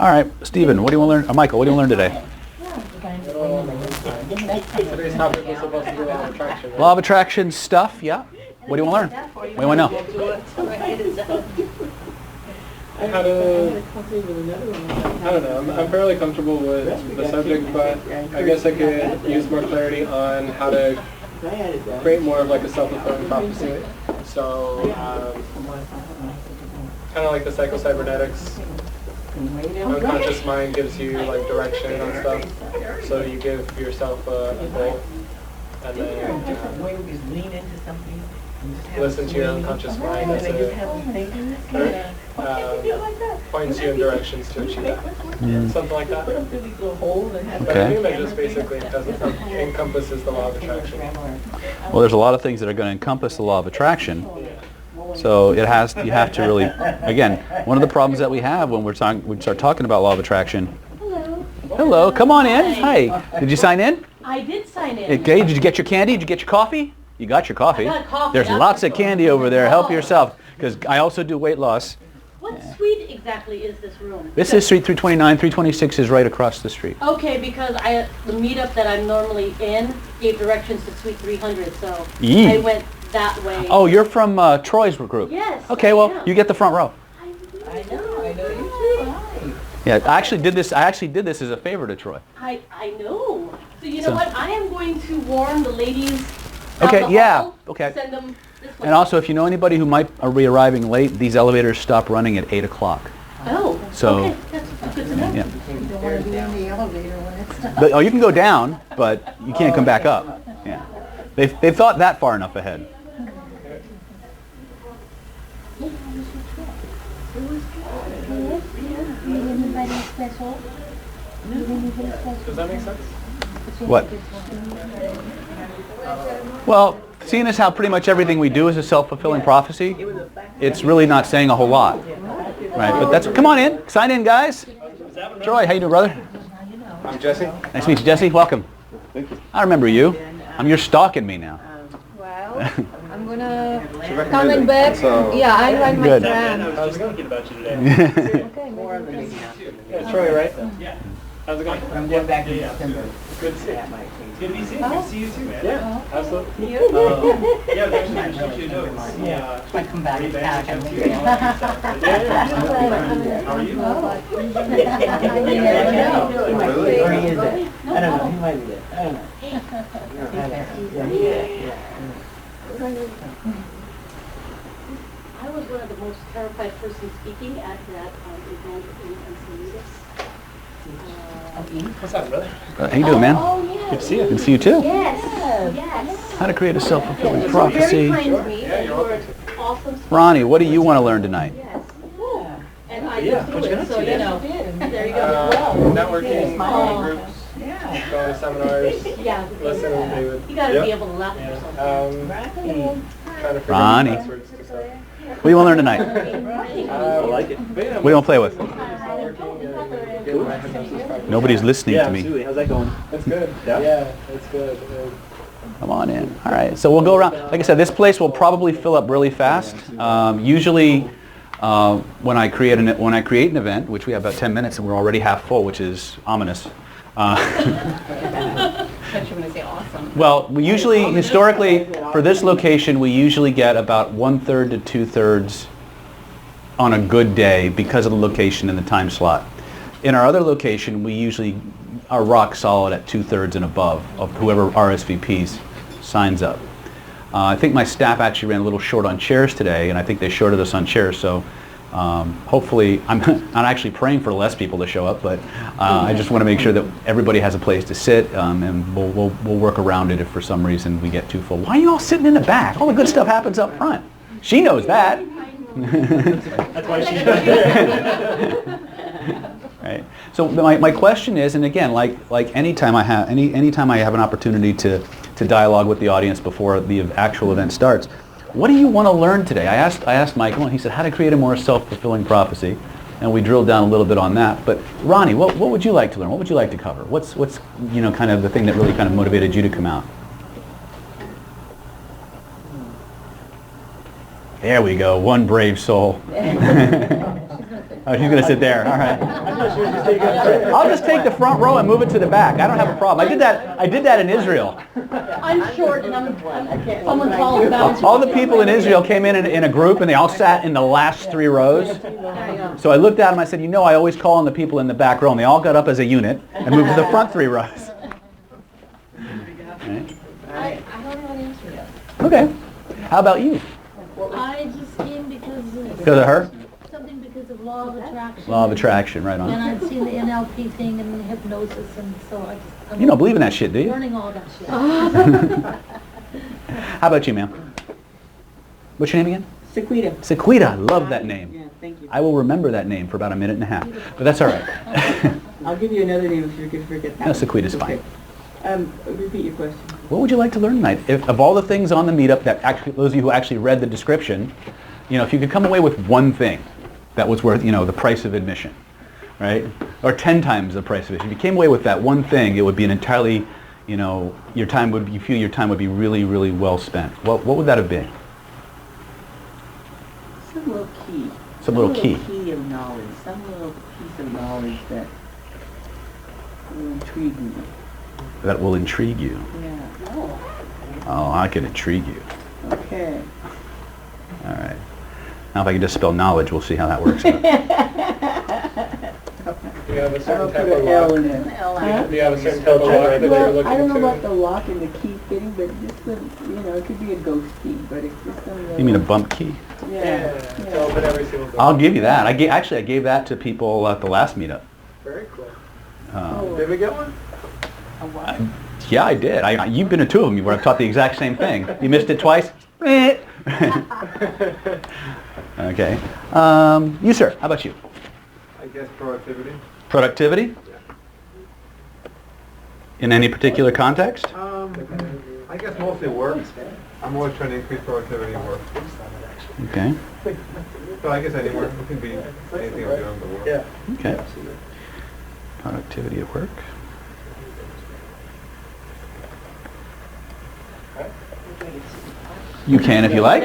All right, Stephen, what do you want to learn? Michael, what do you want to learn today? Today's topic was supposed to be law of attraction. Right? Law of attraction stuff, yeah. What do you want to learn? What do you want to know? How to, I don't know, I'm fairly comfortable with the subject, but I guess I could use more clarity on how to create more of like a self-fulfilling prophecy. So, kind of like the psycho-cybernetics. Unconscious mind gives you like direction on stuff, so you give yourself a goal, and then listen to your unconscious mind as it points you in directions to achieve that. Something like that. But I think that just basically encompasses the law of attraction. Well, there's a lot of things that are going to encompass the law of attraction. So you have to really, again, one of the problems that we have when we start talking about law of attraction. Hello, come on in. Hi. Did you sign in? I did sign in. Okay, did you get your candy? Did you get your coffee? You got your coffee. I got coffee. There's lots of candy over there. Help yourself, because I also do weight loss. What suite exactly is this room? This is Suite 329. 326 is right across the street. Okay, because the meetup that I'm normally in gave directions to Suite 300, so I went that way. Oh, you're from Troy's group? Yes. Okay, well, you get the front row. I know you too. Yeah, I actually did this as a favor to Troy. I know. So you know what? I am going to warn the ladies. Okay, yeah. Okay. Send them this way. And also, if you know anybody who might be arriving late, these elevators stop running at 8 o'clock. Oh, so, okay. That's good to know. Yeah. You don't want to be in the elevator when it's done. But, you can go down, but you can't come back up. Yeah. They've thought that far enough ahead. Does that make sense? What? Well, seeing as how pretty much everything we do is a self-fulfilling prophecy, it's really not saying a whole lot. Right, but that's, come on in. Sign in, guys. Troy, how you doing, brother? I'm Jesse. Nice to meet you, Jesse. Welcome. Thank you. I remember you. You're stalking me now. Well, I'm gonna comment back. So, Yeah, I like my Good. friend. I was just thinking about you today. Yeah, Troy, right? Yeah. How's it going? I'm going back in September. Good to see you. Good to see you. Good to see you too, man. Yeah, absolutely. Yeah, it was actually nice to meet you. Yeah. I come back and back and leave. How are you? Really? Or he is it? I don't know. He might be there. I don't know. I was one of the most terrified persons speaking at that event in Encinitas. What's up, brother? How you doing, man? Oh, yes. Good to see you. Good to see you, too. Yes. How to create a self-fulfilling Very prophecy. kind of me. You were awesome. Ronnie, what do you want to learn tonight? Yes. Ooh. And I Yeah, just do it, so you know. There you go. Networking, groups, going to seminars, Yeah. listening to David. You got to be able to laugh at yourself. Trying to figure Ronnie. out passwords to stuff. What do you want to learn tonight? I like it. What do you want to play with? Nobody's listening to me. Absolutely. How's that going? That's good. Yeah, that's good. Come on in. All right. So we'll go around. Like I said, this place will probably fill up really fast. Usually, when I create an event, which we have about 10 minutes, and we're already half full, which is ominous. Well, we usually, historically, for this location, we usually get about 1/3 to 2/3 on a good day because of the location and the time slot. In our other location, we usually are rock solid at 2/3 and above of whoever RSVPs signs up. I think my staff actually ran a little short on chairs today, and I think they shorted us on chairs, so hopefully, I'm actually praying for less people to show up, but I just want to make sure that everybody has a place to sit, and we'll work around it if for some reason we get too full. Why are you all sitting in the back? All the good stuff happens up front. She knows that. That's why she's there. Right. So my question is, and again, like anytime I have an opportunity to dialogue with the audience before the actual event starts, what do you want to learn today? I asked Michael, and he said how to create a more self-fulfilling prophecy, and we drilled down a little bit on that. But Ronnie, what would you like to learn? What would you like to cover? What's kind of the thing that really kind of motivated you to come out? There we go, one brave soul. Oh, she's going to sit there. All right. I'm not sure she's taking it. I'll just take the front row and move it to the back. I don't have a problem. I did that in Israel. I'm short and I'm someone tall about. All the people in Israel came in a group and they all sat in the last 3 rows. There you go. So I looked at them, I said, you know, I always call on the people in the back row, and they all got up as a unit and moved to the front 3 rows. Right. I don't know how to answer that. Okay. How about you? I just came because Because of her? something because of law of attraction. Law of attraction, right And on. I'd seen the NLP thing and the hypnosis, and so I'm You don't believe in that shit, do you? learning all that shit. How about you, ma'am? What's your name again? Sequita. Sequita. I love that name. Yeah, thank you. I will remember that name for about a minute and a half, but that's all right. I'll give you another name if you can forget that. No, Sequita's Okay. fine. Repeat your question. What would you like to learn tonight? If, of all the things on the meetup, that actually, those of you who actually read the description, you know, if you could come away with one thing that was worth, you know, the price of admission, right? Or 10 times the price of admission. If you came away with that one thing, it would be an entirely, you know, you feel your time would be really, really well spent. What would that have been? Some little key. Some little key. key of knowledge. Some little piece of knowledge that will intrigue me. That will intrigue you. Yeah. Oh, I can intrigue you. Okay. All right. Now if I can just spell knowledge, we'll see how that works out. Do you have a I'll certain put type an of L lock? in there. Do you have a certain type of lock that you're Well, looking I don't know to? about the lock and the key fitting, but just the, you know, it could be a ghost key, but it's just some little... You mean a bump key? Yeah. To open every single door. I'll give you that. Actually, I gave that to people at the last meetup. Very cool. Oh. Did we get one? A what? Yeah, I did. You've been to 2 of them where I've taught the exact same thing. You missed it twice? Okay. You, sir. How about you? I guess productivity. Productivity? In any particular context? I guess mostly work. I'm always trying to increase productivity in work. Okay. So I guess anywhere. It can be anything I'm doing but work. Yeah. Okay. Productivity at work. You can if you like.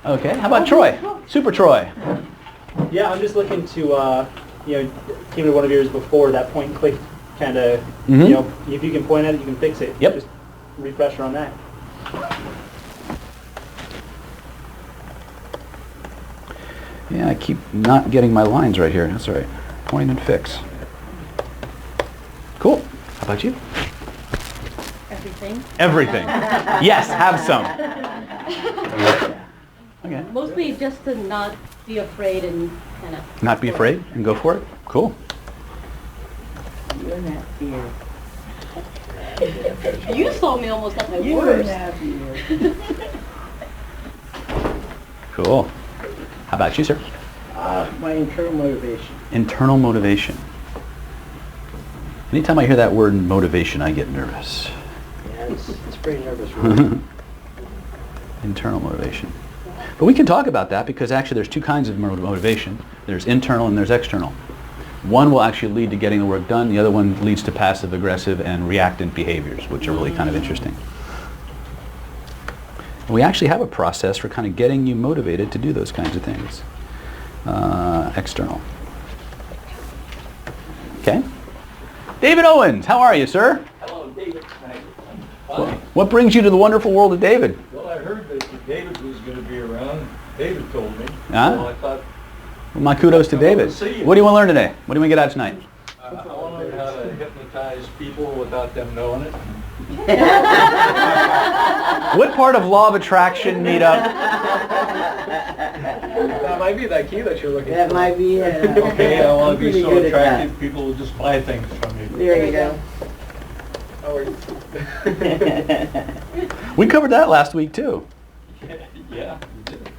Okay. How about Troy? Super Troy. Yeah, I'm just looking to, you know, came to one of yours before, that point and click kind of, Mhm. you know, if you can point at it, you can fix it. Yep. Just refresher on that. Yeah, I keep not getting my lines right here. That's all right. Point and fix. Cool. How about you? Everything. Everything. Yes, have some. Okay. Mostly just to not be afraid and kind of. Not be afraid and go for it. Cool. You're not fear. You saw me almost at my You're worst. not fear. Cool. How about you, sir? My internal motivation. Internal motivation. Anytime I hear that word motivation, I get nervous. Yeah, it's pretty nervous. Internal motivation. But we can talk about that because actually there's 2 kinds of motivation. There's internal and there's external. One will actually lead to getting the work done. The other one leads to passive aggressive and reactant behaviors, which are really kind of interesting. And we actually have a process for kind of getting you motivated to do those kinds of things. External. Okay. David Owens, how are you, sir? Hello, David. What brings you to the wonderful world of David? Well, I heard that David was going to be around. David told me. Huh? So I thought, Well, my kudos to David. See you. What do you want to learn today? What do we get out tonight? I want to learn how to hypnotize people without them knowing it. What part of law of attraction meetup? That might be that key that you're looking That for. might be it. Okay, I want I'm to be pretty so good at that. attractive, people will just buy things from me. There you go. Oh, We covered that last week too. Yeah, you did.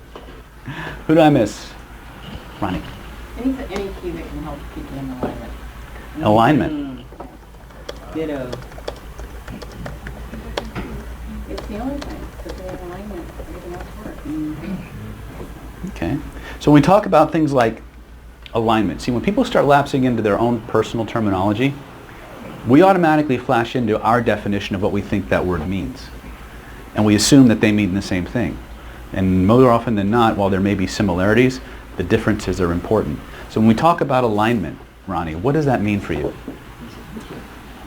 Who did I miss? Ronnie. Any key that can help people in alignment. Alignment. Ditto. It's the only thing, because they have alignment, everything else works. Okay. So when we talk about things like alignment, see when people start lapsing into their own personal terminology, we automatically flash into our definition of what we think that word means. And we assume that they mean the same thing. And more often than not, while there may be similarities, The differences are important. So when we talk about alignment, Ronnie, what does that mean for you?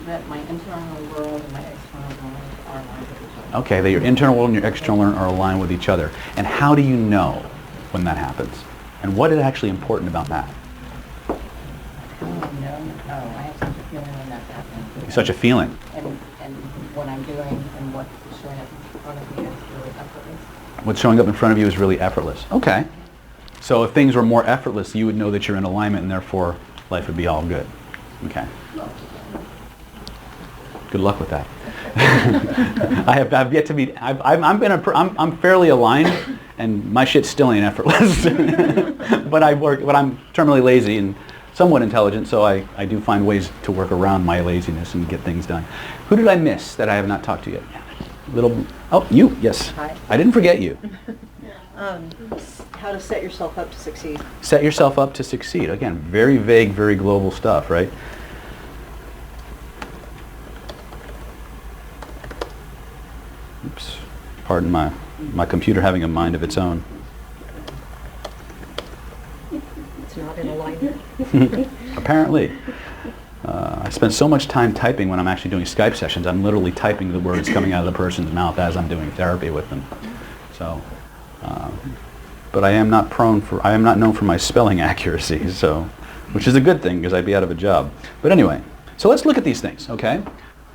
That my internal world and my external world are aligned with each other. Okay, that your internal world and your external world are aligned with each other. And how do you know when that happens? And what is actually important about that? I have such a feeling when that's happening. Such a feeling. And what I'm doing and what's showing up in front of me is really effortless. What's showing up in front of you is really effortless. Okay. So if things were more effortless, you would know that you're in alignment and therefore life would be all good. Okay. Good luck with that. I've yet to be. I'm fairly aligned, and my shit still ain't effortless. But I'm terminally lazy and somewhat intelligent, so I do find ways to work around my laziness and get things done. Who did I miss that I have not talked to yet? Oh, you. Yes. Hi. I didn't forget you. How to set yourself up to succeed. Set yourself up to succeed. Again, very vague, very global stuff, right? Oops. Pardon my computer having a mind of its own. It's not in alignment. Apparently. I spend so much time typing when I'm actually doing Skype sessions. I'm literally typing the words coming out of the person's mouth as I'm doing therapy with them. So, but I am not known for my spelling accuracy, so, which is a good thing because I'd be out of a job. But anyway, so let's look at these things, okay?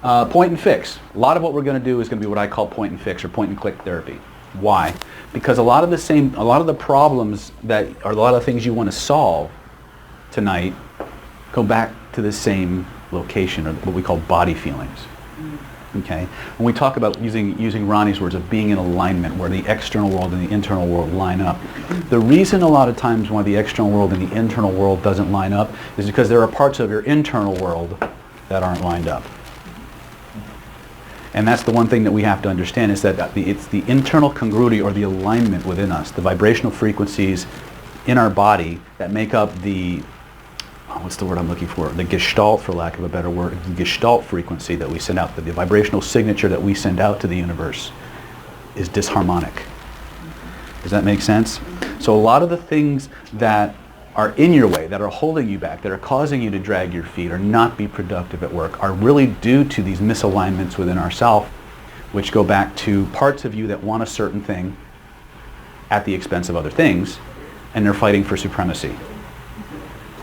Point and fix. A lot of what we're going to do is going to be what I call point and fix or point and click therapy. Why? Because a lot of the problems a lot of things you want to solve tonight go back to the same location, or what we call body feelings. Okay? When we talk about using Ronnie's words of being in alignment, where the external world and the internal world line up, the reason a lot of times why the external world and the internal world doesn't line up is because there are parts of your internal world that aren't lined up. And that's the one thing that we have to understand, is that it's the internal congruity or the alignment within us, the vibrational frequencies in our body that make up the, what's the word I'm looking for? The gestalt, for lack of a better word, the gestalt frequency that we send out, the vibrational signature that we send out to the universe is disharmonic. Does that make sense? So a lot of the things that are in your way, that are holding you back, that are causing you to drag your feet or not be productive at work, are really due to these misalignments within ourself, which go back to parts of you that want a certain thing at the expense of other things, and they're fighting for supremacy.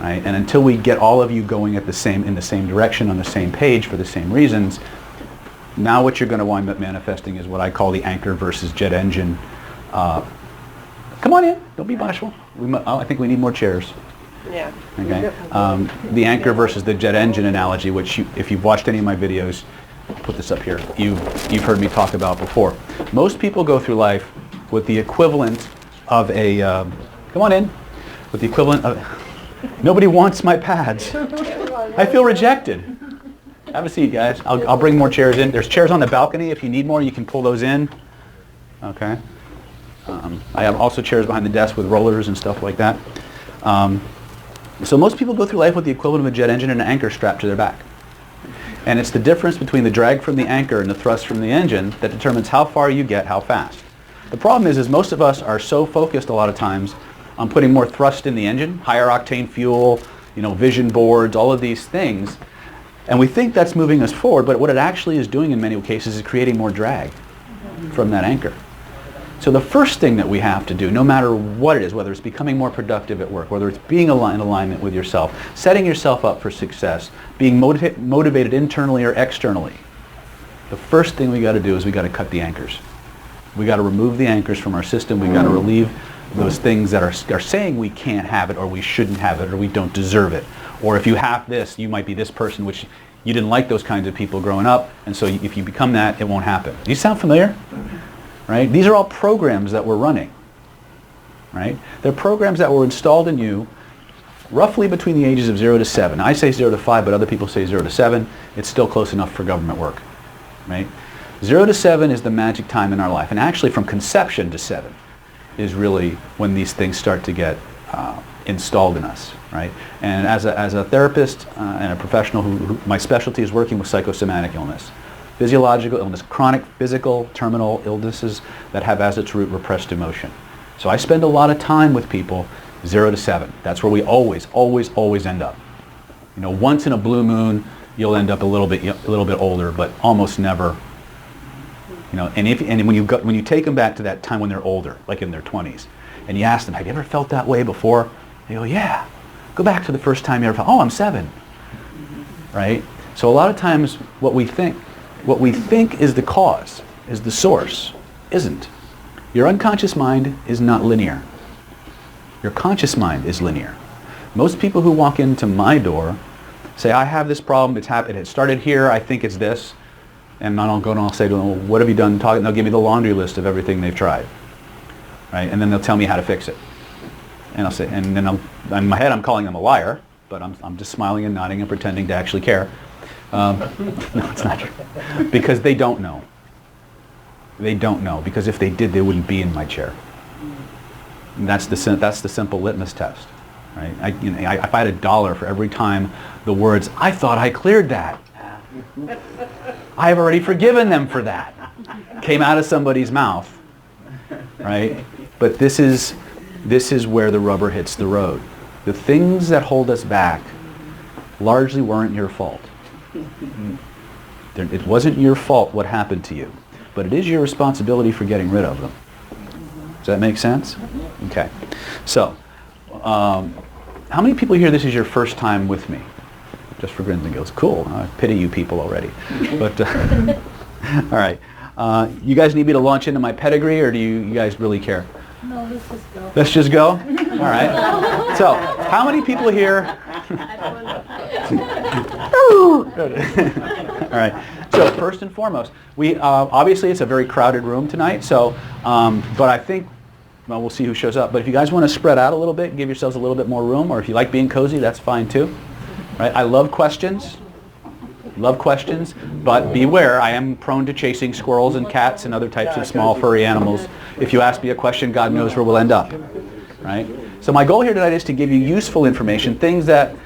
Right? And until we get all of you going in the same direction, on the same page for the same reasons, now what you're going to wind up manifesting is what I call the anchor versus jet engine. Come on in. Don't be bashful. I think we need more chairs. Yeah. Okay. The anchor versus the jet engine analogy, which if you've watched any of my videos, I'll put this up here, you've heard me talk about before. Most people go through life with the equivalent of a, come on in, with the equivalent of, nobody wants my pads. I feel rejected. Have a seat, guys. I'll bring more chairs in. There's chairs on the balcony. If you need more, you can pull those in. Okay. I have also chairs behind the desk with rollers and stuff like that. So most people go through life with the equivalent of a jet engine and an anchor strapped to their back. And it's the difference between the drag from the anchor and the thrust from the engine that determines how far you get, how fast. The problem is most of us are so focused a lot of times on putting more thrust in the engine, higher octane fuel, vision boards, all of these things, and we think that's moving us forward, but what it actually is doing in many cases is creating more drag from that anchor. So the first thing that we have to do, no matter what it is, whether it's becoming more productive at work, whether it's being in alignment with yourself, setting yourself up for success, being motivated internally or externally, the first thing we got to do is we got to cut the anchors. We got to remove the anchors from our system. We got to relieve those things that are saying we can't have it, or we shouldn't have it, or we don't deserve it. Or if you have this, you might be this person, which you didn't like those kinds of people growing up, and so if you become that, it won't happen. Do you sound familiar? Right? These are all programs that we're running. Right? They're programs that were installed in you roughly between the ages of 0 to 7. I say 0 to 5, but other people say 0 to 7. It's still close enough for government work. Right? 0 to 7 is the magic time in our life. And actually from conception to 7 is really when these things start to get installed in us. Right? And as a therapist and a professional who my specialty is working with psychosomatic illness. Physiological illness, chronic physical terminal illnesses that have as its root repressed emotion. So I spend a lot of time with people 0 to 7. That's where we always, always, always end up. You know, once in a blue moon, you'll end up a little bit older, but almost never. You know, and when you take them back to that time when they're older, like in their 20s, and you ask them, have you ever felt that way before? They go, yeah. Go back to the first time you ever felt, oh, I'm 7. Right? So a lot of times what we think is the cause, is the source, isn't. Your unconscious mind is not linear. Your conscious mind is linear. Most people who walk into my door say, I have this problem, it started here, I think it's this. And then I'll go and I'll say to them, well, what have you done? And they'll give me the laundry list of everything they've tried. Right? And then they'll tell me how to fix it. And I'll say, and then in my head I'm calling them a liar, but I'm just smiling and nodding and pretending to actually care. No, it's not true. Because they don't know. They don't know. Because if they did, they wouldn't be in my chair. And that's the simple litmus test. Right? If I had $1 for every time the words, I thought I cleared that. I have already forgiven them for that. Came out of somebody's mouth. Right? But this is where the rubber hits the road. The things that hold us back largely weren't your fault. It wasn't your fault what happened to you, but it is your responsibility for getting rid of them. Does that make sense? Okay. So, how many people here, this is your first time with me? Just for grins and giggles. Cool. I pity you people already. But, all right. You guys need me to launch into my pedigree, or do you guys really care? No, let's just go. Let's just go? All right. So, how many people here? All right. So, first and foremost, we obviously it's a very crowded room tonight. So, but I think, well, we'll see who shows up. But if you guys want to spread out a little bit, give yourselves a little bit more room, or if you like being cozy, that's fine too. Right? I love questions. Love questions, but beware, I am prone to chasing squirrels and cats and other types of small furry animals. If you ask me a question, God knows where we'll end up. Right? So my goal here tonight is to give you useful information, things that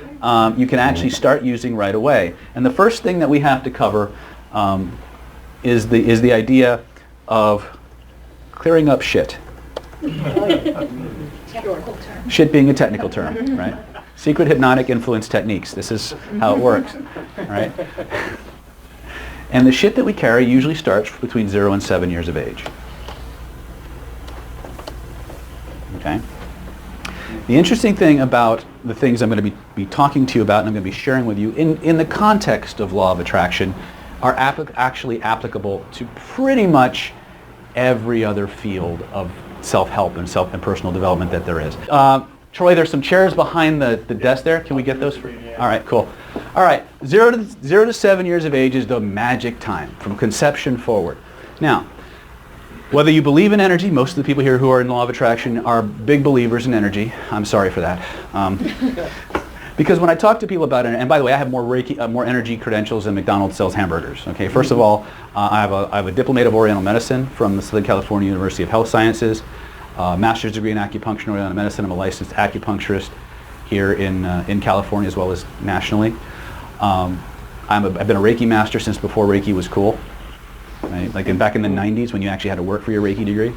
you can actually start using right away. And the first thing that we have to cover is the idea of clearing up shit. Shit being a technical term, right? Secret hypnotic influence techniques. This is how it works, right? And the shit that we carry usually starts between 0 and 7 years of age. Okay? The interesting thing about the things I'm going to be talking to you about and I'm going to be sharing with you in the context of law of attraction are actually applicable to pretty much every other field of self-help and personal development that there is. Troy, there's some chairs behind the desk there. Can we get those? All right, cool. All right, 0 to 7 years of age is the magic time from conception forward. Now, whether you believe in energy, most of the people here who are in law of attraction are big believers in energy. I'm sorry for that. Because when I talk to people about it, and by the way, I have more energy credentials than McDonald's sells hamburgers. Okay, first of all, I have a diplomate of Oriental Medicine from the Southern California University of Health Sciences. Master's degree in acupuncture and Oriental Medicine. I'm a licensed acupuncturist here in California as well as nationally. I've been a Reiki master since before Reiki was cool. Right? Like back in the 90s when you actually had to work for your Reiki degree.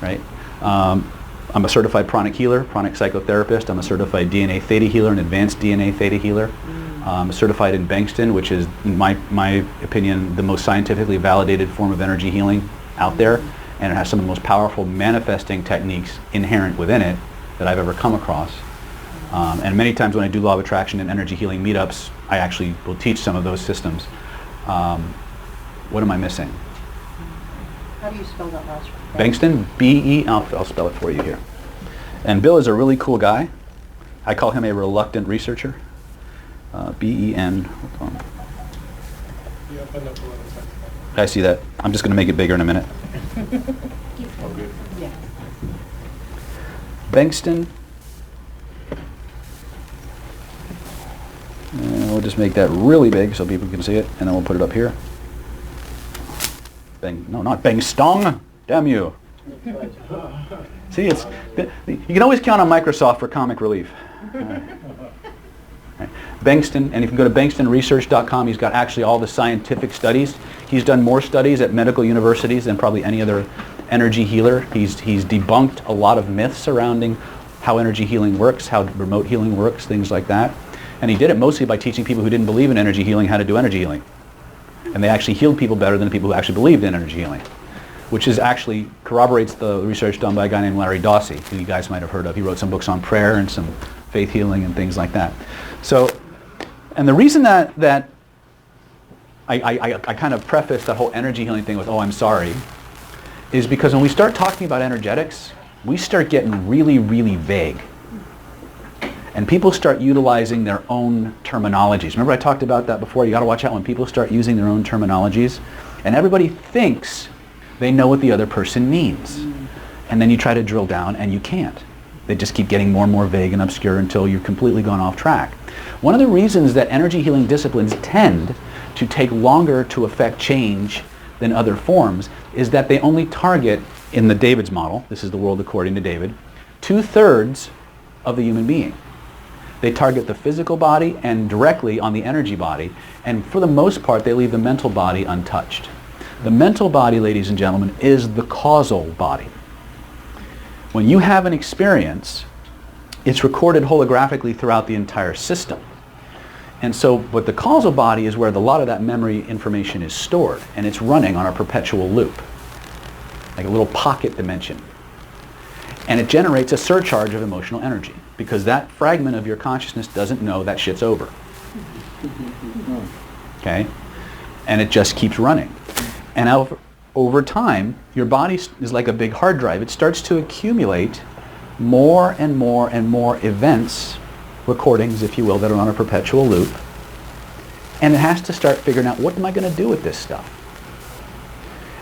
Right? I'm a certified pranic healer, pranic psychotherapist. I'm a certified DNA theta healer, an advanced DNA theta healer. I'm certified in Bankston, which is, in my opinion, the most scientifically validated form of energy healing out there. And it has some of the most powerful manifesting techniques inherent within it that I've ever come across. And many times when I do law of attraction and energy healing meetups, I actually will teach some of those systems. What am I missing? How do you spell that last one? Bankston, B-E, I'll spell it for you here. And Bill is a really cool guy. I call him a reluctant researcher. B-E-N, hold on. I see that. I'm just going to make it bigger in a minute. Bankston. And we'll just make that really big so people can see it, and then we'll put it up here. No, not Bangstong. Damn you. See, you can always count on Microsoft for comic relief. All right. Bankston, and if you go to bangstonresearch.com, he's got actually all the scientific studies. He's done more studies at medical universities than probably any other energy healer. He's debunked a lot of myths surrounding how energy healing works, how remote healing works, things like that. And he did it mostly by teaching people who didn't believe in energy healing how to do energy healing. And they actually healed people better than the people who actually believed in energy healing, which is actually corroborates the research done by a guy named Larry Dawsey, who you guys might have heard of. He wrote some books on prayer and some faith healing and things like that. So, and the reason that I kind of preface the whole energy healing thing with, oh, I'm sorry, is because when we start talking about energetics, we start getting really, really vague. And people start utilizing their own terminologies. Remember I talked about that before? You got to watch out when people start using their own terminologies. And everybody thinks they know what the other person means. And then you try to drill down and you can't. They just keep getting more and more vague and obscure until you're completely gone off track. One of the reasons that energy healing disciplines tend to take longer to affect change than other forms is that they only target, in the David's model, this is the world according to David, 2/3 of the human being. They target the physical body and directly on the energy body, and for the most part they leave the mental body untouched. The mental body, ladies and gentlemen, is the causal body. When you have an experience, it's recorded holographically throughout the entire system. And so, but the causal body is where a lot of that memory information is stored, and it's running on a perpetual loop, like a little pocket dimension. And it generates a surcharge of emotional energy, because that fragment of your consciousness doesn't know that shit's over. Okay? And it just keeps running. And over time, your body is like a big hard drive. It starts to accumulate more and more and more events, recordings, if you will, that are on a perpetual loop. And it has to start figuring out, what am I going to do with this stuff?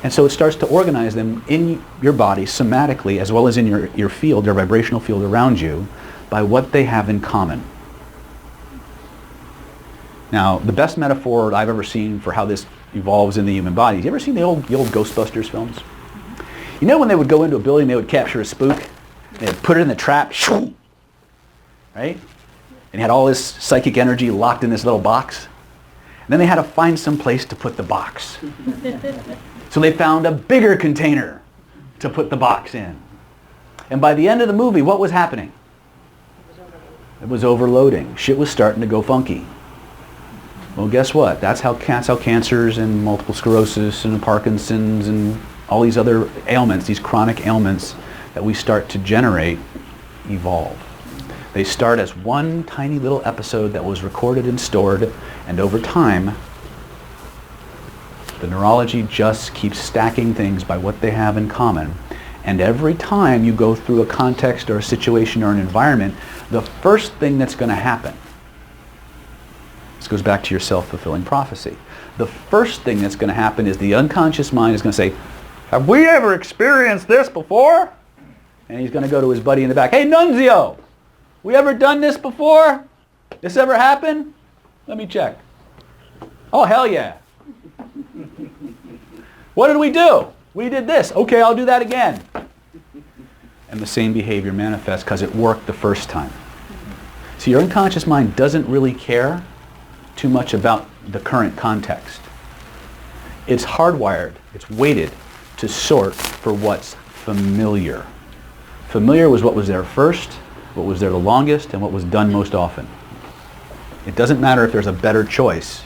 And so it starts to organize them in your body somatically, as well as in your field, your vibrational field around you, by what they have in common. Now, the best metaphor I've ever seen for how this evolves in the human body, you ever seen the old Ghostbusters films? You know when they would go into a building, they would capture a spook, and they'd put it in the trap, right? And had all this psychic energy locked in this little box. And then they had to find some place to put the box. So they found a bigger container to put the box in. And by the end of the movie, what was happening? It was overloading. Shit was starting to go funky. Well, guess what? That's how cancers and multiple sclerosis and Parkinson's and all these other ailments, these chronic ailments that we start to generate, evolve. They start as one tiny little episode that was recorded and stored, and over time, the neurology just keeps stacking things by what they have in common. And every time you go through a context or a situation or an environment, the first thing that's going to happen, this goes back to your self-fulfilling prophecy, the first thing that's going to happen is the unconscious mind is going to say, have we ever experienced this before? And he's going to go to his buddy in the back, hey Nunzio, we ever done this before? This ever happened? Let me check. Oh, hell yeah. What did we do? We did this. Okay, I'll do that again. And the same behavior manifests because it worked the first time. So your unconscious mind doesn't really care too much about the current context. It's hardwired, it's weighted to sort for what's familiar. Familiar was what was there first, what was there the longest, and what was done most often. It doesn't matter if there's a better choice.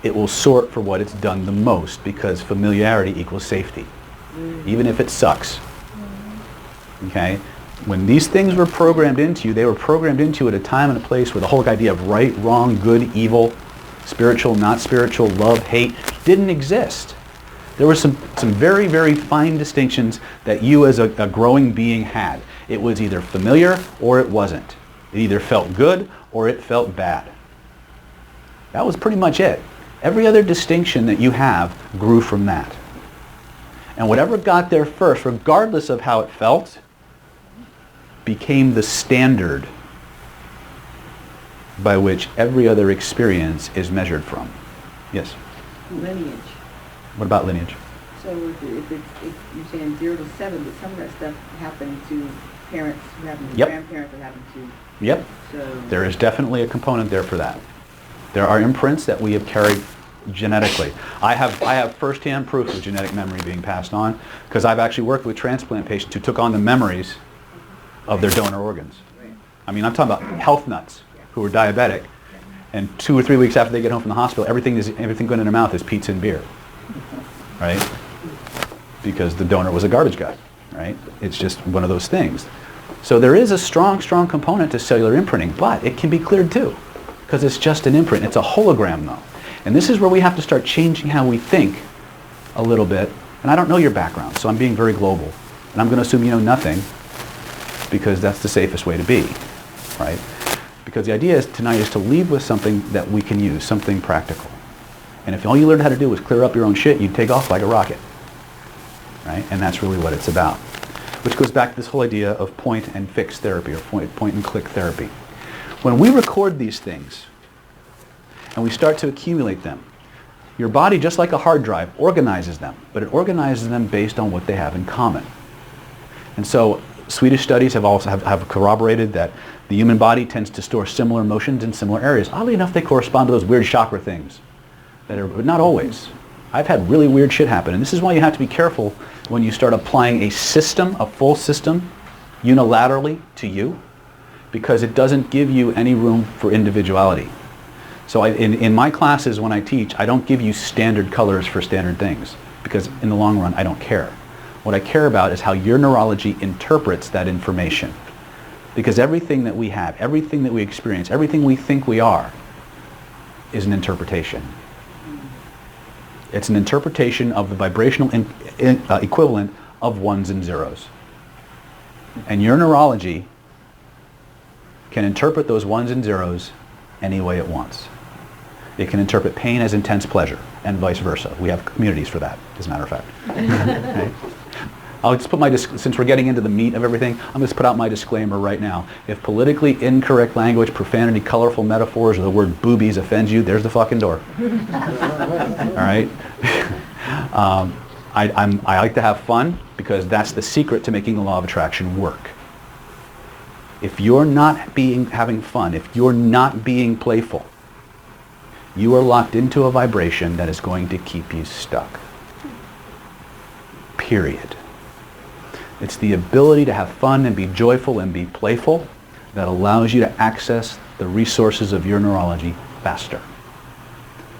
It will sort for what it's done the most, because familiarity equals safety, even if it sucks. Okay? When these things were programmed into you, they were programmed into you at a time and a place where the whole idea of right, wrong, good, evil, spiritual, not spiritual, love, hate, didn't exist. There were some very, very fine distinctions that you as a growing being had. It was either familiar or it wasn't. It either felt good or it felt bad. That was pretty much it. Every other distinction that you have grew from that. And whatever got there first, regardless of how it felt, became the standard by which every other experience is measured from. Yes? Lineage. What about lineage? So if you're saying 0 to 7, but some of that stuff happened to parents who happened to Yep. grandparents who happened to... Yep. So There is definitely a component there for that. There are imprints that we have carried genetically. I have first-hand proof of genetic memory being passed on, because I've actually worked with transplant patients who took on the memories of their donor organs. I mean, I'm talking about health nuts who are diabetic, and 2 or 3 weeks after they get home from the hospital, everything going in their mouth is pizza and beer, right? Because the donor was a garbage guy, right? It's just one of those things. So there is a strong, strong component to cellular imprinting, but it can be cleared too, because it's just an imprint. It's a hologram though. And this is where we have to start changing how we think a little bit. And I don't know your background, so I'm being very global. And I'm going to assume you know nothing, because that's the safest way to be, right? Because the idea is tonight is to leave with something that we can use, something practical. And if all you learned how to do was clear up your own shit, you'd take off like a rocket, right? And that's really what it's about. Which goes back to this whole idea of point and fix therapy, or point and click therapy. When we record these things, and we start to accumulate them, your body, just like a hard drive, organizes them, but it organizes them based on what they have in common. And so Swedish studies have corroborated that the human body tends to store similar emotions in similar areas. Oddly enough, they correspond to those weird chakra things, but not always. I've had really weird shit happen, and this is why you have to be careful when you start applying a system, a full system, unilaterally to you, because it doesn't give you any room for individuality. So in my classes when I teach, I don't give you standard colors for standard things, because in the long run, I don't care. What I care about is how your neurology interprets that information. Because everything that we have, everything that we experience, everything we think we are, is an interpretation. It's an interpretation of the vibrational equivalent of ones and zeros. And your neurology can interpret those ones and zeros any way it wants. It can interpret pain as intense pleasure, and vice versa. We have communities for that, as a matter of fact. Okay? I'll just put since we're getting into the meat of everything, I'm going to put out my disclaimer right now. If politically incorrect language, profanity, colorful metaphors, or the word boobies offends you, there's the fucking door. All right? I like to have fun, because that's the secret to making the law of attraction work. If you're not having fun, if you're not being playful, you are locked into a vibration that is going to keep you stuck. Period. It's the ability to have fun and be joyful and be playful that allows you to access the resources of your neurology faster.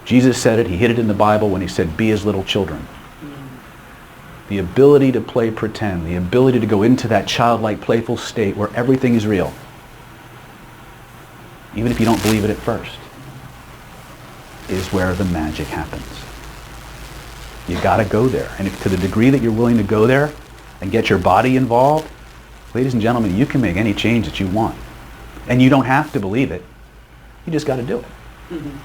Jesus said it, he hid it in the Bible when he said, be as little children. The ability to play pretend, the ability to go into that childlike playful state where everything is real, even if you don't believe it at first, is where the magic happens. You got to go there. And to the degree that you're willing to go there and get your body involved, ladies and gentlemen, you can make any change that you want. And you don't have to believe it. You just got to do it. Mm-hmm.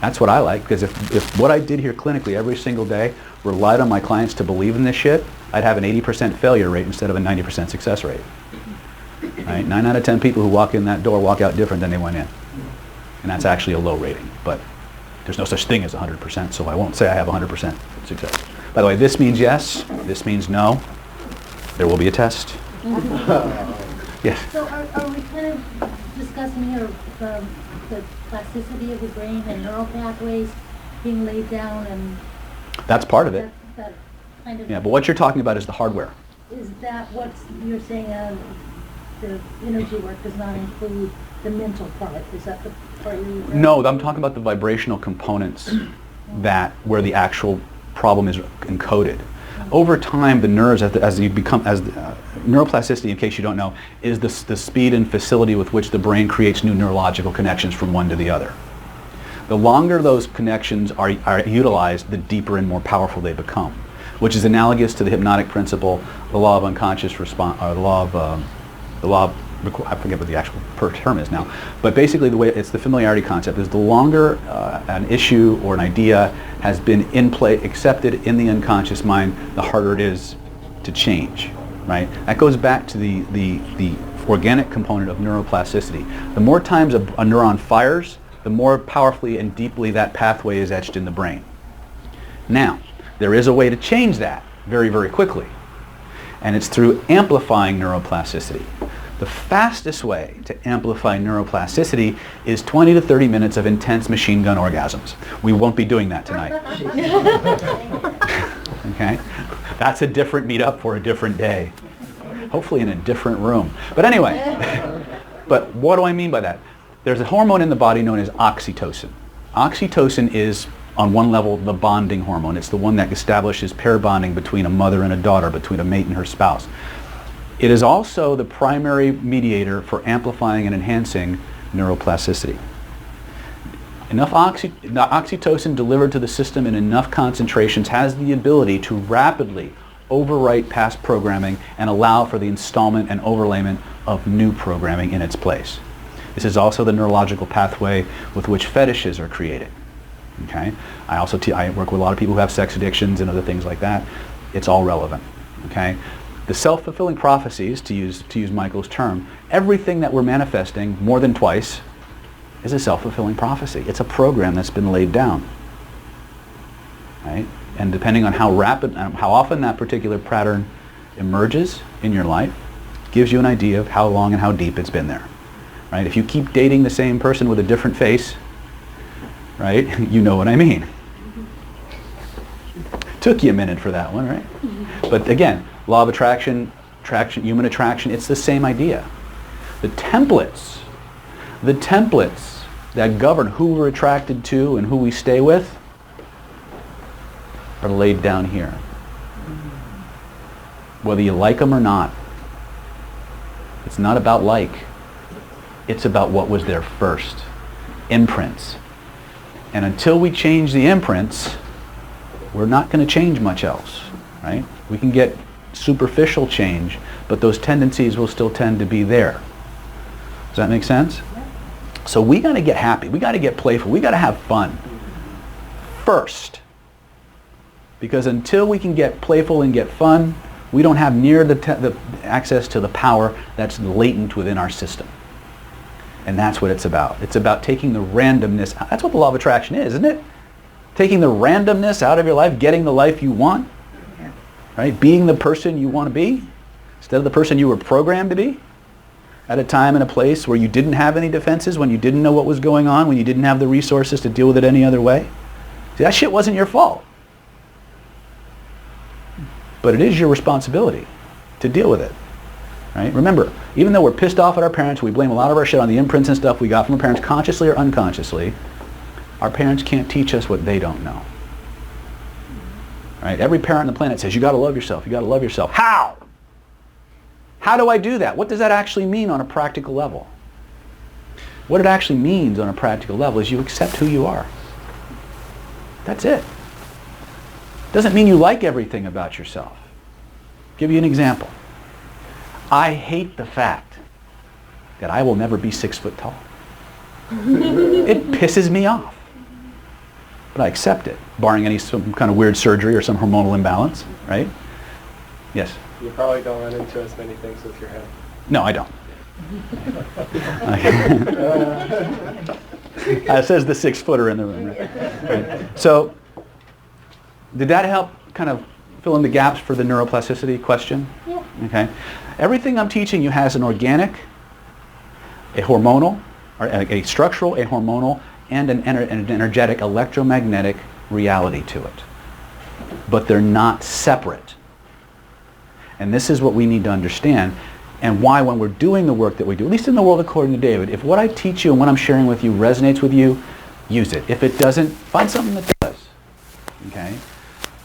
That's what I like, because if what I did here clinically every single day relied on my clients to believe in this shit, I'd have an 80% failure rate instead of a 90% success rate. Right? 9 out of 10 people who walk in that door walk out different than they went in. And that's actually a low rating. But there's no such thing as 100%, so I won't say I have 100% success. By the way, this means yes, this means no. There will be a test. Yes? So are we kind of discussing here the plasticity of the brain and neural pathways being laid down, and that's part of it. That kind of, yeah, but what you're talking about is the hardware. Is that what you're saying? The energy work does not include the mental part. Is that the part you're referring to? No, I'm talking about the vibrational components where the actual problem is encoded. Over time, the nerves, neuroplasticity, in case you don't know, is the speed and facility with which the brain creates new neurological connections from one to the other. The longer those connections are utilized, the deeper and more powerful they become, which is analogous to the hypnotic principle, the law of unconscious response, or the law of, I forget what the actual term is now, but basically the way it's the familiarity concept is the longer an issue or an idea has been in play, accepted in the unconscious mind, the harder it is to change, right? That goes back to the organic component of neuroplasticity. The more times a neuron fires, the more powerfully and deeply that pathway is etched in the brain. Now, there is a way to change that very, very quickly, and it's through amplifying neuroplasticity. The fastest way to amplify neuroplasticity is 20 to 30 minutes of intense machine gun orgasms. We won't be doing that tonight. Okay? That's a different meetup for a different day. hopefully in a different room. But anyway, but what do I mean by that? There's a hormone in the body known as oxytocin. Oxytocin is, on one level, the bonding hormone. It's the one that establishes pair bonding between a mother and a daughter, between a mate and her spouse. It is also the primary mediator for amplifying and enhancing neuroplasticity. Enough oxytocin delivered to the system in enough concentrations has the ability to rapidly overwrite past programming and allow for the installment and overlayment of new programming in its place. This is also the neurological pathway with which fetishes are created. Okay? I also I work with a lot of people who have sex addictions and other things like that. It's all relevant. Okay? The self-fulfilling prophecies, to use Michael's term, everything that we're manifesting more than twice is a self-fulfilling prophecy. It's a program that's been laid down. Right? And depending on how often that particular pattern emerges in your life, gives you an idea of how long and how deep it's been there. Right? If you keep dating the same person with a different face, right, you know what I mean. Took you a minute for that one, right? But again, law of attraction, human attraction, it's the same idea. The templates that govern who we're attracted to and who we stay with are laid down here. Whether you like them or not. It's not about like. It's about what was there first. Imprints. And until we change the imprints, we're not going to change much else, right? We can get superficial change, but those tendencies will still tend to be there. Does that make sense? So we got to get happy. We got to get playful. We got to have fun first. Because until we can get playful and get fun, we don't have near the access to the power that's latent within our system. And that's what it's about. It's about taking the randomness. That's what the law of attraction is, isn't it? Taking the randomness out of your life, getting the life you want, right? Being the person you want to be instead of the person you were programmed to be at a time and a place where you didn't have any defenses, when you didn't know what was going on, when you didn't have the resources to deal with it any other way. See, that shit wasn't your fault. But it is your responsibility to deal with it. Right? Remember, even though we're pissed off at our parents, we blame a lot of our shit on the imprints and stuff we got from our parents, consciously or unconsciously. Our parents can't teach us what they don't know. Right? Every parent on the planet says, you got to love yourself, you got to love yourself. How? How do I do that? What does that actually mean on a practical level? What it actually means on a practical level is you accept who you are. That's it. Doesn't mean you like everything about yourself. I'll give you an example. I hate the fact that I will never be 6 foot tall. It pisses me off. But I accept it, barring some kind of weird surgery or some hormonal imbalance, right? Yes? You probably don't run into as many things with your head. No, I don't. Says the 6 footer in the room. Right? So, did that help kind of fill in the gaps for the neuroplasticity question? Yeah. Okay. Everything I'm teaching you has an organic, a hormonal, or a structural, a hormonal, and an energetic, electromagnetic reality to it. But they're not separate. And this is what we need to understand, and why when we're doing the work that we do, at least in the world according to David, if what I teach you and what I'm sharing with you resonates with you, use it. If it doesn't, find something that does. Okay?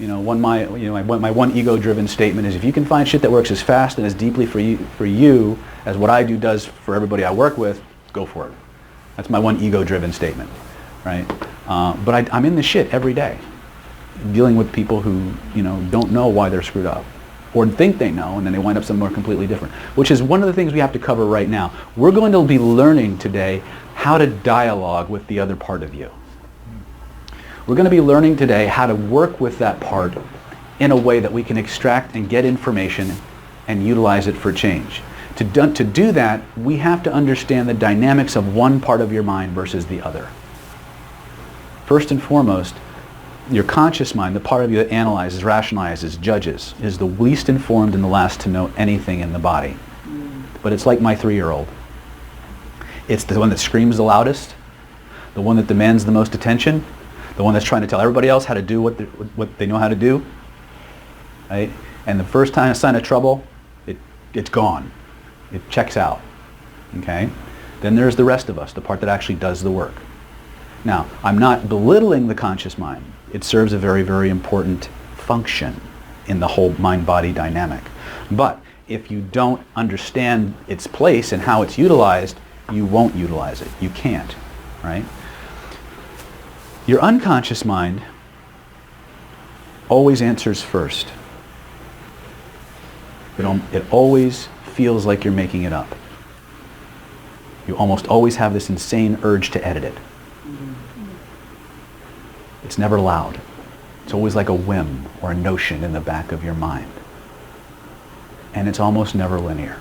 You know, my one ego-driven statement is, if you can find shit that works as fast and as deeply for you as what I do does for everybody I work with, go for it. That's my one ego-driven statement, right? But I'm in this shit every day, dealing with people who, don't know why they're screwed up, or think they know, and then they wind up somewhere completely different, which is one of the things we have to cover right now. We're going to be learning today how to dialogue with the other part of you. We're going to be learning today how to work with that part in a way that we can extract and get information and utilize it for change. To do that, we have to understand the dynamics of one part of your mind versus the other. First and foremost, your conscious mind, the part of you that analyzes, rationalizes, judges, is the least informed and the last to know anything in the body. But it's like my 3-year-old. It's the one that screams the loudest, the one that demands the most attention, the one that's trying to tell everybody else how to do what they know how to do, right? And the first sign of trouble, it it's gone. It checks out. Okay? Then there's the rest of us, the part that actually does the work. Now, I'm not belittling the conscious mind. It serves a very, very important function in the whole mind-body dynamic. But if you don't understand its place and how it's utilized, you won't utilize it. You can't, right? Your unconscious mind always answers first. It always feels like you're making it up. You almost always have this insane urge to edit it. It's never loud. It's always like a whim or a notion in the back of your mind. And it's almost never linear.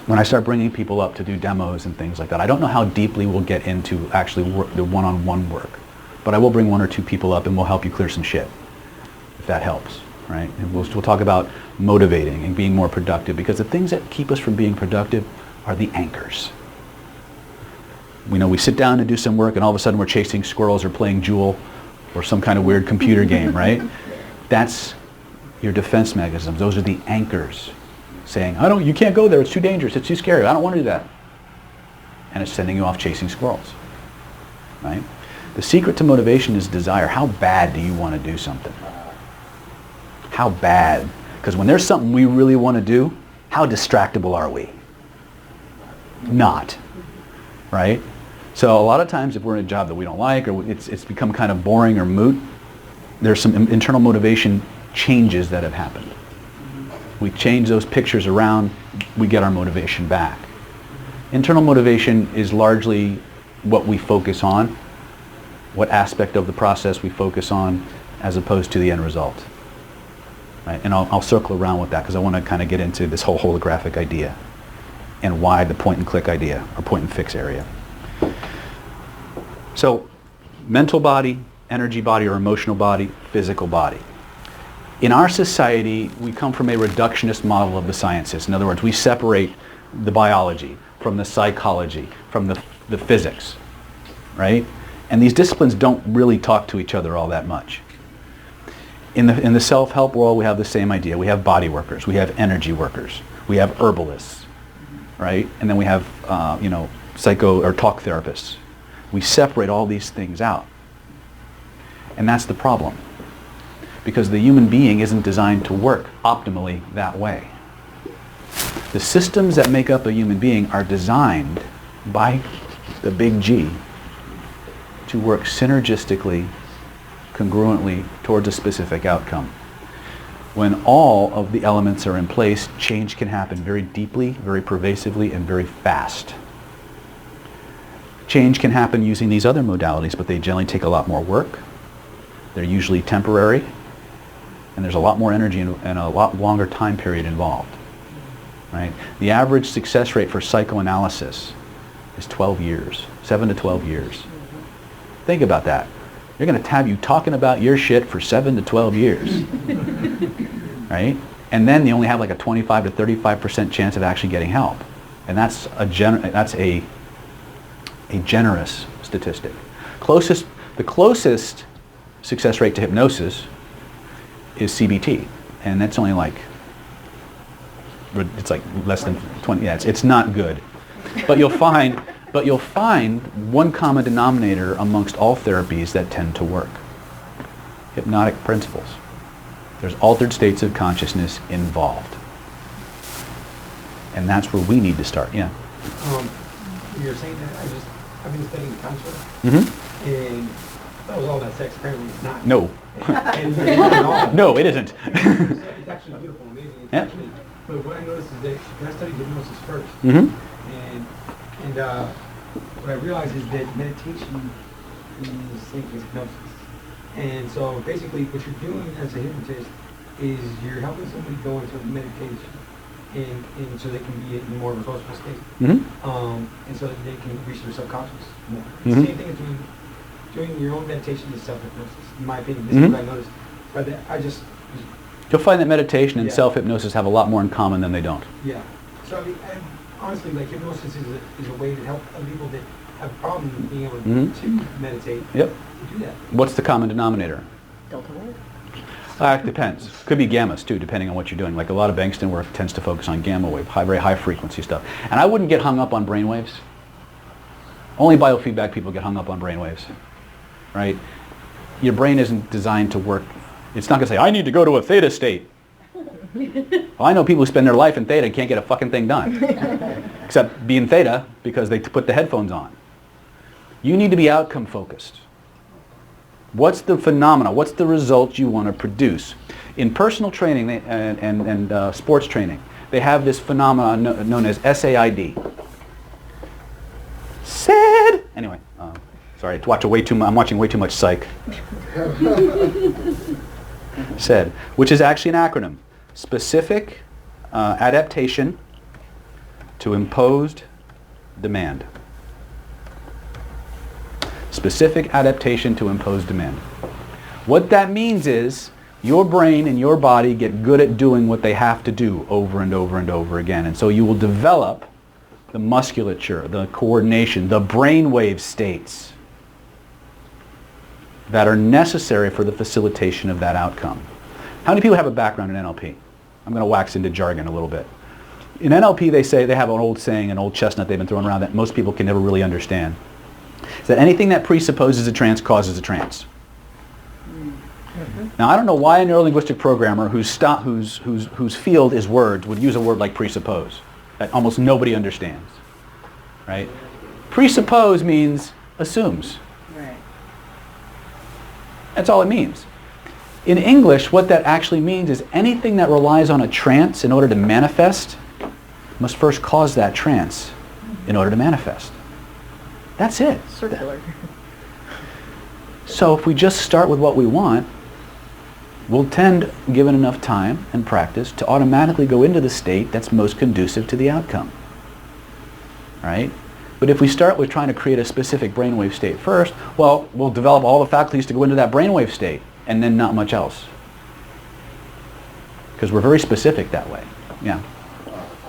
When I start bringing people up to do demos and things like that, I don't know how deeply we'll get into actually the one-on-one work. But I will bring 1 or 2 people up and we'll help you clear some shit, if that helps, right? And we'll talk about motivating and being more productive, because the things that keep us from being productive are the anchors. We know we sit down to do some work and all of a sudden we're chasing squirrels or playing Jewel or some kind of weird computer game, right? That's your defense mechanisms. Those are the anchors saying, you can't go there, it's too dangerous, it's too scary, I don't want to do that. And it's sending you off chasing squirrels, right? The secret to motivation is desire. How bad do you want to do something? How bad? Because when there's something we really want to do, how distractible are we? Not, right? So a lot of times if we're in a job that we don't like, or it's become kind of boring or moot, there's some internal motivation changes that have happened. We change those pictures around, we get our motivation back. Internal motivation is largely what we focus on, what aspect of the process we focus on, as opposed to the end result. Right? And I'll circle around with that because I want to kind of get into this whole holographic idea and why the point and click idea or point and fix area. So mental body, energy body or emotional body, physical body. In our society, we come from a reductionist model of the sciences. In other words, we separate the biology from the psychology, from the physics, right? And these disciplines don't really talk to each other all that much. In the self-help world, we have the same idea. We have body workers, we have energy workers, we have herbalists, right? And then we have, psycho or talk therapists. We separate all these things out. And that's the problem. Because the human being isn't designed to work optimally that way. The systems that make up a human being are designed by the big G to work synergistically, congruently towards a specific outcome. When all of the elements are in place, change can happen very deeply, very pervasively, and very fast. Change can happen using these other modalities, but they generally take a lot more work. They're usually temporary, and there's a lot more energy and a lot longer time period involved. Right? The average success rate for psychoanalysis is 12 years, 7 to 12 years. Think about that. They're going to have you talking about your shit for 7 to 12 years. Right? And then you only have like a 25 to 35% chance of actually getting help. And that's a generous statistic. The closest success rate to hypnosis is CBT, and that's only like, it's like less than 20. Yeah, it's not good. But you'll find one common denominator amongst all therapies that tend to work. Hypnotic principles. There's altered states of consciousness involved. And that's where we need to start. Yeah. You're saying that I've been studying the concept, and that was all that sex. Apparently, it's not. No. And it's not at all. No, it isn't. It's actually beautiful, amazing. It's actually, but what I noticed is that I studied hypnosis first, and what I realized is that meditation is the same as hypnosis. And so basically, what you're doing as a hypnotist is you're helping somebody go into meditation, and so they can be in a more resourceful state, and so that they can reach their subconscious more. It's the same thing as doing your own meditation is self-hypnosis, in my opinion. This is what I noticed. But You'll find that meditation and self-hypnosis have a lot more in common than they don't. Yeah. So I mean, honestly, like hypnosis is a way to help other people that have a problem with being able to meditate. Yep. To do that. What's the common denominator? Delta wave. It depends. Could be gammas too, depending on what you're doing. Like a lot of Bankston work tends to focus on gamma wave, very high frequency stuff. And I wouldn't get hung up on brain waves. Only biofeedback people get hung up on brain waves, right? Your brain isn't designed to work. It's not going to say, I need to go to a theta state. Well, I know people who spend their life in theta and can't get a fucking thing done. Except be in theta because they put the headphones on. You need to be outcome focused. What's the phenomena? What's the result you want to produce? In personal training and sports training, they have this phenomenon known as SAID. SAID! Anyway, sorry, I'm watching way too much Psych. SAID, which is actually an acronym. Specific adaptation to imposed demand. Specific adaptation to imposed demand. What that means is your brain and your body get good at doing what they have to do over and over and over again. And so you will develop the musculature, the coordination, the brainwave states that are necessary for the facilitation of that outcome. How many people have a background in NLP? I'm going to wax into jargon a little bit. In NLP, they say, they have an old saying, an old chestnut they've been throwing around that most people can never really understand. It's that anything that presupposes a trance causes a trance. Now, I don't know why a neurolinguistic programmer whose field is words would use a word like presuppose that almost nobody understands, right? Presuppose means assumes. Right. That's all it means. In English, what that actually means is anything that relies on a trance in order to manifest must first cause that trance in order to manifest. That's it. Circular. So if we just start with what we want, we'll tend, given enough time and practice, to automatically go into the state that's most conducive to the outcome. Right? But if we start with trying to create a specific brainwave state first, well, we'll develop all the faculties to go into that brainwave state, and then not much else. Because we're very specific that way. Yeah.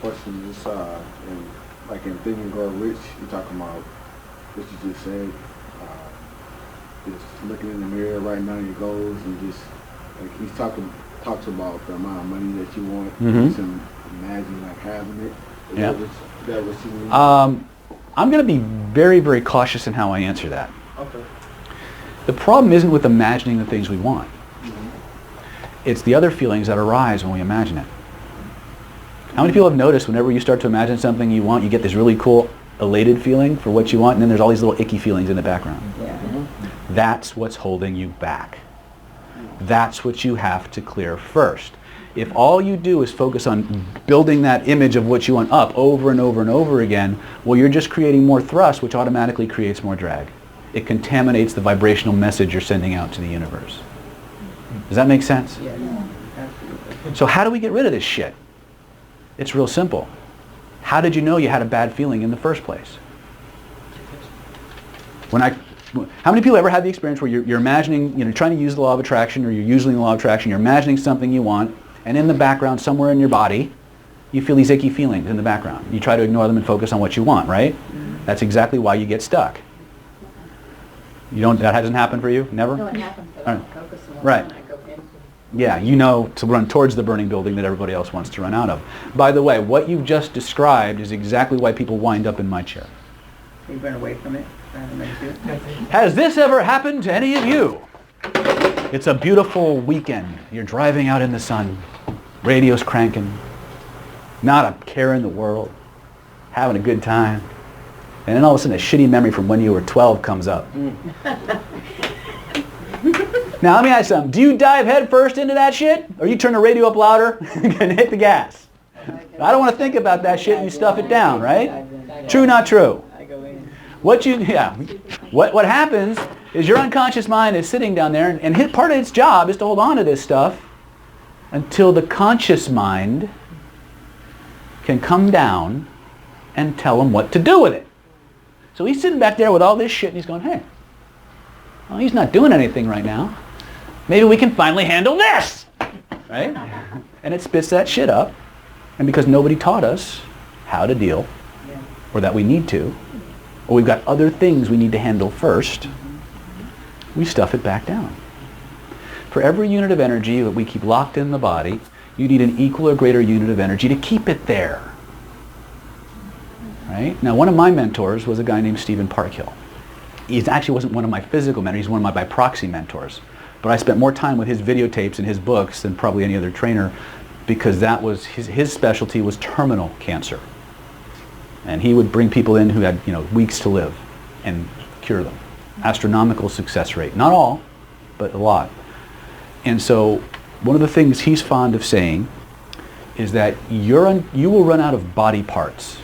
Question is, in Think and Grow Rich, you're talking about what you just said, just looking in the mirror, writing down your goals, and just, like, he talks about the amount of money that you want, just imagine, like, having it. Is that what you mean? I'm going to be very, very cautious in how I answer that. Okay. The problem isn't with imagining the things we want. It's the other feelings that arise when we imagine it. How many people have noticed whenever you start to imagine something you want, you get this really cool, elated feeling for what you want, and then there's all these little icky feelings in the background? Yeah. That's what's holding you back. That's what you have to clear first. If all you do is focus on building that image of what you want up over and over and over again, well, you're just creating more thrust, which automatically creates more drag. It contaminates the vibrational message you're sending out to the universe. Does that make sense? Yeah. Absolutely. So how do we get rid of this shit? It's real simple. How did you know you had a bad feeling in the first place? How many people ever had the experience where you're imagining, trying to use the law of attraction, or you're using the law of attraction, you're imagining something you want, and in the background, somewhere in your body, you feel these icky feelings in the background. You try to ignore them and focus on what you want, right? That's exactly why you get stuck. That hasn't happened for you? Never? No, it happens, but I don't focus on Right. when I go into. Yeah, you know to run towards the burning building that everybody else wants to run out of. By the way, what you've just described is exactly why people wind up in my chair. You run away from it rather than do it. Has this ever happened to any of you? It's a beautiful weekend. You're driving out in the sun. Radio's cranking. Not a care in the world. Having a good time. And then all of a sudden a shitty memory from when you were 12 comes up. Now let me ask you something. Do you dive head first into that shit? Or you turn the radio up louder and hit the gas? I don't want to think about that shit and you stuff it down, right? True, not true? What happens is your unconscious mind is sitting down there, and part of its job is to hold on to this stuff until the conscious mind can come down and tell him what to do with it. So he's sitting back there with all this shit and he's going, hey, well, he's not doing anything right now. Maybe we can finally handle this, right? And it spits that shit up. And because nobody taught us how to deal, or that we need to, or we've got other things we need to handle first, we stuff it back down. For every unit of energy that we keep locked in the body, you need an equal or greater unit of energy to keep it there. Right? Now, one of my mentors was a guy named Stephen Parkhill. He actually wasn't one of my physical mentors, he's one of my by proxy mentors. But I spent more time with his videotapes and his books than probably any other trainer, because that was his specialty was terminal cancer. And he would bring people in who had, weeks to live and cure them. Astronomical success rate. Not all, but a lot. And so one of the things he's fond of saying is that you will run out of body parts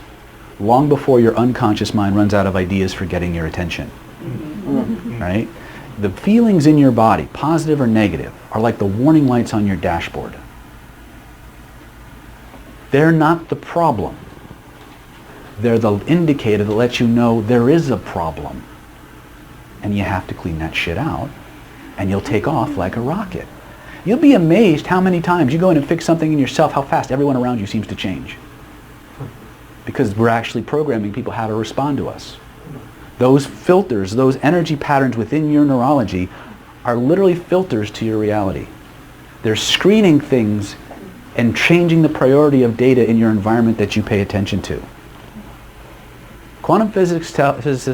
long before your unconscious mind runs out of ideas for getting your attention. Right? The feelings in your body, positive or negative, are like the warning lights on your dashboard. They're not the problem. They're the indicator that lets you know there is a problem. And you have to clean that shit out, and you'll take off like a rocket. You'll be amazed how many times you go in and fix something in yourself, how fast everyone around you seems to change. Because we're actually programming people how to respond to us. Those filters, those energy patterns within your neurology are literally filters to your reality. They're screening things and changing the priority of data in your environment that you pay attention to. Quantum physicists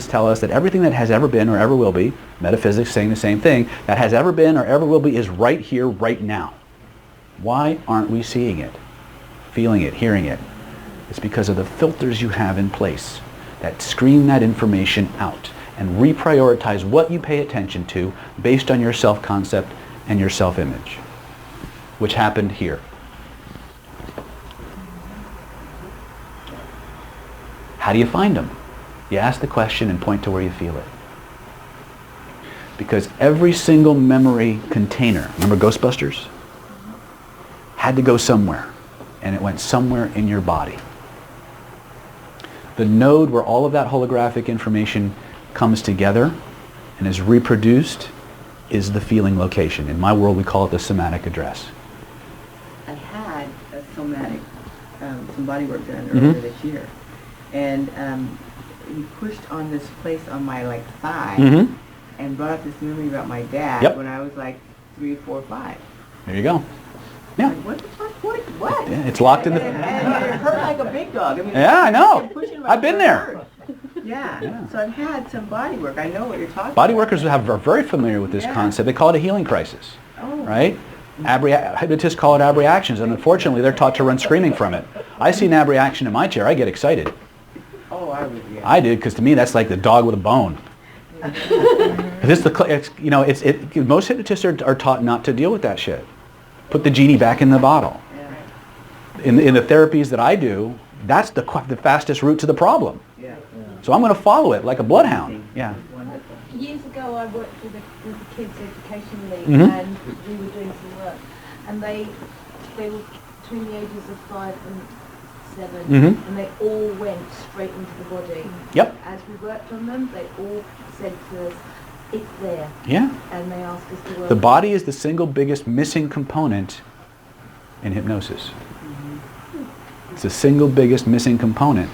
tell us that everything that has ever been or ever will be, metaphysics saying the same thing, that has ever been or ever will be is right here, right now. Why aren't we seeing it, feeling it, hearing it? It's because of the filters you have in place that screen that information out and reprioritize what you pay attention to based on your self-concept and your self-image, which happened here. How do you find them? You ask the question and point to where you feel it. Because every single memory container, remember Ghostbusters? Had to go somewhere, and it went somewhere in your body. The node where all of that holographic information comes together and is reproduced is the feeling location. In my world, we call it the somatic address. I had a somatic, some body work done earlier this year. And he pushed on this place on my thigh and brought up this memory about my dad when I was 3, 4, 5. There you go. Yeah. What the fuck? What? Yeah, it's locked in the... And it hurt like a big dog. I mean, yeah, I know. I've been there. Yeah. So I've had some body work. I know what you're talking about. Body workers are very familiar with this concept. They call it a healing crisis. Oh. Right? Hypnotists call it abreactions, and unfortunately they're taught to run screaming from it. I see an abreaction in my chair, I get excited. Oh, I would, yeah. I did, because to me that's like the dog with a bone. Most hypnotists are taught not to deal with that shit. Put the genie back in the bottle. In the therapies that I do, that's the fastest route to the problem. Yeah. So I'm going to follow it like a bloodhound. Yeah. Years ago, I worked with the Kids Education League, and we were doing some work, and they were between the ages of 5 and 7, and they all went straight into the body. Yep. As we worked on them, they all said to us, "It's there." Yeah. And they asked us to work. The body is the single biggest missing component in hypnosis. It's the single biggest missing component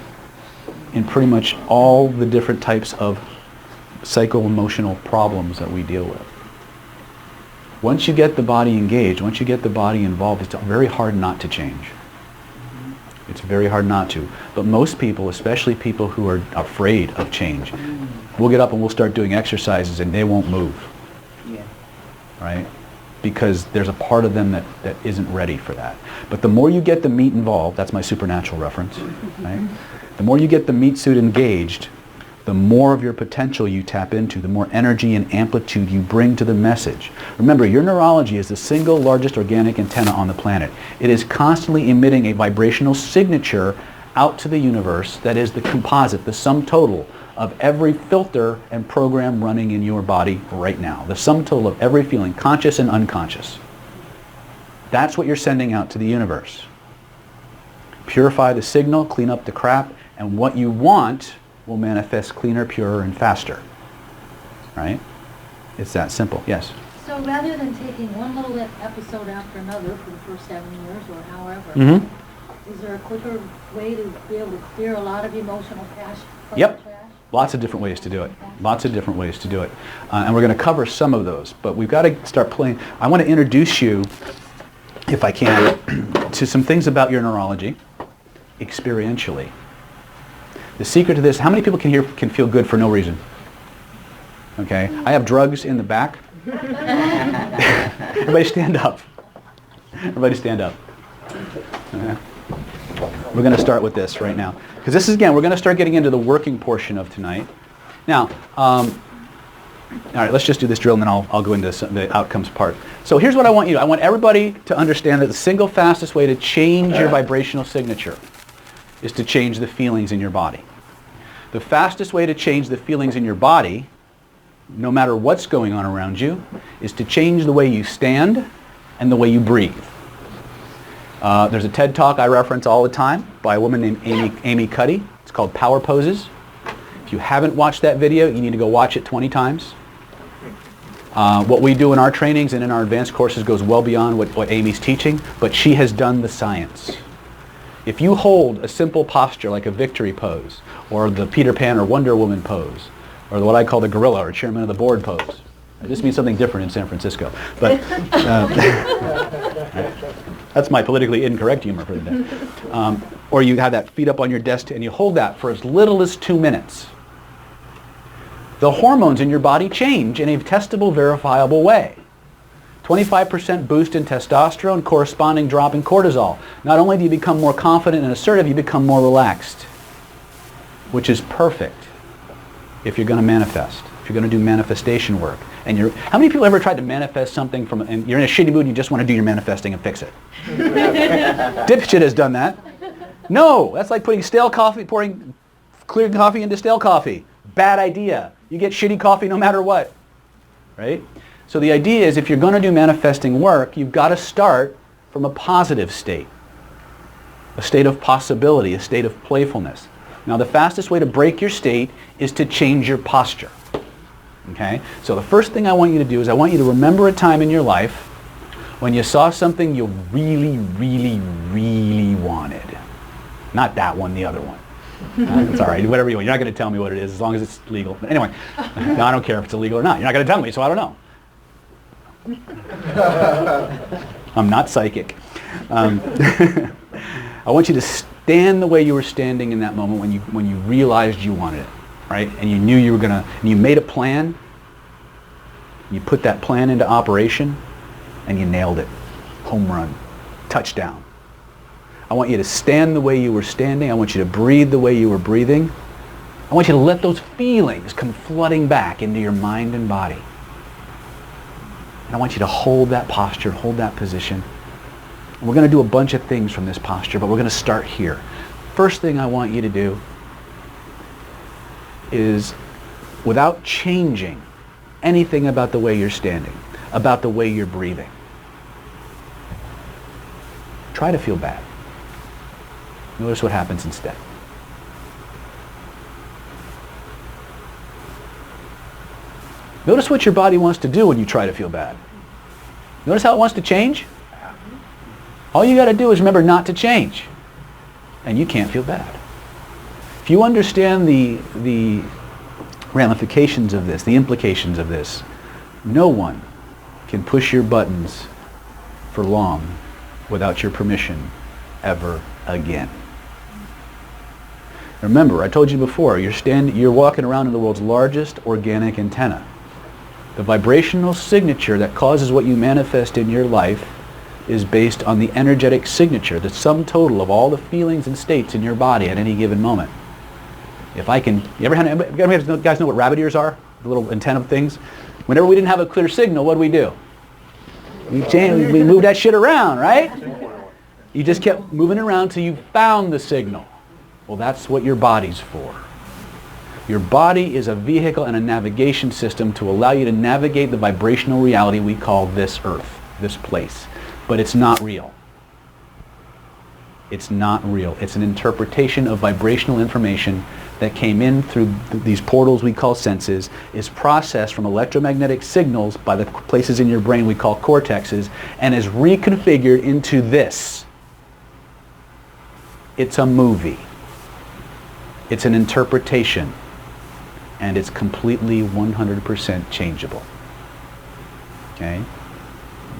in pretty much all the different types of psycho-emotional problems that we deal with. Once you get the body engaged, once you get the body involved, it's very hard not to change. It's very hard not to. But most people, especially people who are afraid of change, we'll get up and we'll start doing exercises and they won't move. Yeah. Right? Because there's a part of them that isn't ready for that. But the more you get the meat involved, that's my supernatural reference, right? The more you get the meat suit engaged, the more of your potential you tap into, the more energy and amplitude you bring to the message. Remember, your neurology is the single largest organic antenna on the planet. It is constantly emitting a vibrational signature out to the universe that is the composite, the sum total of every filter and program running in your body right now. The sum total of every feeling, conscious and unconscious. That's what you're sending out to the universe. Purify the signal, clean up the crap, and what you want will manifest cleaner, purer, and faster. Right? It's that simple. Yes? So rather than taking one little episode after another for the first 7 years or however, Is there a quicker way to be able to clear a lot of emotional trash? Yep. Lots of different ways to do it. Lots of different ways to do it. And we're going to cover some of those, but we've got to start playing. I want to introduce you, if I can, to some things about your neurology, experientially. The secret to this, how many people can feel good for no reason? Okay, I have drugs in the back. Everybody stand up. Everybody stand up. Okay. We're going to start with this right now. Because this is, again, we're going to start getting into the working portion of tonight. Now, all right, let's just do this drill and then I'll go into the outcomes part. So here's what I want you to do. I want everybody to understand that the single fastest way to change your vibrational signature is to change the feelings in your body. The fastest way to change the feelings in your body, no matter what's going on around you, is to change the way you stand and the way you breathe. There's a TED Talk I reference all the time by a woman named Amy Cuddy. It's called Power Poses. If you haven't watched that video, you need to go watch it 20 times. What we do in our trainings and in our advanced courses goes well beyond what Amy's teaching, but she has done the science. If you hold a simple posture like a victory pose, or the Peter Pan or Wonder Woman pose, or what I call the gorilla or chairman of the board pose, this means something different in San Francisco, but that's my politically incorrect humor for the day. Or you have that feet up on your desk and you hold that for as little as 2 minutes. The hormones in your body change in a testable, verifiable way. 25% boost in testosterone, corresponding drop in cortisol. Not only do you become more confident and assertive, you become more relaxed, which is perfect if you're going to manifest, if you're going to do manifestation work. And how many people ever tried to manifest something and you're in a shitty mood and you just want to do your manifesting and fix it? Dipshit has done that. No, that's like pouring clear coffee into stale coffee. Bad idea. You get shitty coffee no matter what, right? So the idea is if you're going to do manifesting work, you've got to start from a positive state, a state of possibility, a state of playfulness. Now the fastest way to break your state is to change your posture. Okay? So the first thing I want you to do is I want you to remember a time in your life when you saw something you really, really, really wanted. Not that one, the other one. It's all right, whatever you want. You're not going to tell me what it is as long as it's legal. But anyway, no, I don't care if it's illegal or not. You're not going to tell me, so I don't know. I'm not psychic. I want you to stand the way you were standing in that moment when you realized you wanted it. Right? And you knew you were and you made a plan, you put that plan into operation, and you nailed it. Home run. Touchdown. I want you to stand the way you were standing. I want you to breathe the way you were breathing. I want you to let those feelings come flooding back into your mind and body. And I want you to hold that posture, hold that position. And we're going to do a bunch of things from this posture, but we're going to start here. First thing I want you to do is, without changing anything about the way you're standing, about the way you're breathing, try to feel bad. Notice what happens instead. Notice what your body wants to do when you try to feel bad. Notice how it wants to change? All you got to do is remember not to change, and you can't feel bad. If you understand the ramifications of this, the implications of this, no one can push your buttons for long without your permission ever again. Remember, I told you before, you're walking around in the world's largest organic antenna. The vibrational signature that causes what you manifest in your life is based on the energetic signature, the sum total of all the feelings and states in your body at any given moment. If I can, you guys know what rabbit ears are? The little antenna things? Whenever we didn't have a clear signal, what do? We moved that shit around, right? You just kept moving it around till you found the signal. Well, that's what your body's for. Your body is a vehicle and a navigation system to allow you to navigate the vibrational reality we call this earth, this place. But it's not real. It's not real. It's an interpretation of vibrational information that came in through these portals we call senses, is processed from electromagnetic signals by the places in your brain we call cortexes, and is reconfigured into this. It's a movie. It's an interpretation. And it's completely 100% changeable. Okay?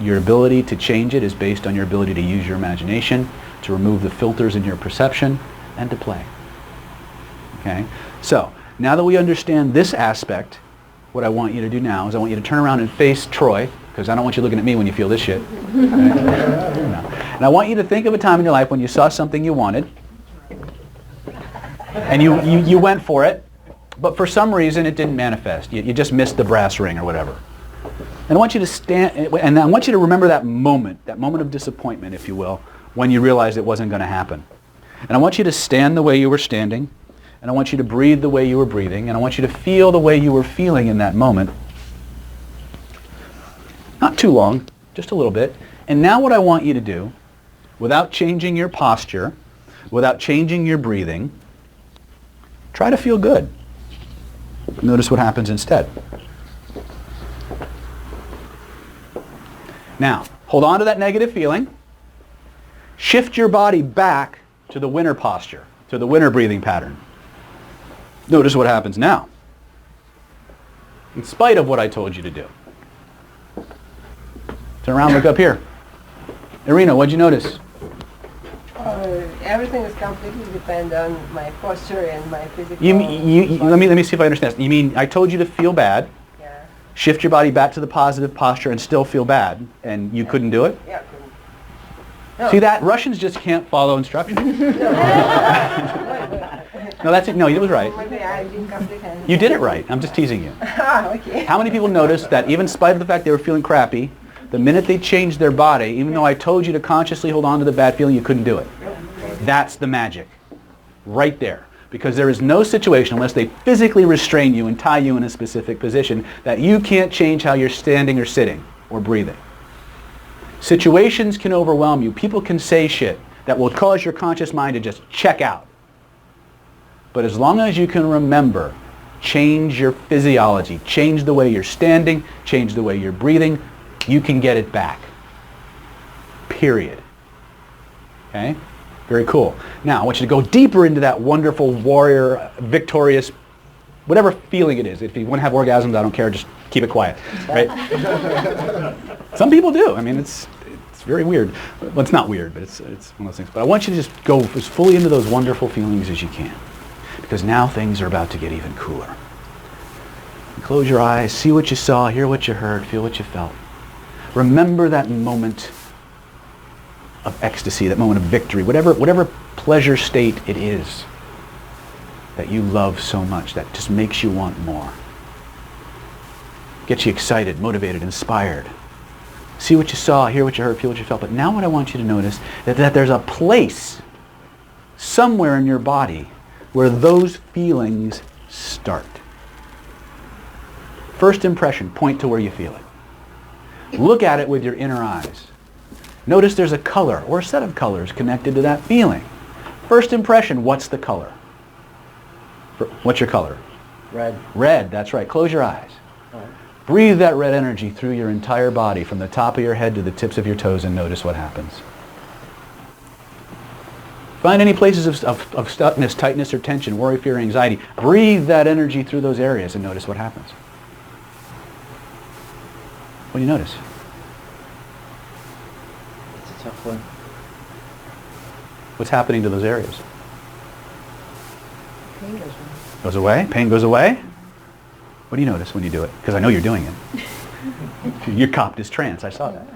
Your ability to change it is based on your ability to use your imagination, to remove the filters in your perception, and to play. Okay? So, now that we understand this aspect, what I want you to do now is I want you to turn around and face Troy, because I don't want you looking at me when you feel this shit. Okay? No. And I want you to think of a time in your life when you saw something you wanted, and you went for it, but for some reason it didn't manifest. You just missed the brass ring or whatever. And I want you to stand, and I want you to remember that moment of disappointment, if you will, when you realized it wasn't going to happen. And I want you to stand the way you were standing, and I want you to breathe the way you were breathing, and I want you to feel the way you were feeling in that moment. Not too long, just a little bit. And now what I want you to do, without changing your posture, without changing your breathing, try to feel good. Notice what happens instead. Now, hold on to that negative feeling. Shift your body back to the winner posture, to the winner breathing pattern. Notice what happens now, in spite of what I told you to do. Turn around, look up here. Irina, what'd you notice? Everything is completely depend on my posture and my physical... Let me see if I understand. You mean I told you to feel bad, shift your body back to the positive posture and still feel bad, and you couldn't do it? Yeah, couldn't. No. See that? Russians just can't follow instructions. No, that's it. No, it was right. Maybe I didn't comprehend. You did it right. I'm just teasing you. Okay. How many people noticed that even in spite of the fact they were feeling crappy, the minute they changed their body, even though I told you to consciously hold on to the bad feeling, you couldn't do it? That's the magic. Right there. Because there is no situation, unless they physically restrain you and tie you in a specific position, that you can't change how you're standing or sitting or breathing. Situations can overwhelm you. People can say shit that will cause your conscious mind to just check out. But as long as you can remember, change your physiology, change the way you're standing, change the way you're breathing, you can get it back. Period. Okay? Very cool. Now, I want you to go deeper into that wonderful warrior, victorious, whatever feeling it is. If you want to have orgasms, I don't care, just keep it quiet. Right? Some people do. I mean, it's very weird. Well, it's not weird, but it's one of those things. But I want you to just go as fully into those wonderful feelings as you can. Because now things are about to get even cooler. Close your eyes, see what you saw, hear what you heard, feel what you felt. Remember that moment of ecstasy, that moment of victory, whatever pleasure state it is that you love so much, that just makes you want more. Gets you excited, motivated, inspired. See what you saw, hear what you heard, feel what you felt. But now what I want you to notice is that there's a place somewhere in your body where those feelings start. First impression, point to where you feel it. Look at it with your inner eyes. Notice there's a color or a set of colors connected to that feeling. First impression, what's the color? What's your color? Red. Red, that's right. Close your eyes. All right. Breathe that red energy through your entire body, from the top of your head to the tips of your toes, and notice what happens. Find any places of stuckness, tightness, or tension, worry, fear, anxiety. Breathe that energy through those areas and notice what happens. What do you notice? It's a tough one. What's happening to those areas? Pain goes away. Goes away? Pain goes away? What do you notice when you do it? Because I know you're doing it. You copped this trance. I saw that.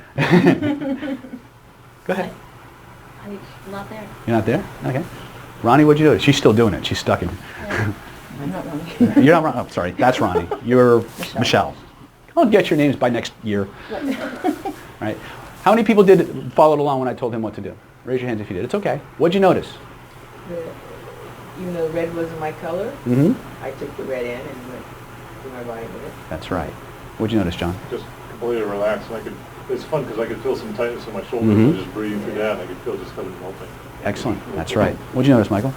Go ahead. I'm not there. You're not there? Okay. Ronnie, what'd you notice? She's still doing it. She's stuck in. I'm not Ronnie. You're not Ronnie. Oh, sorry. That's Ronnie. You're Michelle. I'll get your names by next year. Right? How many people followed along when I told him what to do? Raise your hands if you did. It's okay. What'd you notice? Even though red wasn't my color, I took the red in and went through my body with it. That's right. What'd you notice, John? Just completely relaxed, and it's fun because I could feel some tightness in my shoulders. I just breathe through that, and I could feel just kind of melting. Excellent. That's right. What'd you notice, Michael?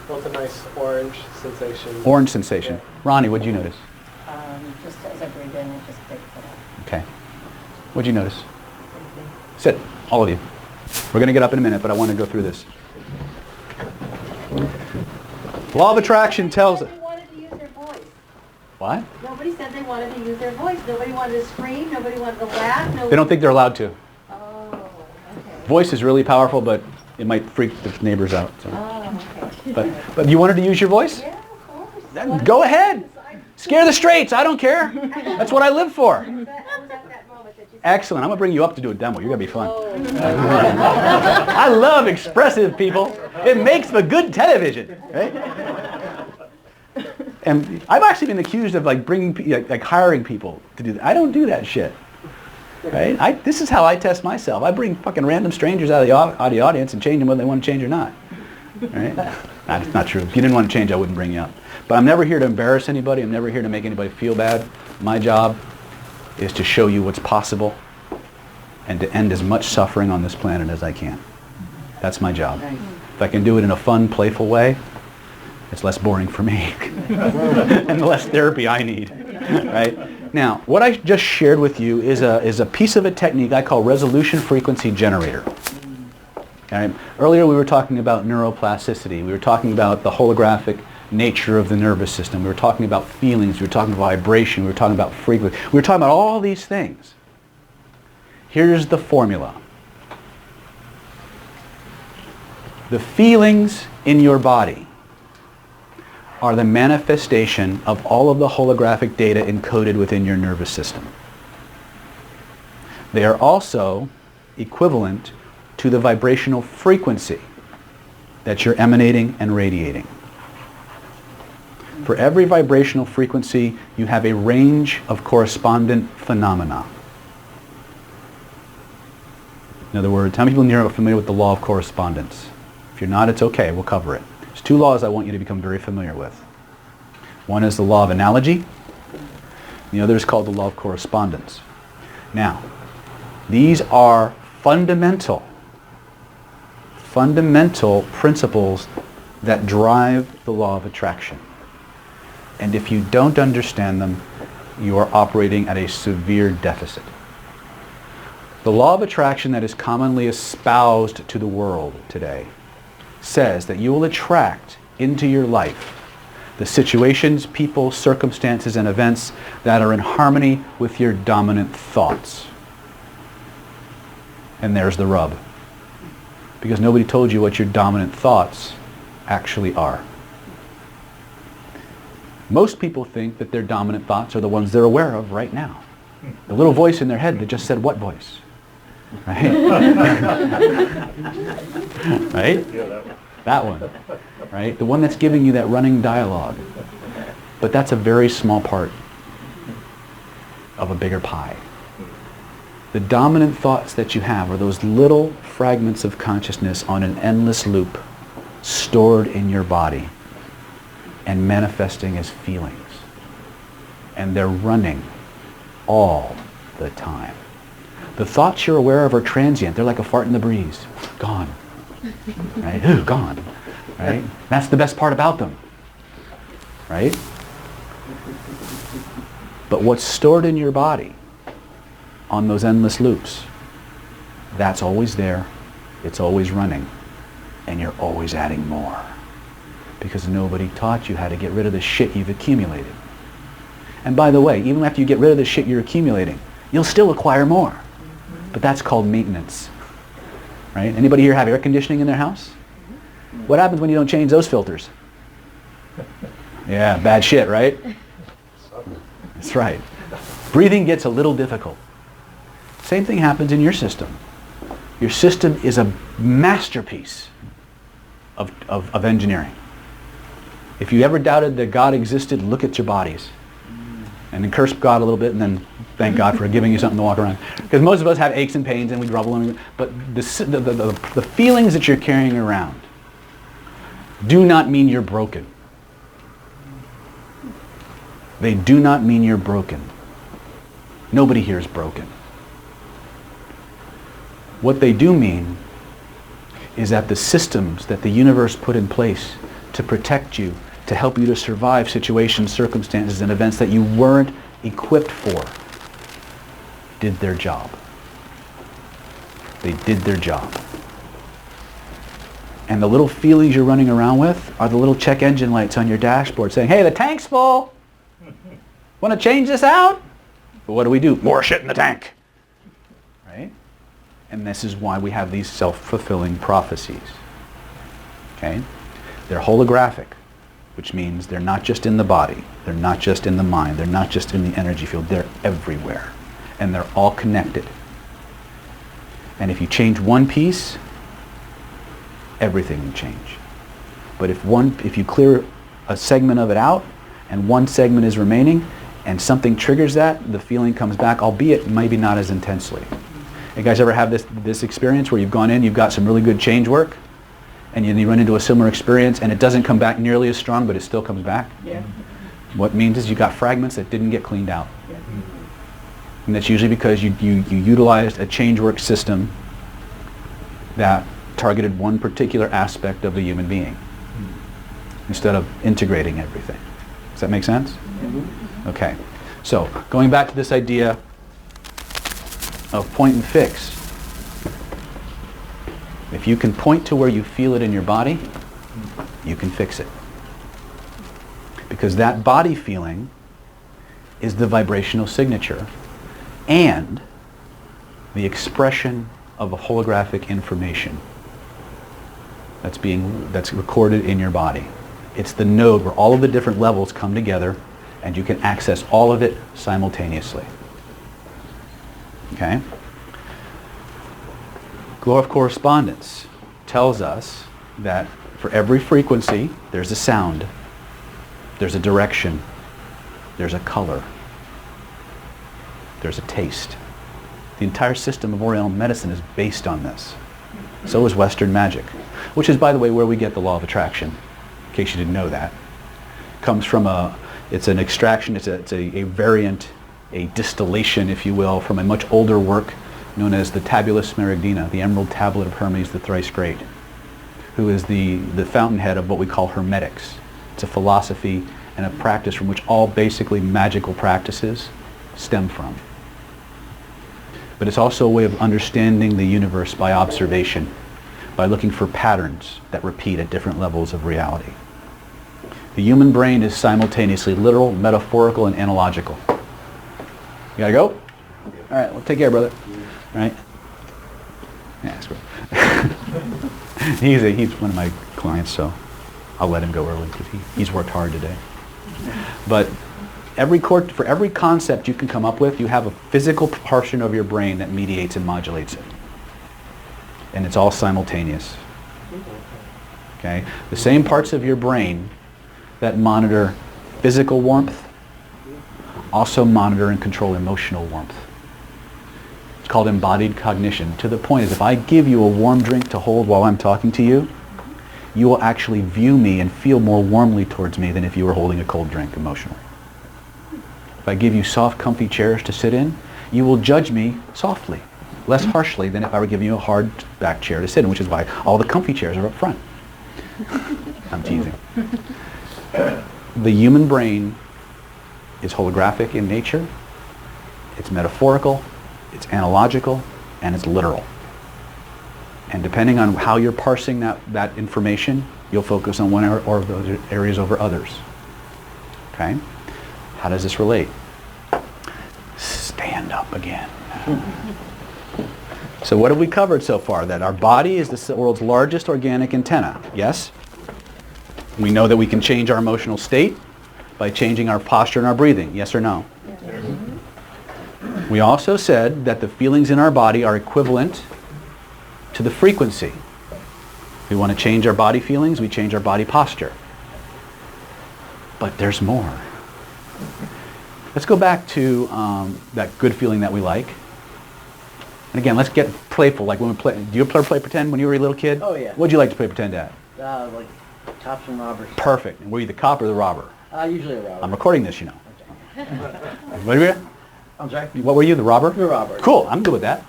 What's a nice orange sensation? Orange sensation. Yeah. Ronnie, what'd you notice? Just as I breathe in, it just picks it up. Okay. What'd you notice? Sit, all of you. We're going to get up in a minute, but I want to go through this. Law of attraction tells... Nobody wanted to use their voice. What? Nobody said they wanted to use their voice. Nobody wanted to scream. Nobody wanted to laugh. They don't think they're allowed to. Oh, okay. Voice is really powerful, but it might freak the neighbors out. So. Oh, okay. But you wanted to use your voice? Yeah, of course. Then go ahead. Scare the straights. I don't care. That's what I live for. I was at that moment that you said, Excellent. I'm going to bring you up to do a demo. You're going to be fun. oh. I love expressive people. It makes for good television, right? And I've actually been accused of like hiring people to do that. I don't do that shit. Right? This is how I test myself. I bring fucking random strangers out of the audience and change them whether they want to change or not. Right? That's not true. If you didn't want to change, I wouldn't bring you up. But I'm never here to embarrass anybody. I'm never here to make anybody feel bad. My job is to show you what's possible and to end as much suffering on this planet as I can. That's my job. If I can do it in a fun, playful way, it's less boring for me and the less therapy I need. Right? Now, what I just shared with you is a piece of a technique I call resolution frequency generator. Okay? Earlier we were talking about neuroplasticity. We were talking about the holographic nature of the nervous system. We were talking about feelings. We were talking about vibration. We were talking about frequency. We were talking about all these things. Here's the formula. The feelings in your body are the manifestation of all of the holographic data encoded within your nervous system. They are also equivalent to the vibrational frequency that you're emanating and radiating. For every vibrational frequency, you have a range of correspondent phenomena. In other words, how many people here are familiar with the law of correspondence? If you're not, it's okay, we'll cover it. There's two laws I want you to become very familiar with. One is the law of analogy. The other is called the law of correspondence. Now, these are fundamental principles that drive the law of attraction. And if you don't understand them, you are operating at a severe deficit. The law of attraction that is commonly espoused to the world today says that you will attract into your life the situations, people, circumstances, and events that are in harmony with your dominant thoughts. And there's the rub. Because nobody told you what your dominant thoughts actually are. Most people think that their dominant thoughts are the ones they're aware of right now. The little voice in their head that just said, what voice? Right? Right? That one. Right? The one that's giving you that running dialogue. But that's a very small part of a bigger pie. The dominant thoughts that you have are those little fragments of consciousness on an endless loop stored in your body and manifesting as feelings. And they're running all the time. The thoughts you're aware of are transient. They're like a fart in the breeze. Gone. Right? Ooh, gone. Right? That's the best part about them. Right? But what's stored in your body on those endless loops, that's always there. It's always running. And you're always adding more. Because nobody taught you how to get rid of the shit you've accumulated. And by the way, even after you get rid of the shit you're accumulating, you'll still acquire more. But that's called maintenance. Right? Anybody here have air conditioning in their house? What happens when you don't change those filters? Yeah, bad shit, right? That's right. Breathing gets a little difficult. Same thing happens in your system. Your system is a masterpiece of engineering. If you ever doubted that God existed, look at your bodies. And then curse God a little bit and then thank God for giving you something to walk around. Because most of us have aches and pains and we grumble. But the feelings that you're carrying around do not mean you're broken. They do not mean you're broken. Nobody here is broken. What they do mean is that the systems that the universe put in place to protect you, to help you to survive situations, circumstances, and events that you weren't equipped for, did their job. They did their job. And the little feelies you're running around with are the little check engine lights on your dashboard saying, hey, the tank's full. Want to change this out? But what do? More shit in the tank. Right? And this is why we have these self-fulfilling prophecies. Okay? They're holographic, which means they're not just in the body. They're not just in the mind. They're not just in the energy field. They're everywhere. And they're all connected. And if you change one piece, everything will change. But if you clear a segment of it out and one segment is remaining and something triggers that, the feeling comes back, albeit maybe not as intensely. You guys ever have this experience where you've gone in, you've got some really good change work, and you run into a similar experience and it doesn't come back nearly as strong, but it still comes back? Yeah. What it means is you got fragments that didn't get cleaned out. Yeah. And that's usually because you utilized a change work system that targeted one particular aspect of the human being instead of integrating everything. Does that make sense? Mm-hmm. Okay. So going back to this idea of point and fix. If you can point to where you feel it in your body, you can fix it. Because that body feeling is the vibrational signature and the expression of a holographic information that's recorded in your body. It's the node where all of the different levels come together and you can access all of it simultaneously. Okay? Law of correspondence tells us that for every frequency, there's a sound, there's a direction, there's a color, there's a taste. The entire system of Oriental medicine is based on this. So is Western magic, which is, by the way, where we get the law of attraction, in case you didn't know that. Comes from it's an extraction, it's a variant, a distillation, if you will, from a much older work known as the Tabula Smaragdina, the Emerald Tablet of Hermes the Thrice Great, who is the fountainhead of what we call Hermetics. It's a philosophy and a practice from which all basically magical practices stem from. But it's also a way of understanding the universe by observation, by looking for patterns that repeat at different levels of reality. The human brain is simultaneously literal, metaphorical, and analogical. You gotta go? All right, well, take care, brother. All right? Yeah, screw it. He's one of my clients, so I'll let him go early because he's worked hard today. But for every concept you can come up with, you have a physical portion of your brain that mediates and modulates it. And it's all simultaneous. Okay? The same parts of your brain that monitor physical warmth also monitor and control emotional warmth. It's called embodied cognition. To the point is, if I give you a warm drink to hold while I'm talking to you, you will actually view me and feel more warmly towards me than if you were holding a cold drink emotionally. If I give you soft, comfy chairs to sit in, you will judge me softly, less harshly than if I were giving you a hard back chair to sit in, which is why all the comfy chairs are up front. I'm teasing. The human brain is holographic in nature, it's metaphorical, it's analogical, and it's literal. And depending on how you're parsing that information, you'll focus on one or of those areas over others. Okay? How does this relate? Stand up again. So what have we covered so far? That our body is the world's largest organic antenna. Yes? We know that we can change our emotional state by changing our posture and our breathing. Yes or no? Yes. We also said that the feelings in our body are equivalent to the frequency. If we want to change our body feelings, we change our body posture. But there's more. Let's go back to that good feeling that we like. And again, let's get playful. Like when we play. Do you play pretend when you were a little kid? Oh yeah. What did you like to play pretend at? Like cops and robbers. Perfect. And were you the cop or the robber? Usually a robber. I'm recording this, you know. Okay. What were you? I'm sorry? What were you, the robber? The robber. Cool, I'm good with that.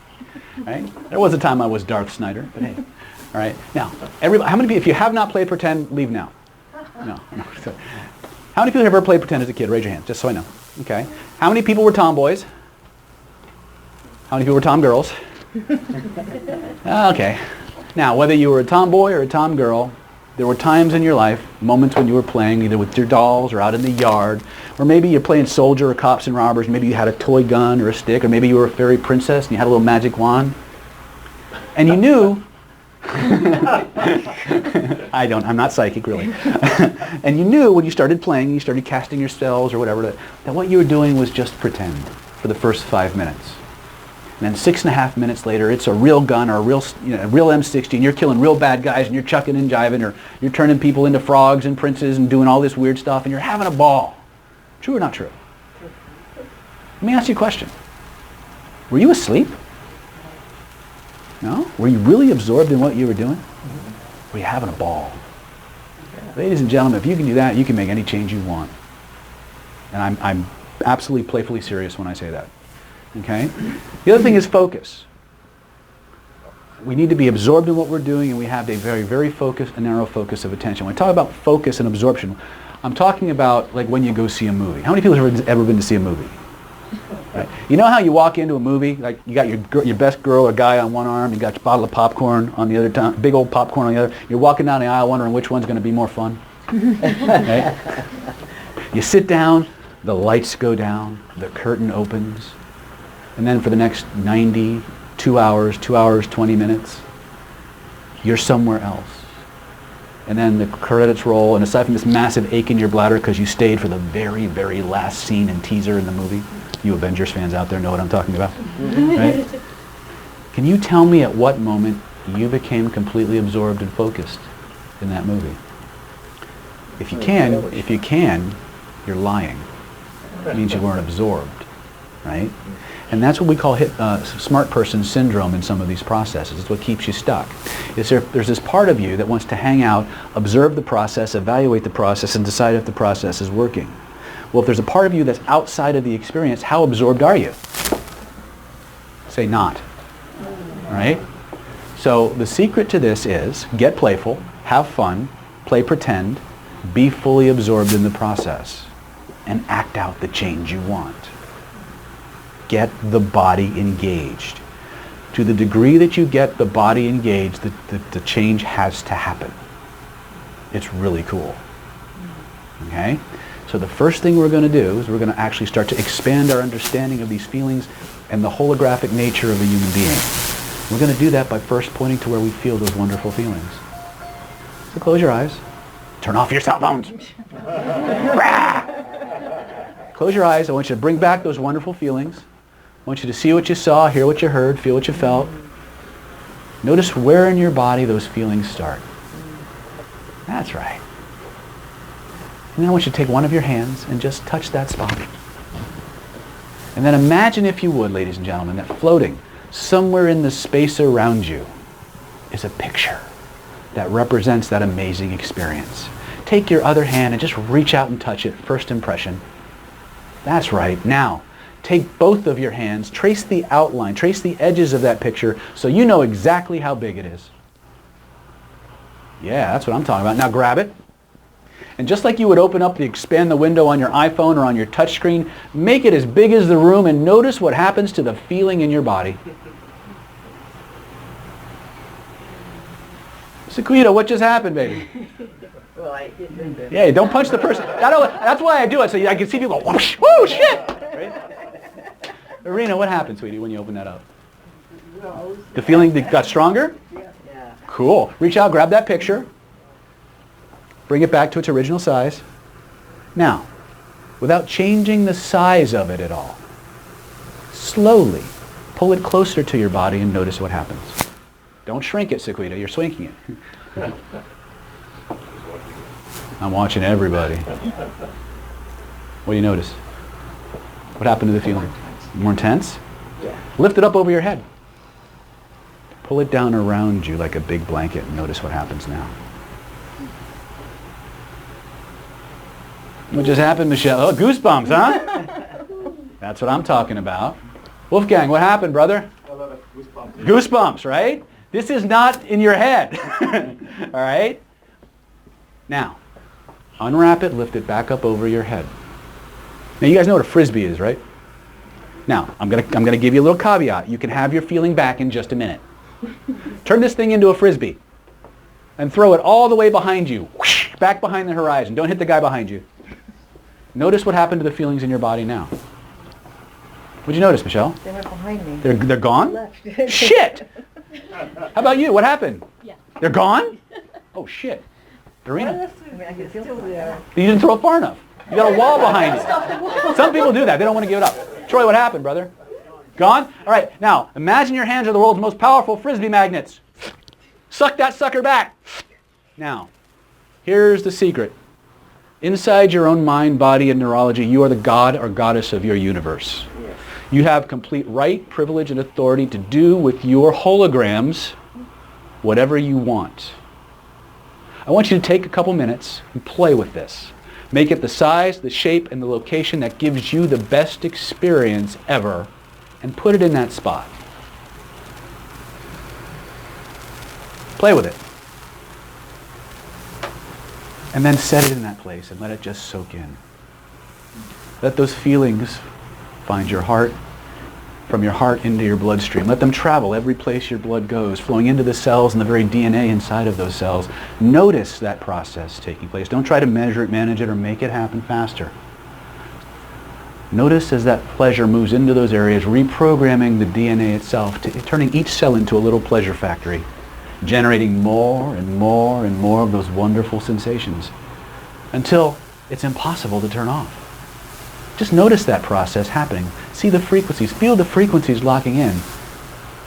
Right? There was a time I was Darth Snyder, but hey. All right. Now, how many people, if you have not played pretend, leave now. No. How many people have ever played pretend as a kid? Raise your hand, just so I know. Okay. How many people were tomboys? How many people were tomgirls? Okay. Now, whether you were a tomboy or a tomgirl, there were times in your life, moments when you were playing either with your dolls or out in the yard, or maybe you're playing soldier or cops and robbers, maybe you had a toy gun or a stick, or maybe you were a fairy princess and you had a little magic wand. And you knew, I'm not psychic really, and you knew when you started playing, you started casting your spells or whatever, that what you were doing was just pretend for the first 5 minutes. And then 6.5 minutes later, it's a real gun or a real M60, and you're killing real bad guys, and you're chucking and jiving, or you're turning people into frogs and princes and doing all this weird stuff, and you're having a ball. True or not true? Let me ask you a question. Were you asleep? No? Were you really absorbed in what you were doing? Were you having a ball? Ladies and gentlemen, if you can do that, you can make any change you want. And I'm absolutely playfully serious when I say that. Okay? The other thing is focus. We need to be absorbed in what we're doing, and we have a very, very focused and narrow focus of attention. When I talk about focus and absorption, I'm talking about like when you go see a movie. How many people have ever been to see a movie? Right? You know how you walk into a movie, like you got your best girl or guy on one arm, you got your bottle of popcorn on the other, big old popcorn on the other. You're walking down the aisle wondering which one's going to be more fun. Right? You sit down, the lights go down, the curtain opens, and then for the next 2 hours, 20 minutes, you're somewhere else. And then the credits roll, and aside from this massive ache in your bladder because you stayed for the very, very last scene and teaser in the movie, you Avengers fans out there know what I'm talking about, right? Can you tell me at what moment you became completely absorbed and focused in that movie? If you can, you're lying. It means you weren't absorbed, right? And that's what we call smart person syndrome in some of these processes. It's what keeps you stuck. There's this part of you that wants to hang out, observe the process, evaluate the process, and decide if the process is working. Well, if there's a part of you that's outside of the experience, how absorbed are you? Say not. All right? So the secret to this is get playful, have fun, play pretend, be fully absorbed in the process, and act out the change you want. Get the body engaged. To the degree that you get the body engaged, the change has to happen. It's really cool. Okay? So the first thing we're going to do is we're going to actually start to expand our understanding of these feelings and the holographic nature of a human being. We're going to do that by first pointing to where we feel those wonderful feelings. So close your eyes. Turn off your cell phones. Close your eyes. I want you to bring back those wonderful feelings. I want you to see what you saw, hear what you heard, feel what you felt. Notice where in your body those feelings start. That's right. And then I want you to take one of your hands and just touch that spot. And then imagine, if you would, ladies and gentlemen, that floating somewhere in the space around you is a picture that represents that amazing experience. Take your other hand and just reach out and touch it. First impression. That's right. Now, take both of your hands, trace the outline, trace the edges of that picture so you know exactly how big it is. Yeah, that's what I'm talking about. Now grab it. And just like you would expand the window on your iPhone or on your touch screen, make it as big as the room and notice what happens to the feeling in your body. Sequita, what just happened, baby? Well, I didn't. Yeah, don't punch the person. That's why I do it, so I can see people go, whoosh, whoo, shit! Right? Irina, what happened, sweetie, when you opened that up? The feeling that got stronger? Yeah. Cool. Reach out, grab that picture. Bring it back to its original size. Now, without changing the size of it at all, slowly pull it closer to your body and notice what happens. Don't shrink it, Sequita. You're swinking it. I'm watching everybody. What do you notice? What happened to the feeling? More intense? Yeah. Lift it up over your head. Pull it down around you like a big blanket and notice what happens now. What just happened, Michelle? Oh, goosebumps, huh? That's what I'm talking about. Wolfgang, what happened, brother? I love it. Goosebumps. Goosebumps, right? This is not in your head. All right? Now, unwrap it, lift it back up over your head. Now, you guys know what a frisbee is, right? Now, I'm gonna give you a little caveat. You can have your feeling back in just a minute. Turn this thing into a frisbee and throw it all the way behind you, whoosh, back behind the horizon. Don't hit the guy behind you. Notice what happened to the feelings in your body now. What'd you notice, Michelle? They went behind me. They're gone? Left. Shit! How about you? What happened? Yeah. They're gone? Oh, shit. Dorina, I mean, I could feel them there. you didn't throw it far enough. You got a wall behind you. Some people do that. They don't want to give it up. Troy, what happened, brother? Gone? All right, now, imagine your hands are the world's most powerful frisbee magnets. Suck that sucker back. Now, here's the secret. Inside your own mind, body, and neurology, you are the god or goddess of your universe. You have complete right, privilege, and authority to do with your holograms whatever you want. I want you to take a couple minutes and play with this. Make it the size, the shape, and the location that gives you the best experience ever, and put it in that spot. Play with it. And then set it in that place and let it just soak in. Let those feelings find your heart, from your heart into your bloodstream. Let them travel every place your blood goes, flowing into the cells and the very DNA inside of those cells. Notice that process taking place. Don't try to measure it, manage it, or make it happen faster. Notice as that pleasure moves into those areas, reprogramming the DNA itself, turning each cell into a little pleasure factory, generating more and more and more of those wonderful sensations until it's impossible to turn off. Just notice that process happening. See the frequencies. Feel the frequencies locking in.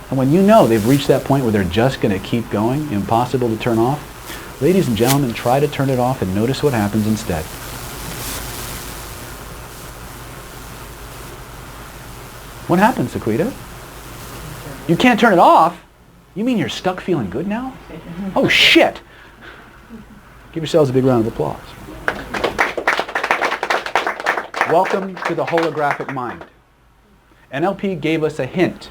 And when you know they've reached that point where they're just going to keep going, impossible to turn off, ladies and gentlemen, try to turn it off and notice what happens instead. What happens, Sequita? You can't turn it off? You mean you're stuck feeling good now? Oh, shit! Give yourselves a big round of applause. Welcome to the holographic mind. NLP gave us a hint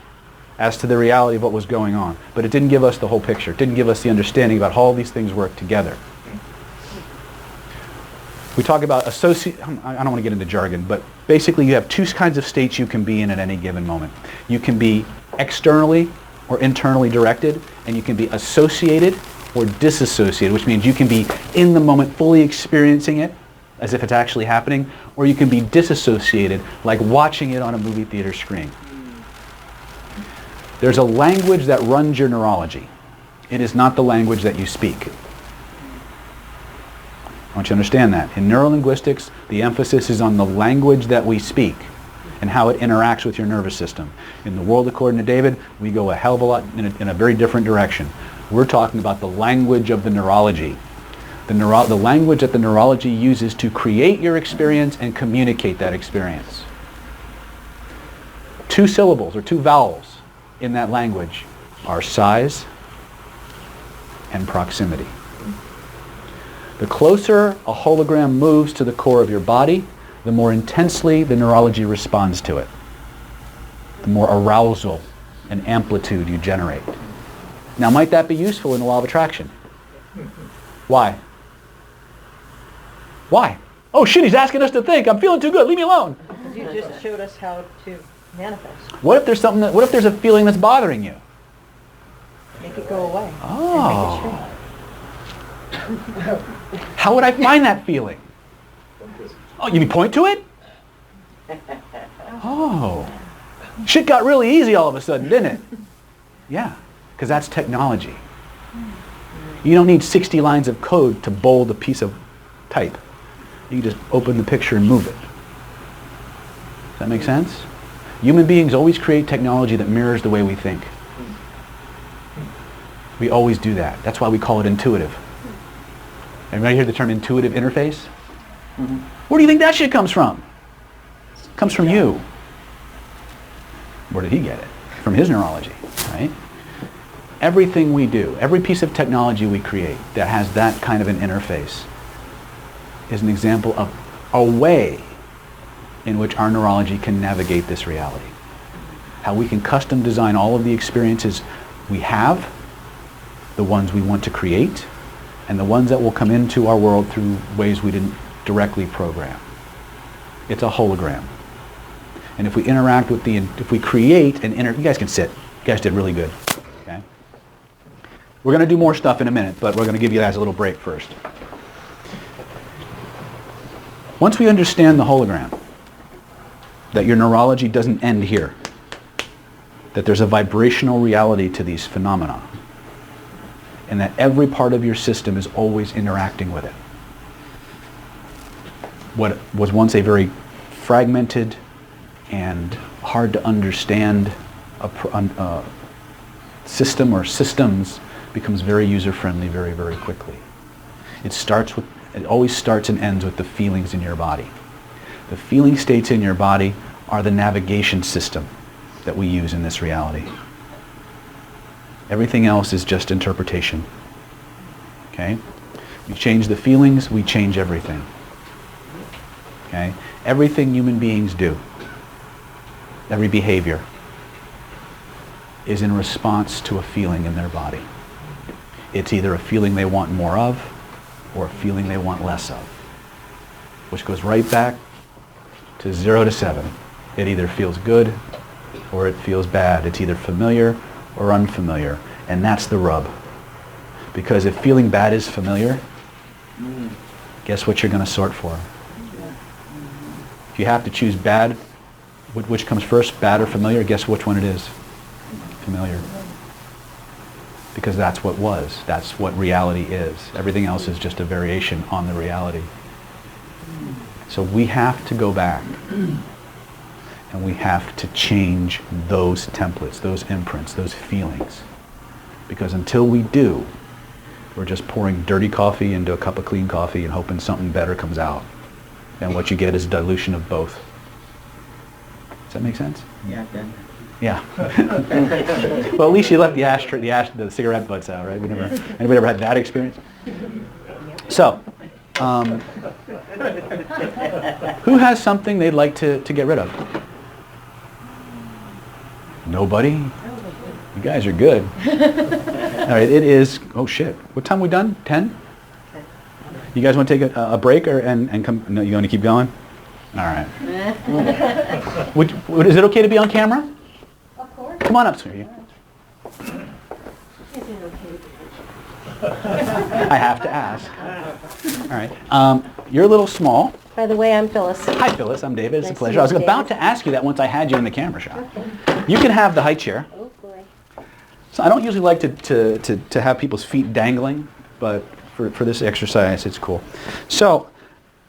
as to the reality of what was going on, but it didn't give us the whole picture. It didn't give us the understanding about how all these things work together. We talk about associate, I don't want to get into jargon, but basically you have two kinds of states you can be in at any given moment. You can be externally or internally directed, and you can be associated or disassociated, which means you can be in the moment fully experiencing it as if it's actually happening, or you can be disassociated, like watching it on a movie theater screen. There's a language that runs your neurology. It is not the language that you speak. I want you to understand that. In neurolinguistics, the emphasis is on the language that we speak and how it interacts with your nervous system. In the world according to David, we go a hell of a lot in a very different direction. We're talking about the language of the neurology. The language that the neurology uses to create your experience and communicate that experience. Two syllables or two vowels in that language are size and proximity. The closer a hologram moves to the core of your body, the more intensely the neurology responds to it. The more arousal and amplitude you generate. Now, might that be useful in the law of attraction? Why? Why? Oh shit, he's asking us to think. I'm feeling too good. Leave me alone. You just showed us how to manifest. What if there's what if there's a feeling that's bothering you? Make it go away. Oh. How would I find that feeling? Oh, you mean point to it? Oh. Shit got really easy all of a sudden, didn't it? Yeah, because that's technology. You don't need 60 lines of code to bold a piece of type. You can just open the picture and move it. Does that make sense? Human beings always create technology that mirrors the way we think. We always do that. That's why we call it intuitive. Anybody hear the term intuitive interface? Mm-hmm. Where do you think that shit comes from? It comes from you. Where did he get it? From his neurology, right? Everything we do, every piece of technology we create that has that kind of an interface is an example of a way in which our neurology can navigate this reality. How we can custom design all of the experiences we have, the ones we want to create, and the ones that will come into our world through ways we didn't directly program. It's a hologram. And if we interact with if we create an you guys can sit. You guys did really good. Okay? We're going to do more stuff in a minute, but we're going to give you guys a little break first. Once we understand the hologram, that your neurology doesn't end here, that there's a vibrational reality to these phenomena, and that every part of your system is always interacting with it. What was once a very fragmented and hard to understand system or systems becomes very user-friendly very, very quickly. It always starts and ends with the feelings in your body. The feeling states in your body are the navigation system that we use in this reality. Everything else is just interpretation. Okay? We change the feelings, we change everything. Okay? Everything human beings do, every behavior, is in response to a feeling in their body. It's either a feeling they want more of or a feeling they want less of, which goes right back to 0 to 7. It either feels good or it feels bad. It's either familiar or unfamiliar, and that's the rub. Because if feeling bad is familiar, guess what you're going to sort for? If you have to choose bad, which comes first, bad or familiar, guess which one it is? Familiar. Because that's what was. That's what reality is. Everything else is just a variation on the reality. So we have to go back and we have to change those templates, those imprints, those feelings. Because until we do, we're just pouring dirty coffee into a cup of clean coffee and hoping something better comes out. And what you get is a dilution of both. Does that make sense? Yeah, then. Yeah. Well, at least you left the cigarette butts out, right? Anybody ever had that experience? So, who has something they'd like to get rid of? Nobody? You guys are good. All right, it is, oh shit. What time are we done? 10? You guys want to take a break and come? No, you want to keep going? All right. Is it okay to be on camera? Of course. Come on up, sir. I have to ask. All right. You're a little small. By the way, I'm Phyllis. Hi, Phyllis. I'm David. It's a Nice pleasure. to I was meet you, about David. to ask you that once I had you in the camera shot. Okay. You can have the high chair. Oh, boy. So I don't usually like to have people's feet dangling, but for this exercise, it's cool. So,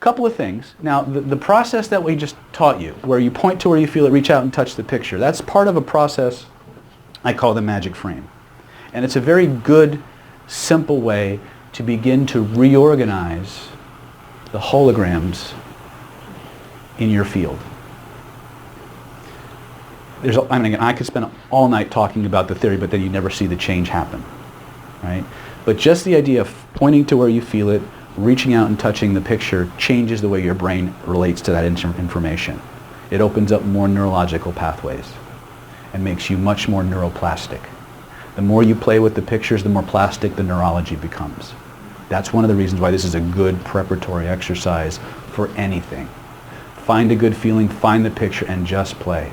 a couple of things. Now, the process that we just taught you, where you point to where you feel it, reach out and touch the picture, that's part of a process I call the magic frame. And it's a very good, simple way to begin to reorganize the holograms in your field. I could spend all night talking about the theory, but then you never see the change happen, right? But just the idea of pointing to where you feel it, reaching out and touching the picture changes the way your brain relates to that information. It opens up more neurological pathways and makes you much more neuroplastic. The more you play with the pictures, the more plastic the neurology becomes. That's one of the reasons why this is a good preparatory exercise for anything. Find a good feeling, find the picture, and just play.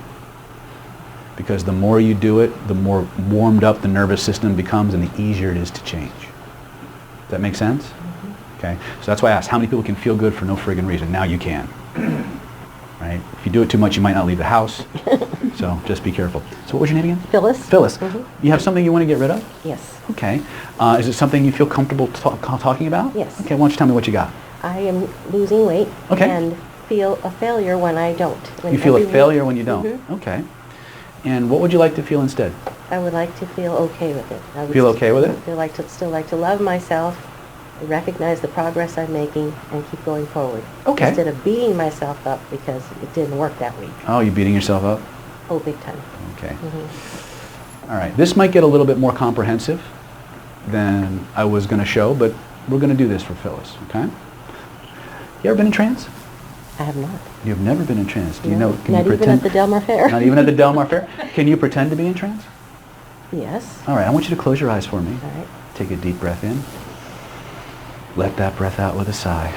Because the more you do it, the more warmed up the nervous system becomes and the easier it is to change. Does that make sense? Mm-hmm. Okay, so that's why I asked, how many people can feel good for no friggin' reason? Now you can. Right? If you do it too much, you might not leave the house. So just be careful. So what was your name again? Phyllis. Phyllis. Mm-hmm. You have something you want to get rid of? Yes. Okay. Is it something you feel comfortable talking about? Yes. Okay, why don't you tell me what you got? I am losing weight Okay. and feel a failure when I don't. You feel a failure when you don't? Mm-hmm. Okay. And what would you like to feel instead? I would like to feel okay with it. I would Feel okay with it? still like to love myself, recognize the progress I'm making, and keep going forward. Okay. Instead of beating myself up because it didn't work that week. Oh, you're beating yourself up? Oh, big time. Okay. Mm-hmm. All right. This might get a little bit more comprehensive than I was going to show, but we're going to do this for Phyllis, okay? You ever been in trance? I have not. You've never been in trance. Do you No, know? Can not you even pretend? at the Del Mar Fair. Not even at the Del Mar Fair? Can you pretend to be in trance? Yes. All right. I want you to close your eyes for me. All right. Take a deep breath in. Let that breath out with a sigh.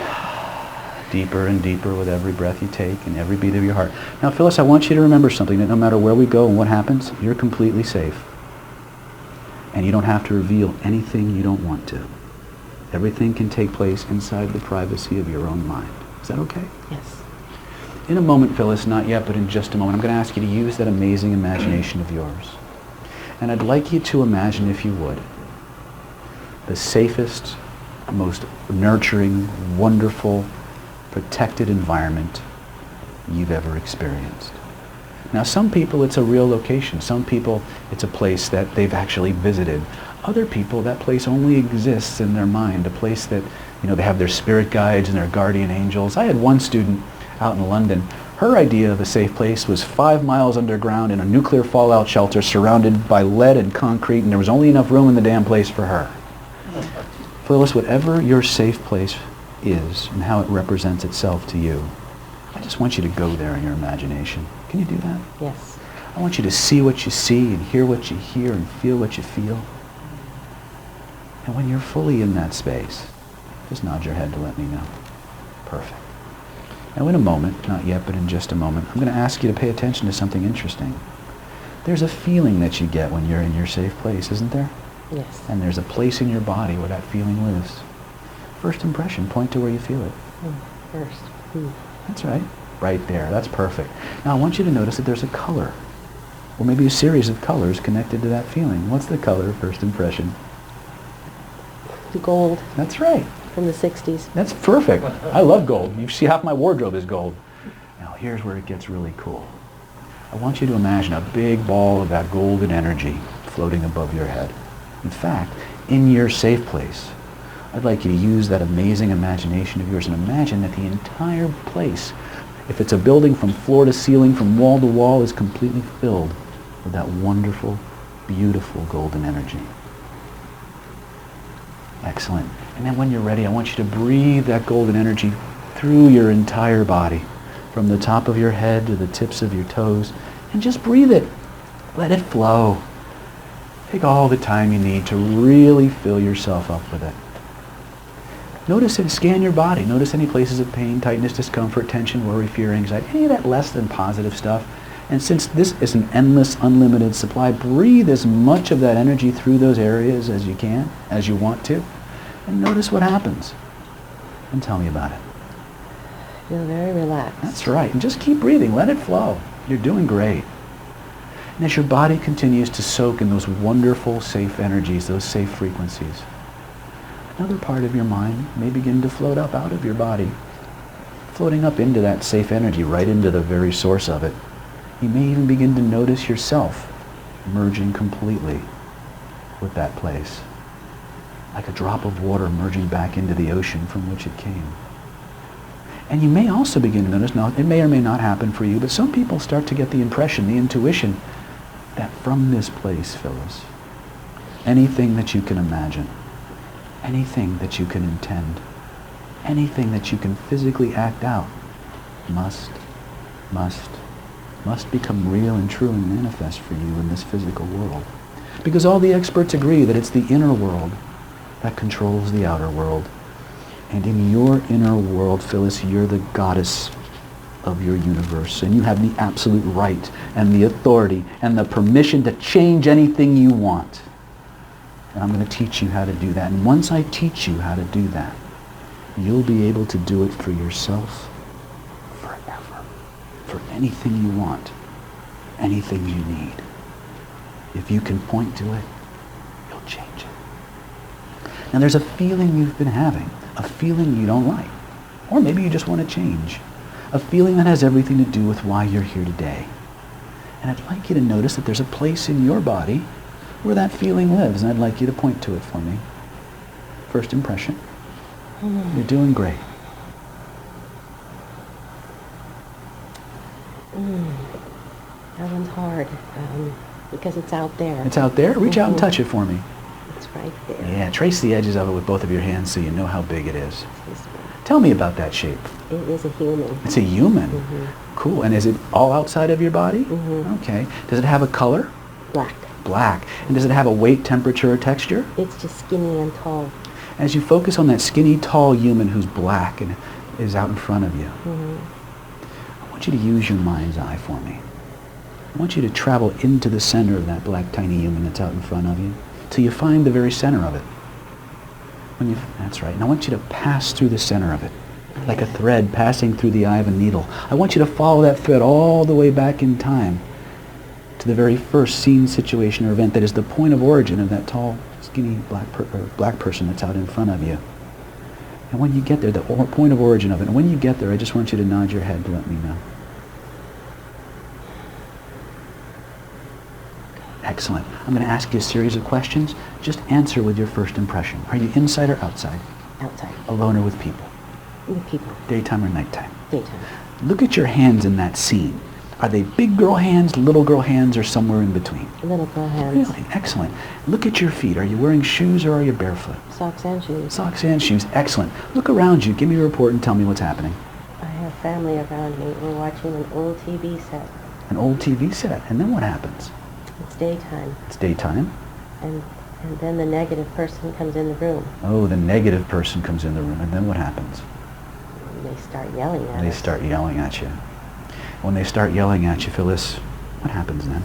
Deeper and deeper with every breath you take and every beat of your heart. Now, Phyllis, I want you to remember something, that no matter where we go and what happens, you're completely safe. And you don't have to reveal anything you don't want to. Everything can take place inside the privacy of your own mind. Is that okay? Yes. In a moment, Phyllis, not yet, but in just a moment, I'm going to ask you to use that amazing imagination of yours. And I'd like you to imagine, if you would, the safest, most nurturing, wonderful, protected environment you've ever experienced. Now, some people it's a real location. Some people it's a place that they've actually visited. Other people, that place only exists in their mind, a place that, you know, they have their spirit guides and their guardian angels. I had one student out in London. Her idea of a safe place was 5 miles underground in a nuclear fallout shelter surrounded by lead and concrete, and there was only enough room in the damn place for her. Phyllis, whatever your safe place is and how it represents itself to you, I just want you to go there in your imagination. Can you do that? Yes. I want you to see what you see and hear what you hear and feel what you feel. And when you're fully in that space, just nod your head to let me know. Perfect. Now in a moment, not yet, but in just a moment, I'm going to ask you to pay attention to something interesting. There's a feeling that you get when you're in your safe place, isn't there? Yes. And there's a place in your body where that feeling lives. First impression, point to where you feel it. First. That's right. Right there. That's perfect. Now I want you to notice that there's a color, or maybe a series of colors connected to that feeling. What's the color, first impression? Gold. That's right. From the 60s. That's perfect. I love gold. You see, half my wardrobe is gold. Now here's where it gets really cool. I want you to imagine a big ball of that golden energy floating above your head. In fact, in your safe place, I'd like you to use that amazing imagination of yours and imagine that the entire place, if it's a building from floor to ceiling, from wall to wall, is completely filled with that wonderful, beautiful golden energy. Excellent. And then when you're ready, I want you to breathe that golden energy through your entire body, from the top of your head to the tips of your toes, and just breathe it. Let it flow. Take all the time you need to really fill yourself up with it. Notice and scan your body. Notice any places of pain, tightness, discomfort, tension, worry, fear, anxiety, any of that less than positive stuff. And since this is an endless, unlimited supply, breathe as much of that energy through those areas as you can, as you want to, and notice what happens. And tell me about it. I feel very relaxed. That's right. And just keep breathing. Let it flow. You're doing great. And as your body continues to soak in those wonderful, safe energies, those safe frequencies, another part of your mind may begin to float up out of your body, floating up into that safe energy, right into the very source of it. You may even begin to notice yourself merging completely with that place, like a drop of water merging back into the ocean from which it came. And you may also begin to notice, now it may or may not happen for you, but some people start to get the impression, the intuition, that from this place, Phyllis, anything that you can imagine, anything that you can intend, anything that you can physically act out must become real and true and manifest for you in this physical world. Because all the experts agree that it's the inner world that controls the outer world. And in your inner world, Phyllis, you're the goddess of your universe, and you have the absolute right and the authority and the permission to change anything you want. And I'm going to teach you how to do that. And once I teach you how to do that, you'll be able to do it for yourself forever. For anything you want, anything you need. If you can point to it, you'll change it. Now there's a feeling you've been having, a feeling you don't like. Or maybe you just want to change. A feeling that has everything to do with why you're here today. And I'd like you to notice that there's a place in your body where that feeling lives, and I'd like you to point to it for me. First impression. You're doing great. That one's hard, because it's out there. It's out there? Reach out and touch it for me. It's right there. Yeah, trace the edges of it with both of your hands so you know how big it is. Tell me about that shape. It is a human. It's a human? Cool. And is it all outside of your body? Okay. Does it have a color? Black. Black. And does it have a weight, temperature, or texture? It's just skinny and tall. As you focus on that skinny, tall human who's black and is out in front of you, I want you to use your mind's eye for me. I want you to travel into the center of that black, tiny human that's out in front of you. till you find the very center of it. That's right. And I want you to pass through the center of it, like a thread passing through the eye of a needle. I want you to follow that thread all the way back in time to the very first scene, situation, or event that is the point of origin of that tall, skinny black person that's out in front of you. And when you get there, the point of origin of it, and when you get there, I just want you to nod your head to let me know. Excellent. I'm going to ask you a series of questions. Just answer with your first impression. Are you inside or outside? Outside. Alone or with people? With people. Daytime or nighttime? Daytime. Look at your hands in that scene. Are they big girl hands, little girl hands, or somewhere in between? Little girl hands. Really? Excellent. Look at your feet. Are you wearing shoes or are you barefoot? Socks and shoes. Socks and shoes. Excellent. Look around you. Give me a report and tell me what's happening. I have family around me. We're watching an old TV set. An old TV set. And then what happens? It's daytime. It's daytime. And then the negative person comes in the room. Oh, the negative person comes in the room. And then what happens? They start yelling at us. They start yelling at you. When they start yelling at you, Phyllis, what happens then?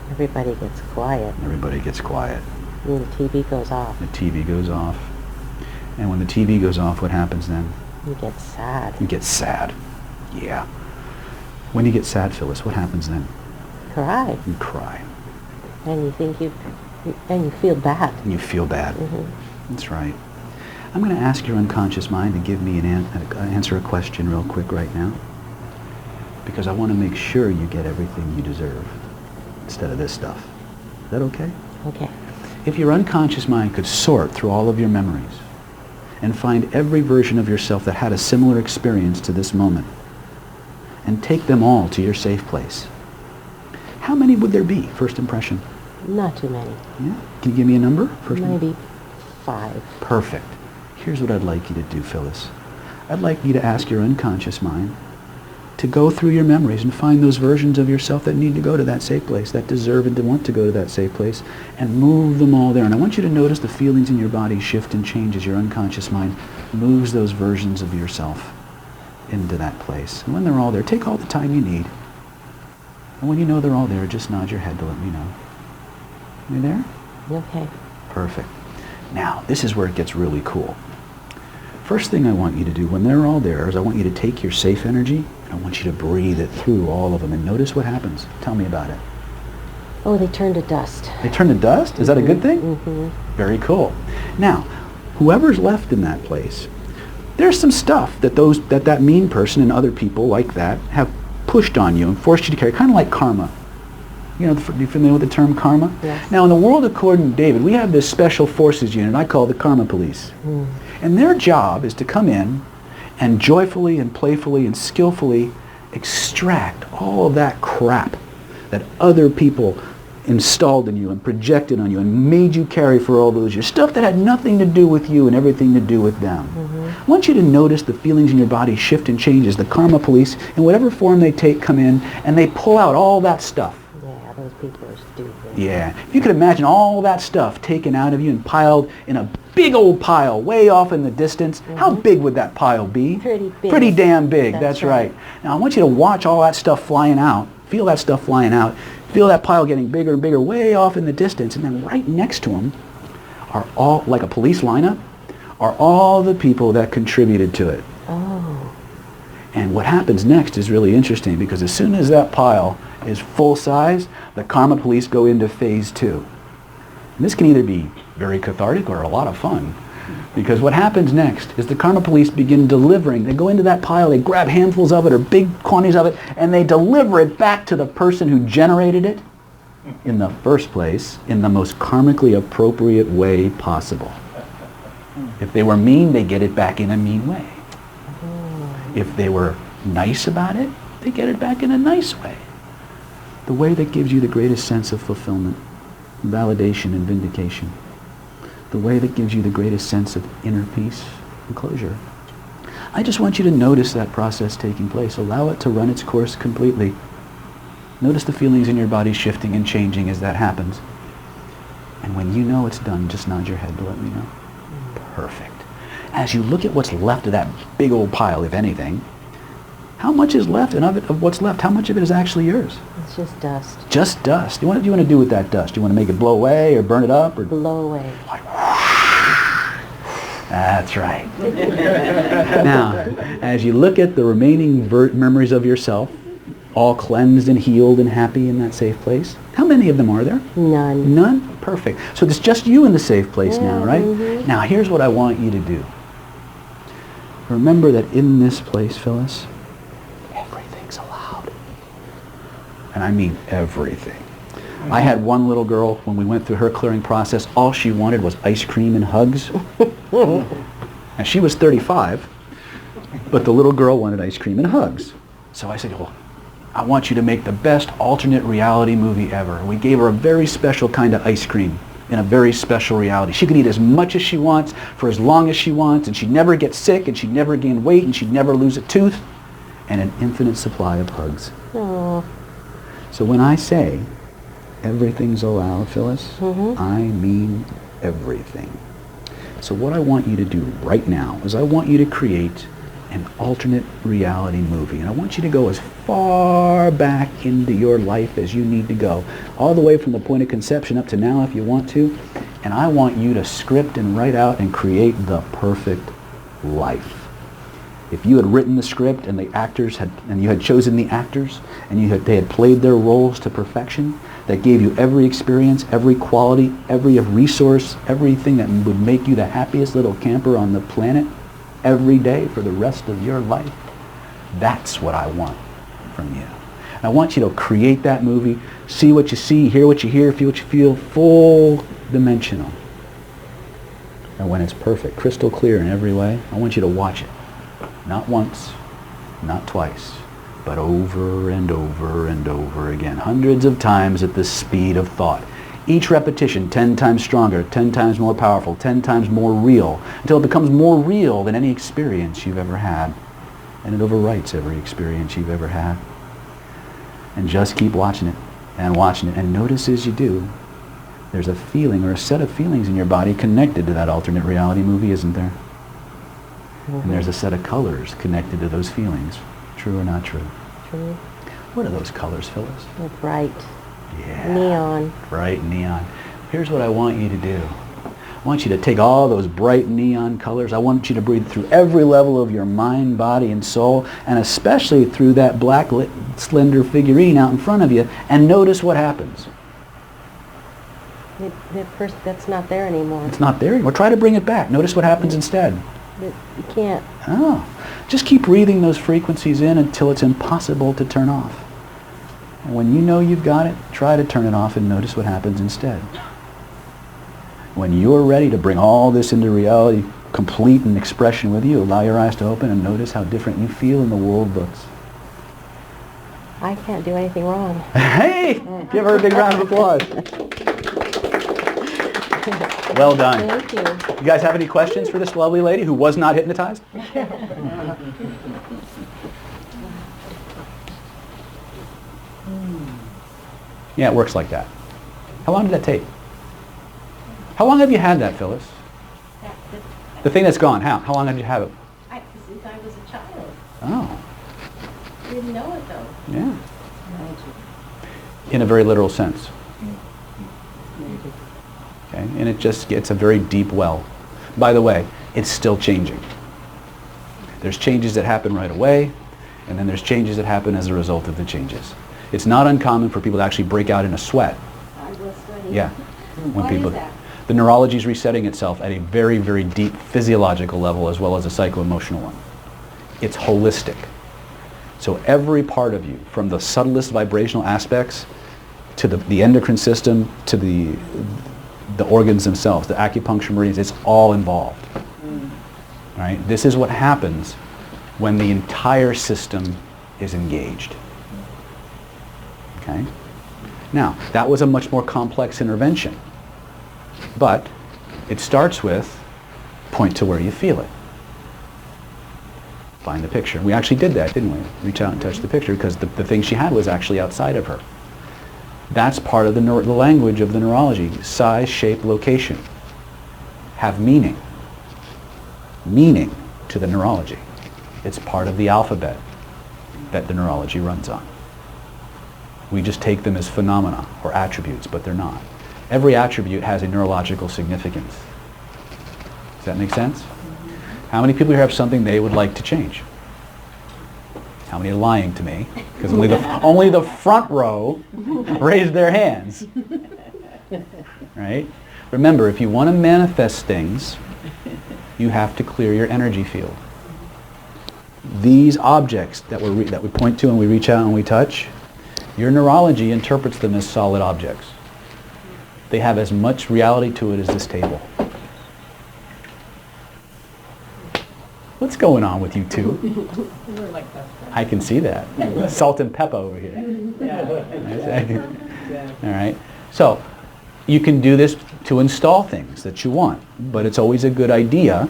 Everybody gets quiet. Everybody gets quiet. And the TV goes off. The TV goes off. And when the TV goes off, what happens then? You get sad. You get sad. Yeah. When you get sad, Phyllis, what happens then? Cry. You cry. And you think and you feel bad. And you feel bad. Mm-hmm. That's right. I'm going to ask your unconscious mind to give me answer a question real quick right now, because I want to make sure you get everything you deserve instead of this stuff. Is that okay? Okay. If your unconscious mind could sort through all of your memories and find every version of yourself that had a similar experience to this moment and take them all to your safe place, how many would there be, first impression? Not too many. Yeah? Can you give me a number? Maybe 5. Perfect. Here's what I'd like you to do, Phyllis. I'd like you to ask your unconscious mind to go through your memories and find those versions of yourself that need to go to that safe place, that deserve and want to go to that safe place, and move them all there. And I want you to notice the feelings in your body shift and change as your unconscious mind moves those versions of yourself into that place. And when they're all there, take all the time you need. And when you know they're all there, just nod your head to let me know. You there? Okay. Perfect. Now, this is where it gets really cool. First thing I want you to do when they're all there is I want you to take your safe energy and I want you to breathe it through all of them and notice what happens. Tell me about it. Oh, they turn to dust. They turn to dust? Is that a good thing? Mm-hmm. Very cool. Now, whoever's left in that place, there's some stuff that that mean person and other people like that have pushed on you and forced you to carry, kind of like karma. You know, you familiar with the term karma? Yes. Now, in the world according to David, we have this special forces unit I call the karma police. Mm. And their job is to come in and joyfully and playfully and skillfully extract all of that crap that other people installed in you and projected on you and made you carry for all those years. Stuff that had nothing to do with you and everything to do with them. Mm-hmm. I want you to notice the feelings in your body shift and change as the karma police, in whatever form they take, come in and they pull out all that stuff. Yeah, those people are stupid. Yeah. If you could imagine all that stuff taken out of you and piled in a big old pile way off in the distance, how big would that pile be? Pretty big. Pretty damn big, That's that's right. Now I want you to watch all that stuff flying out, feel that stuff flying out, feel that pile getting bigger and bigger way off in the distance, and then right next to them are all, like a police lineup, are all the people that contributed to it. Oh. And what happens next is really interesting, because as soon as that pile is full size, the karma police go into phase 2. And this can either be very cathartic or a lot of fun, because what happens next is the karma police begin delivering. They go into that pile, they grab handfuls of it or big quantities of it, and they deliver it back to the person who generated it in the first place in the most karmically appropriate way possible. If they were mean, they get it back in a mean way. If they were nice about it, they get it back in a nice way. The way that gives you the greatest sense of fulfillment, validation, and vindication. The way that gives you the greatest sense of inner peace and closure. I just want you to notice that process taking place. Allow it to run its course completely. Notice the feelings in your body shifting and changing as that happens. And when you know it's done, just nod your head to let me know. Perfect. As you look at what's left of that big old pile, if anything, How much is left, and of what's left, how much of it is actually yours? It's just dust. Just dust. What do you want to do with that dust? Do you want to make it blow away or burn it up? Or Blow away. That's right. Now, as you look at the remaining memories of yourself, all cleansed and healed and happy in that safe place, how many of them are there? None. None? Perfect. So it's just you in the safe place now, right? Mm-hmm. Now, here's what I want you to do. Remember that in this place, Phyllis, everything's allowed. And I mean everything. I had one little girl, when we went through her clearing process, all she wanted was ice cream and hugs. And she was 35, but the little girl wanted ice cream and hugs. So I said, well, I want you to make the best alternate reality movie ever. And we gave her a very special kind of ice cream in a very special reality. She could eat as much as she wants for as long as she wants, and she'd never get sick, and she'd never gain weight, and she'd never lose a tooth, and an infinite supply of hugs. Aww. So when I say everything's allowed, Phyllis, Mm-hmm. I mean everything. So what I want you to do right now is I want you to create an alternate reality movie. And I want you to go as far back into your life as you need to go, all the way from the point of conception up to now if you want to. And I want you to script and write out and create the perfect life. If you had written the script and the actors had, and you had chosen the actors and they had played their roles to perfection, that gave you every experience, every quality, every resource, everything that would make you the happiest little camper on the planet every day for the rest of your life. That's what I want from you. And I want you to create that movie, see what you see, hear what you hear, feel what you feel, full dimensional. And when it's perfect, crystal clear in every way, I want you to watch it. Not once, not twice, but over and over and over again, hundreds of times at the speed of thought. Each repetition 10 times stronger, 10 times more powerful, 10 times more real, until it becomes more real than any experience you've ever had. And it overwrites every experience you've ever had. And just keep watching it, and notice as you do, there's a feeling or a set of feelings in your body connected to that alternate reality movie, isn't there? Mm-hmm. And there's a set of colors connected to those feelings. True or not true? True. What are those colors, Phyllis? They're bright. Yeah. Neon. Bright neon. Here's what I want you to do. I want you to take all those bright neon colors. I want you to breathe through every level of your mind, body, and soul, and especially through that black, slender figurine out in front of you, and notice what happens. That's not there anymore. It's not there anymore. Try to bring it back. Notice what happens instead. You can't. Oh. Just keep breathing those frequencies in until it's impossible to turn off. And when you know you've got it, try to turn it off and notice what happens instead. When you're ready to bring all this into reality, complete in expression with you, allow your eyes to open and notice how different you feel and the world looks. I can't do anything wrong. Hey! Give her a big round of applause. Well done. Thank you. You guys have any questions for this lovely lady who was not hypnotized? Yeah, it works like that. How long did that take? How long have you had that, Phyllis? The thing that's gone, how long have you had it? Since I was a child. Oh. Didn't know it though. Yeah. In a very literal sense. Okay, and it just gets a very deep well. By the way, it's still changing. There's changes that happen right away, and then there's changes that happen as a result of the changes. It's not uncommon for people to actually break out in a sweat. I will study. Yeah. When Why people, is that? The neurology is resetting itself at a very, very deep physiological level as well as a psycho-emotional one. It's holistic. So every part of you, from the subtlest vibrational aspects to the endocrine system to the organs themselves, the acupuncture meridians, it's all involved. Right? This is what happens when the entire system is engaged. Okay? Now, that was a much more complex intervention. But it starts with point to where you feel it. Find the picture. We actually did that, didn't we? Reach out and touch the picture because the thing she had was actually outside of her. That's part of the language of the neurology. Size, shape, location. Have meaning. Meaning to the neurology. It's part of the alphabet. that the neurology runs on. We just take them as phenomena or attributes, but they're not. Every attribute has a neurological significance. Does that make sense? How many people here have something they would like to change? How many are lying to me? Because only the front row raised their hands. Right? Remember, if you want to manifest things, you have to clear your energy field. These objects that we point to and we reach out and we touch, your neurology interprets them as solid objects. They have as much reality to it as this table. What's going on with you two? I can see that. Salt and pepper over here. All right. So you can do this to install things that you want, but it's always a good idea.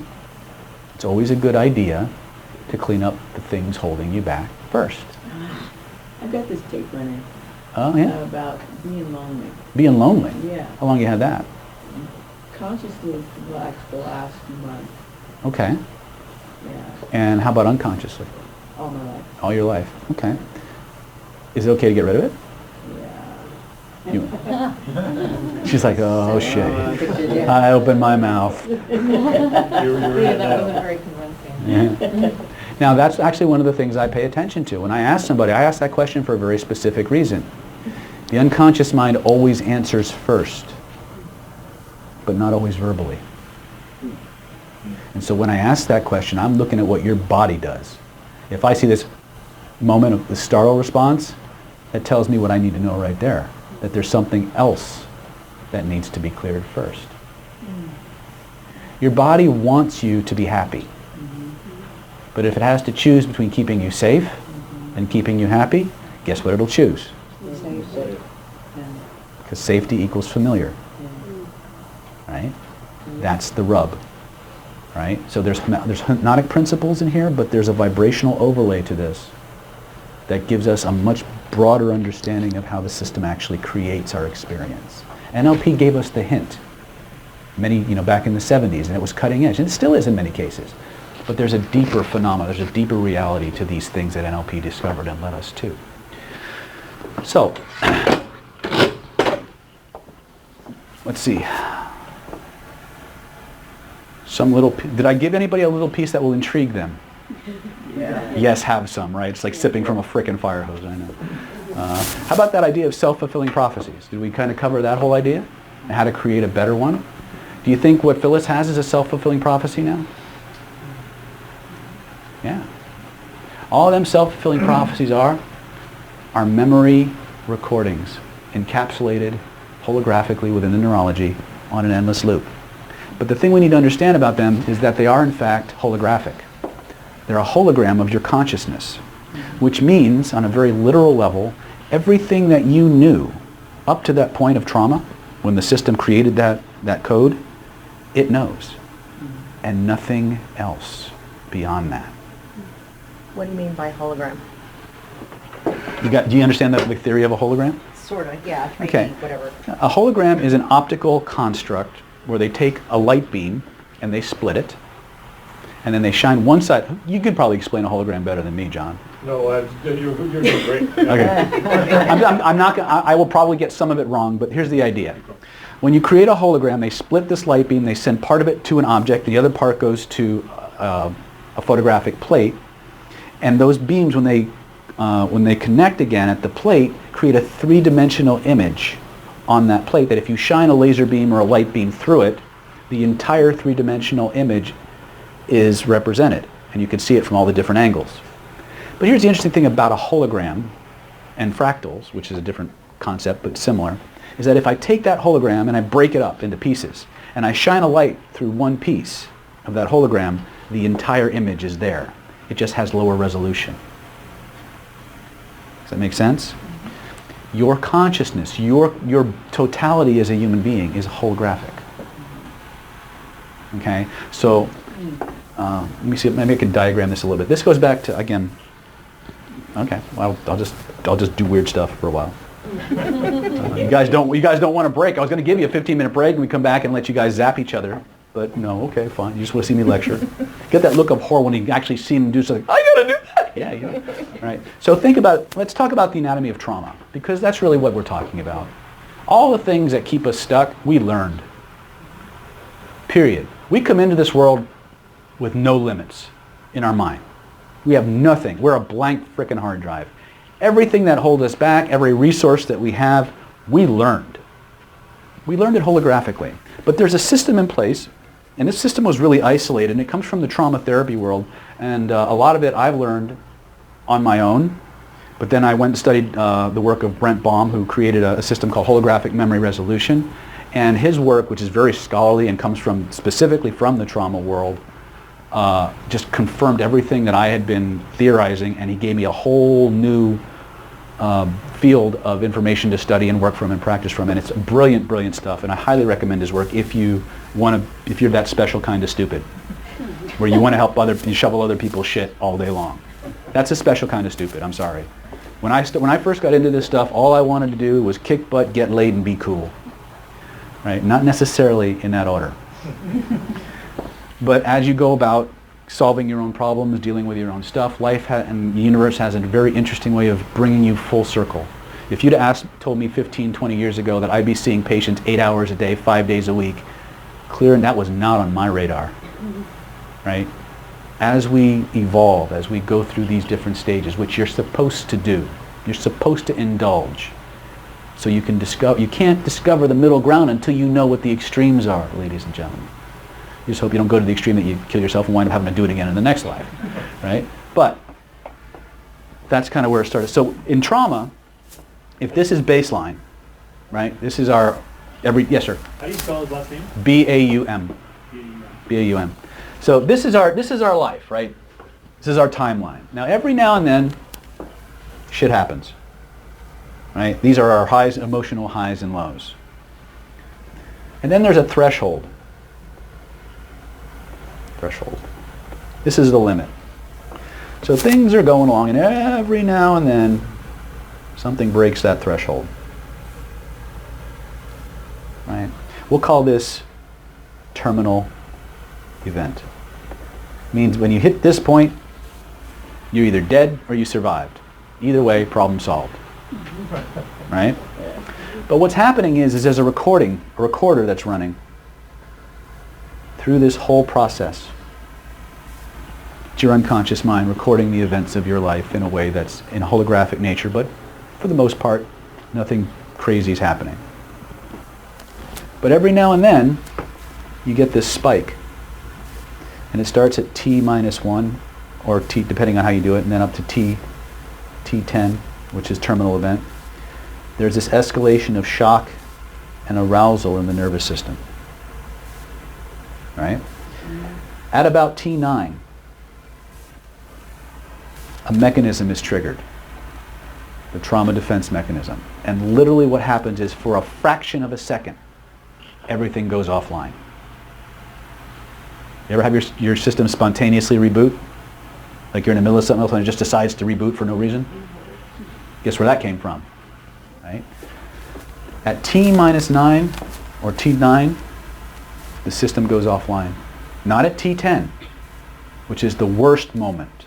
It's always a good idea to clean up the things holding you back first. I've got this tape running. Oh yeah. About being lonely. Being lonely. Yeah. How long you had that? Consciously relaxed the last month. Okay. Yeah. And how about unconsciously? All my life. All your life. Okay. Is it okay to get rid of it? Yeah. She's like, oh shit. I opened my mouth. Yeah, that wasn't very convincing. Yeah. Now that's actually one of the things I pay attention to. When I ask somebody, I ask that question for a very specific reason. The unconscious mind always answers first, but not always verbally. And so when I ask that question, I'm looking at what your body does. If I see this moment of the startle response, that tells me what I need to know right there, that there's something else that needs to be cleared first. Your body wants you to be happy. But if it has to choose between keeping you safe and keeping you happy, guess what it'll choose? Because safety equals familiar. Right? That's the rub. Right? So there's hypnotic principles in here, but there's a vibrational overlay to this that gives us a much broader understanding of how the system actually creates our experience. NLP gave us the hint back in the 70s, and it was cutting edge, and it still is in many cases. But there's a deeper phenomenon, there's a deeper reality to these things that NLP discovered and led us to. So, let's see. Did I give anybody a little piece that will intrigue them? Yeah. Yes, have some, right? It's like sipping from a frickin' fire hose, I know. How about that idea of self-fulfilling prophecies? Did we kind of cover that whole idea? And how to create a better one? Do you think what Phyllis has is a self-fulfilling prophecy now? Yeah. All of them self-fulfilling prophecies are memory recordings encapsulated holographically within the neurology on an endless loop. But the thing we need to understand about them is that they are in fact holographic. They're a hologram of your consciousness, which means on a very literal level, everything that you knew up to that point of trauma, when the system created that code, it knows. And nothing else beyond that. What do you mean by hologram? Do you understand the theory of a hologram? Sort of, yeah. 3D, Okay. whatever. A hologram is an optical construct where they take a light beam and they split it, and then they shine one side. You could probably explain a hologram better than me, John. No, you're doing great. Okay. I will probably get some of it wrong, but here's the idea. When you create a hologram, they split this light beam, they send part of it to an object, the other part goes to a photographic plate, and those beams, when they connect again at the plate, create a three-dimensional image on that plate that if you shine a laser beam or a light beam through it, the entire three-dimensional image is represented, and you can see it from all the different angles. But here's the interesting thing about a hologram and fractals, which is a different concept but similar, is that if I take that hologram and I break it up into pieces, and I shine a light through one piece of that hologram, the entire image is there. It just has lower resolution. Does that make sense? Your consciousness, your totality as a human being is holographic. Okay? So, let me see, maybe I can diagram this a little bit. This goes back to, again, okay, well, I'll just do weird stuff for a while. You guys don't want to break. I was going to give you a 15-minute break and we come back and let you guys zap each other. But no, okay, fine. You just want to see me lecture. Get that look of horror when you actually see him do something. I gotta do that. Yeah, you, right. So think about, let's talk about the anatomy of trauma, because that's really what we're talking about. All the things that keep us stuck, we learned. Period. We come into this world with no limits in our mind. We have nothing. We're a blank frickin' hard drive. Everything that holds us back, every resource that we have, we learned. We learned it holographically. But there's a system in place, and this system was really isolated, and it comes from the trauma therapy world, and a lot of it I've learned on my own. But then I went and studied the work of Brent Baum, who created a system called holographic memory resolution. And his work, which is very scholarly and comes from specifically from the trauma world, just confirmed everything that I had been theorizing, and he gave me a whole new field of information to study and work from and practice from. And it's brilliant, brilliant stuff. And I highly recommend his work if you want to, if you're that special kind of stupid, where you want to help you shovel other people's shit all day long. That's a special kind of stupid. I'm sorry. When I first got into this stuff, all I wanted to do was kick butt, get laid, and be cool. Right? Not necessarily in that order. But as you go about solving your own problems, dealing with your own stuff, life and the universe has a very interesting way of bringing you full circle. If you'd told me 15, 20 years ago that I'd be seeing patients 8 hours a day, 5 days a week, and that was not on my radar. Right? As we evolve, as we go through these different stages, which you're supposed to do, you're supposed to indulge. So you can you can't discover the middle ground until you know what the extremes are, ladies and gentlemen. You just hope you don't go to the extreme that you kill yourself and wind up having to do it again in the next life, right? But that's kind of where it started. So in trauma, if this is baseline, right? This is our yes, sir. How do you spell his last name? B-A-U-M. B-A-U-M. So this is our life, right? This is our timeline. Now every now and then, shit happens. Right? These are our highs, emotional highs and lows. And then there's a threshold. Threshold. This is the limit. So things are going along, and every now and then something breaks that threshold. Right? We'll call this terminal event. Means when you hit this point, you're either dead or you survived. Either way, problem solved. Right? But what's happening is there's a recorder that's running through this whole process. It's your unconscious mind recording the events of your life in a way that's in holographic nature, but for the most part, nothing crazy is happening. But every now and then, you get this spike. And it starts at T-1, or T, depending on how you do it, and then up to T10, which is terminal event. There's this escalation of shock and arousal in the nervous system. Right? At about T9, a mechanism is triggered. The trauma defense mechanism. And literally what happens is for a fraction of a second, everything goes offline. You ever have your system spontaneously reboot? Like you're in the middle of something else and it just decides to reboot for no reason? Guess where that came from, right? At T-9 or T9, the system goes offline. Not at T10, which is the worst moment,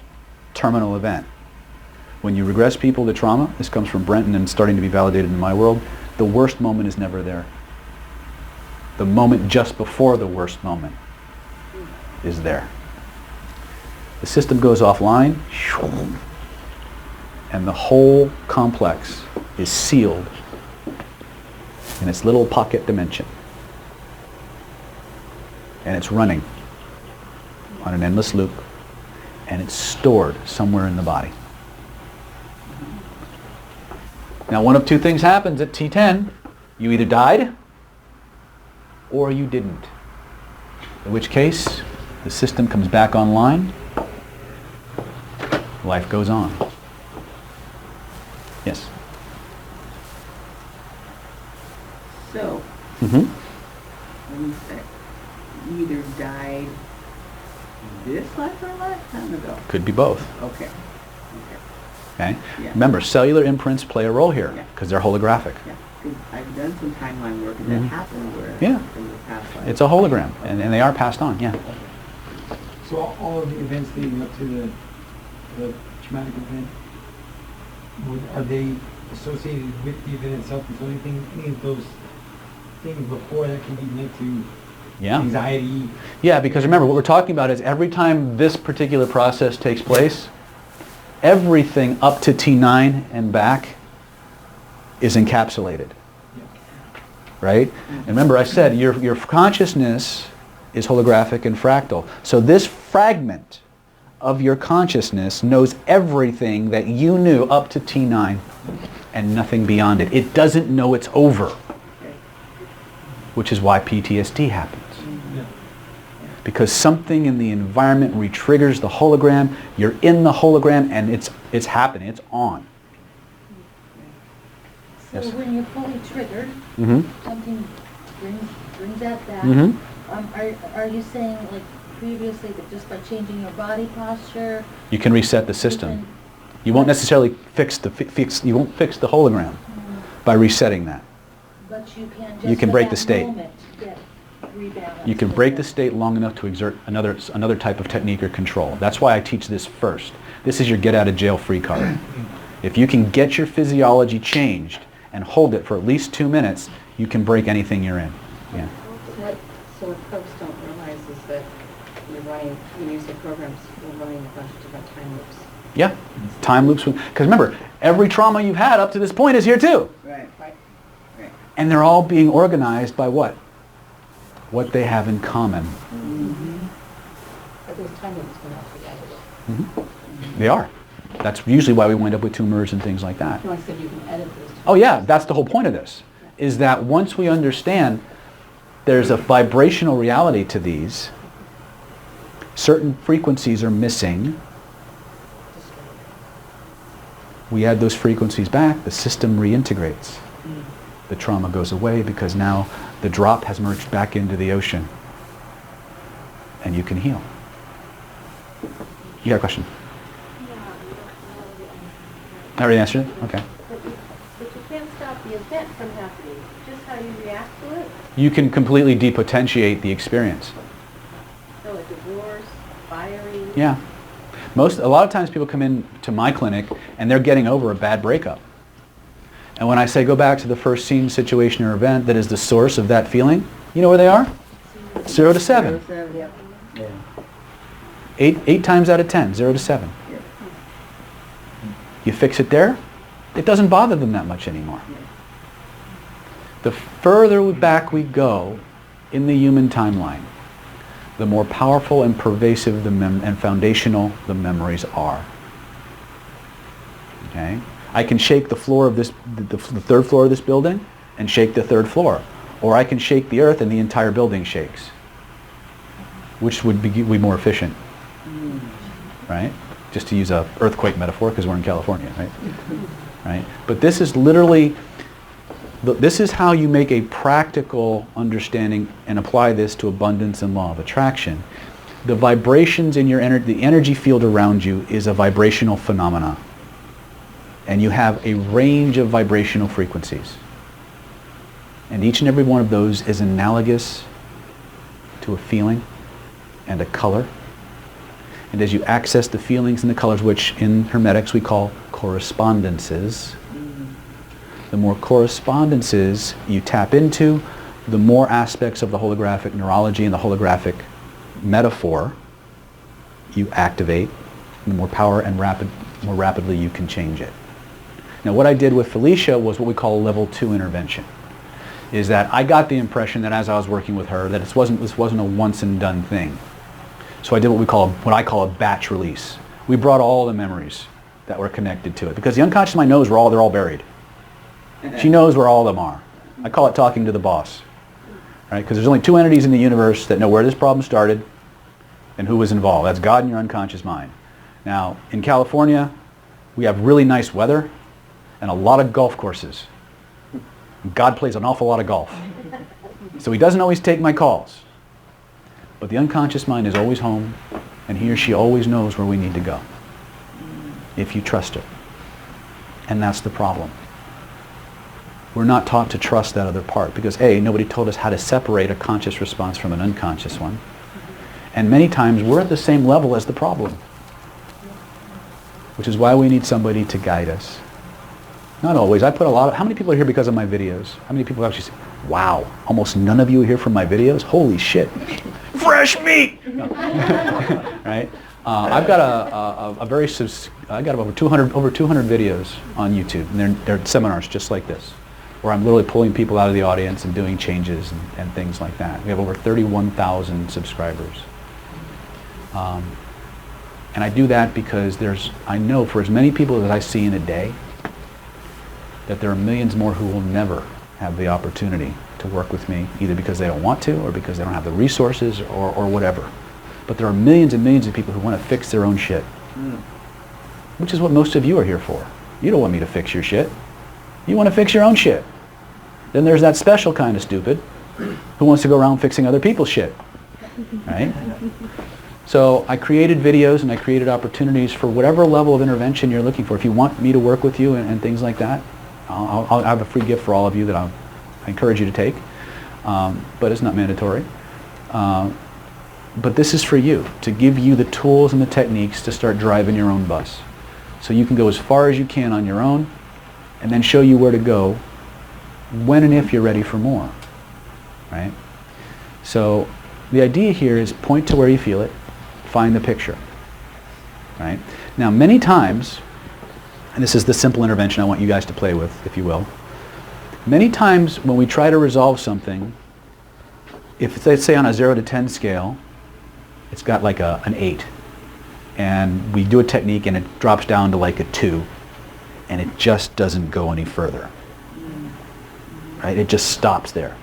terminal event. When you regress people to trauma, this comes from Brent and starting to be validated in my world, the worst moment is never there. The moment just before the worst moment is there. The system goes offline, and the whole complex is sealed in its little pocket dimension. And it's running on an endless loop, and it's stored somewhere in the body. Now, one of two things happens at T10. You either died or you didn't. In which case, the system comes back online. Life goes on. Yes? So, when you say you either died this life or a lifetime ago? Could be both. Okay. Okay? Yeah. Remember, cellular imprints play a role here because they're holographic. Yeah. 'Cause I've done some timeline work and that happened where Yeah. in the past life. It's a hologram, and they are passed on, yeah. So all of the events leading up to the traumatic event, are they associated with the event itself? And so any of those things before that can be linked to anxiety? Yeah, because remember, what we're talking about is every time this particular process takes place, everything up to T9 and back is encapsulated. Right? And remember, I said your consciousness is holographic and fractal. So this fragment of your consciousness knows everything that you knew up to T9 and nothing beyond it. It doesn't know it's over, which is why PTSD happens. Because something in the environment re-triggers the hologram, you're in the hologram, and it's happening, it's on. So Yes. when you're fully triggered, something brings that back. Are you saying, like previously, that just by changing your body posture, You can reset the system. You won't necessarily fix the hologram by resetting that. but you can just You can for break that the state. moment get rebalanced? You can break the state long enough to exert another type of technique or control. That's why I teach this first. This is your get out of jail free card. If you can get your physiology changed and hold it for at least 2 minutes, you can break anything you're in. Yeah. So what folks don't realize is that when you say programs, you're running a bunch of different time loops. Yeah. Time loops. Because remember, every trauma you've had up to this point is here too. Right. And they're all being organized by what? What they have in common. But those time loops can also be edited. They are. That's usually why we wind up with tumors and things like that. No, I said you can edit those. Oh yeah, that's the whole point of this, is that once we understand there's a vibrational reality to these, certain frequencies are missing, we add those frequencies back, the system reintegrates. The trauma goes away because now the drop has merged back into the ocean and you can heal. You got a question? I already answered it? Okay. But you can't stop the event from happening, just how you react to it. You can completely depotentiate the experience. So a divorce, firing. Yeah. A lot of times people come in to my clinic and they're getting over a bad breakup. And when I say go back to the first scene, situation, or event that is the source of that feeling, you know where they are? 0 to 7. 0 to 7, yep. Yeah. 8 times out of 10, 0 to 7. Yeah. You fix it there, it doesn't bother them that much anymore. The further back we go in the human timeline, the more powerful and pervasive and foundational the memories are. Okay? I can shake the floor of the third floor of this building and shake the third floor. Or I can shake the earth and the entire building shakes. Which would be more efficient. Right? Just to use a earthquake metaphor because we're in California, right? Right? But this is literally, this is how you make a practical understanding and apply this to abundance and law of attraction. The vibrations in your the energy field around you is a vibrational phenomena. And you have a range of vibrational frequencies. And each and every one of those is analogous to a feeling and a color. And as you access the feelings and the colors, which in Hermetics we call correspondences, the more correspondences you tap into, the more aspects of the holographic neurology and the holographic metaphor you activate, the more power and more rapidly you can change it. Now what I did with Felicia was what we call a level 2 intervention. Is that I got the impression that as I was working with her that this wasn't a once and done thing. So I did what I call a batch release. We brought all the memories that were connected to it because the unconscious mind knows they're all buried. She knows where all of them are. I call it talking to the boss. Right? Because there's only 2 entities in the universe that know where this problem started and who was involved. That's God and your unconscious mind. Now, in California, we have really nice weather and a lot of golf courses. God plays an awful lot of golf. So he doesn't always take my calls. But the unconscious mind is always home, and he or she always knows where we need to go, if you trust it. And that's the problem. We're not taught to trust that other part, because A, nobody told us how to separate a conscious response from an unconscious one. And many times we're at the same level as the problem. which is why we need somebody to guide us. Not always. I put a lot of, how many people are here because of my videos? How many people actually say, wow, almost none of you are here from my videos? Holy shit. Fresh meat! No. Right? I've got I got over 200 videos on YouTube, and they're seminars just like this, where I'm literally pulling people out of the audience and doing changes and things like that. We have over 31,000 subscribers. And I do that because I know for as many people as I see in a day, that there are millions more who will never have the opportunity to work with me, either because they don't want to or because they don't have the resources or whatever. But there are millions and millions of people who want to fix their own shit, which is what most of you are here for. You don't want me to fix your shit. You want to fix your own shit. Then there's that special kind of stupid who wants to go around fixing other people's shit, right? So I created videos and I created opportunities for whatever level of intervention you're looking for. If you want me to work with you and things like that, I'll have a free gift for all of you that I encourage you to take, but it's not mandatory. But this is for you, to give you the tools and the techniques to start driving your own bus. So you can go as far as you can on your own, and then show you where to go when and if you're ready for more, right? So the idea here is point to where you feel it, find the picture, right? Now many times, and this is the simple intervention I want you guys to play with, if you will. Many times when we try to resolve something, if let's say on a 0 to 10 scale, it's got like an 8, and we do a technique and it drops down to like a 2, and it just doesn't go any further, right? It just stops there.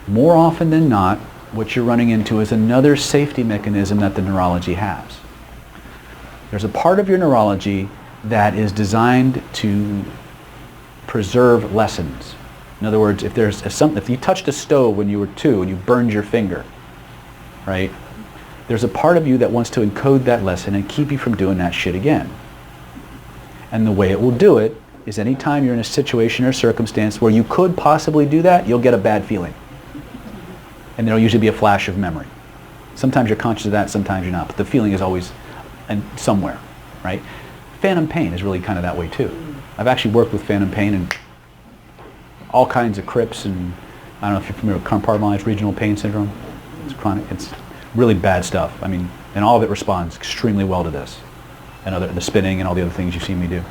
More often than not, what you're running into is another safety mechanism that the neurology has. There's a part of your neurology that is designed to preserve lessons. In other words, if you touched a stove when you were 2 and you burned your finger, right? There's a part of you that wants to encode that lesson and keep you from doing that shit again. And the way it will do it is anytime you're in a situation or circumstance where you could possibly do that, you'll get a bad feeling. And there'll usually be a flash of memory. Sometimes you're conscious of that, sometimes you're not, but the feeling is always somewhere, right? Phantom pain is really kind of that way too. I've actually worked with phantom pain and all kinds of crips, and I don't know if you're familiar with compartmentalized regional pain syndrome. It's chronic, it's really bad stuff. I mean, and all of it responds extremely well to this, and the spinning and all the other things you've seen me do.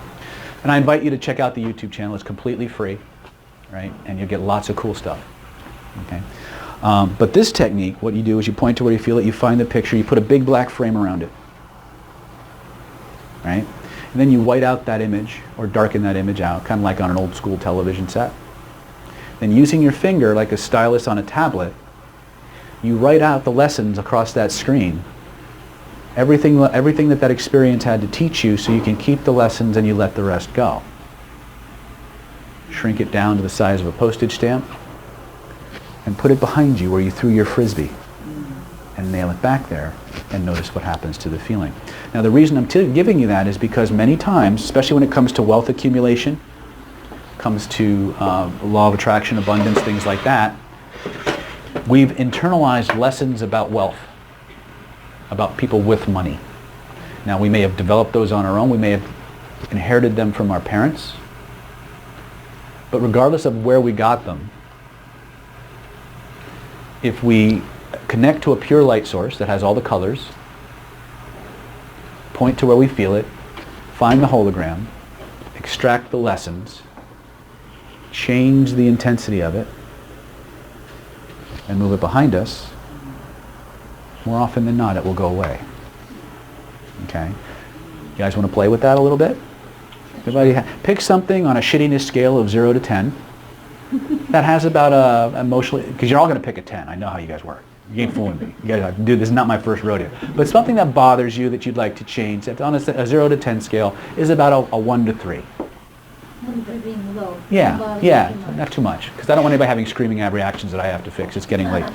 And I invite you to check out the YouTube channel. It's completely free, right? And you'll get lots of cool stuff, okay? But this technique, what you do is you point to where you feel it, you find the picture, you put a big black frame around it, right? And then you white out that image or darken that image out, kind of like on an old school television set. Then using your finger like a stylus on a tablet, you write out the lessons across that screen. Everything that experience had to teach you, so you can keep the lessons and you let the rest go. Shrink it down to the size of a postage stamp and put it behind you where you threw your frisbee, and nail it back there and notice what happens to the feeling. Now the reason I'm giving you that is because many times, especially when it comes to wealth accumulation, comes to law of attraction, abundance, things like that, we've internalized lessons about wealth, about people with money. Now we may have developed those on our own, we may have inherited them from our parents, but regardless of where we got them, if we connect to a pure light source that has all the colors, point to where we feel it, find the hologram, extract the lessons, change the intensity of it, and move it behind us, more often than not it will go away. Okay? You guys want to play with that a little bit? Everybody pick something on a shittiness scale of 0 to 10 that has about a emotionally, because you're all going to pick a 10. I know how you guys work. You ain't fooling me. You guys, dude, this is not my first rodeo. But something that bothers you that you'd like to change, that on a 0 to 10 scale is about a 1 to 3. 1 to being low. Yeah, not too much. Because I don't want anybody having screaming reactions that I have to fix. It's getting late.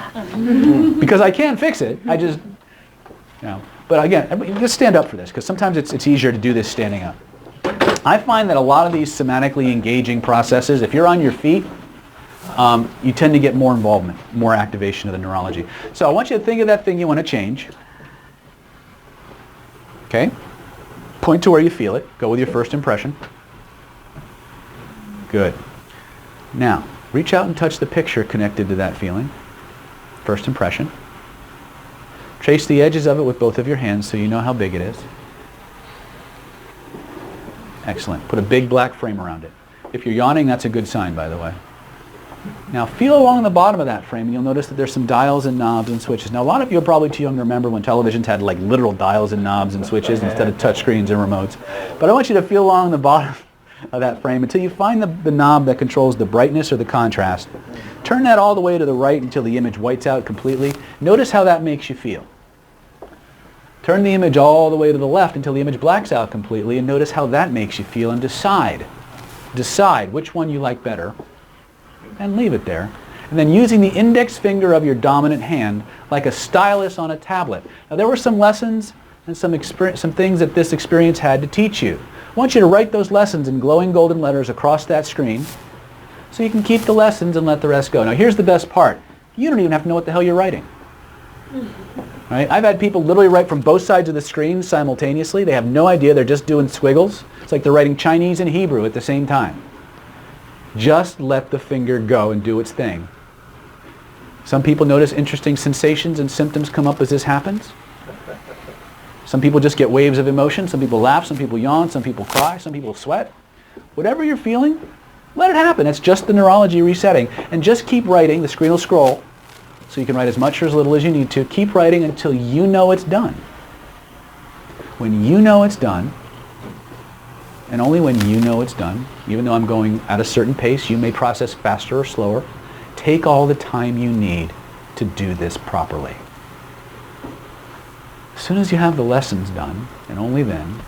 Because I can fix it. I just, But again, just stand up for this, because sometimes it's easier to do this standing up. I find that a lot of these somatically engaging processes, if you're on your feet, you tend to get more involvement, more activation of the neurology. So I want you to think of that thing you want to change. Okay? Point to where you feel it. Go with your first impression. Good. Now, reach out and touch the picture connected to that feeling. First impression. Trace the edges of it with both of your hands so you know how big it is. Excellent. Put a big black frame around it. If you're yawning, that's a good sign, by the way. Now feel along the bottom of that frame and you'll notice that there's some dials and knobs and switches. Now a lot of you are probably too young to remember when televisions had like literal dials and knobs and switches instead of touch screens and remotes. But I want you to feel along the bottom of that frame until you find the knob that controls the brightness or the contrast. Turn that all the way to the right until the image whites out completely. Notice how that makes you feel. Turn the image all the way to the left until the image blacks out completely and notice how that makes you feel and decide. Decide which one you like better and leave it there. And then using the index finger of your dominant hand like a stylus on a tablet. Now there were some lessons and some things that this experience had to teach you. I want you to write those lessons in glowing golden letters across that screen so you can keep the lessons and let the rest go. Now here's the best part. You don't even have to know what the hell you're writing. Right? I've had people literally write from both sides of the screen simultaneously. They have no idea. They're just doing squiggles. It's like they're writing Chinese and Hebrew at the same time. Just let the finger go and do its thing. Some people notice interesting sensations and symptoms come up as this happens. Some people just get waves of emotion. Some people laugh. Some people yawn. Some people cry. Some people sweat. Whatever you're feeling, let it happen. It's just the neurology resetting. And just keep writing. The screen will scroll. So you can write as much or as little as you need to. Keep writing until you know it's done. When you know it's done, and only when you know it's done, even though I'm going at a certain pace, you may process faster or slower, take all the time you need to do this properly. As soon as you have the lessons done, and only then,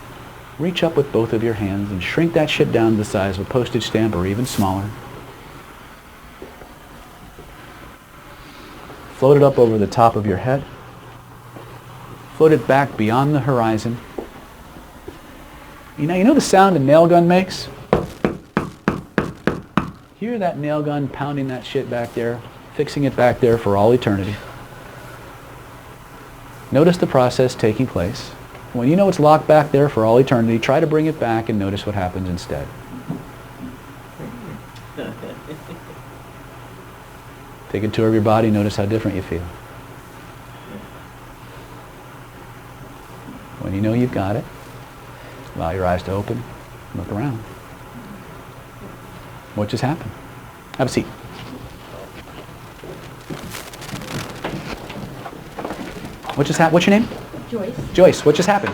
reach up with both of your hands and shrink that shit down to the size of a postage stamp or even smaller. Float it up over the top of your head. Float it back beyond the horizon. You know the sound a nail gun makes? Hear that nail gun pounding that shit back there, fixing it back there for all eternity. Notice the process taking place. When you know it's locked back there for all eternity, try to bring it back and notice what happens instead. Take a tour of your body, notice how different you feel. When you know you've got it, allow your eyes to open, look around. What just happened? Have a seat. What just happened? What's your name? Joyce. Joyce, what just happened?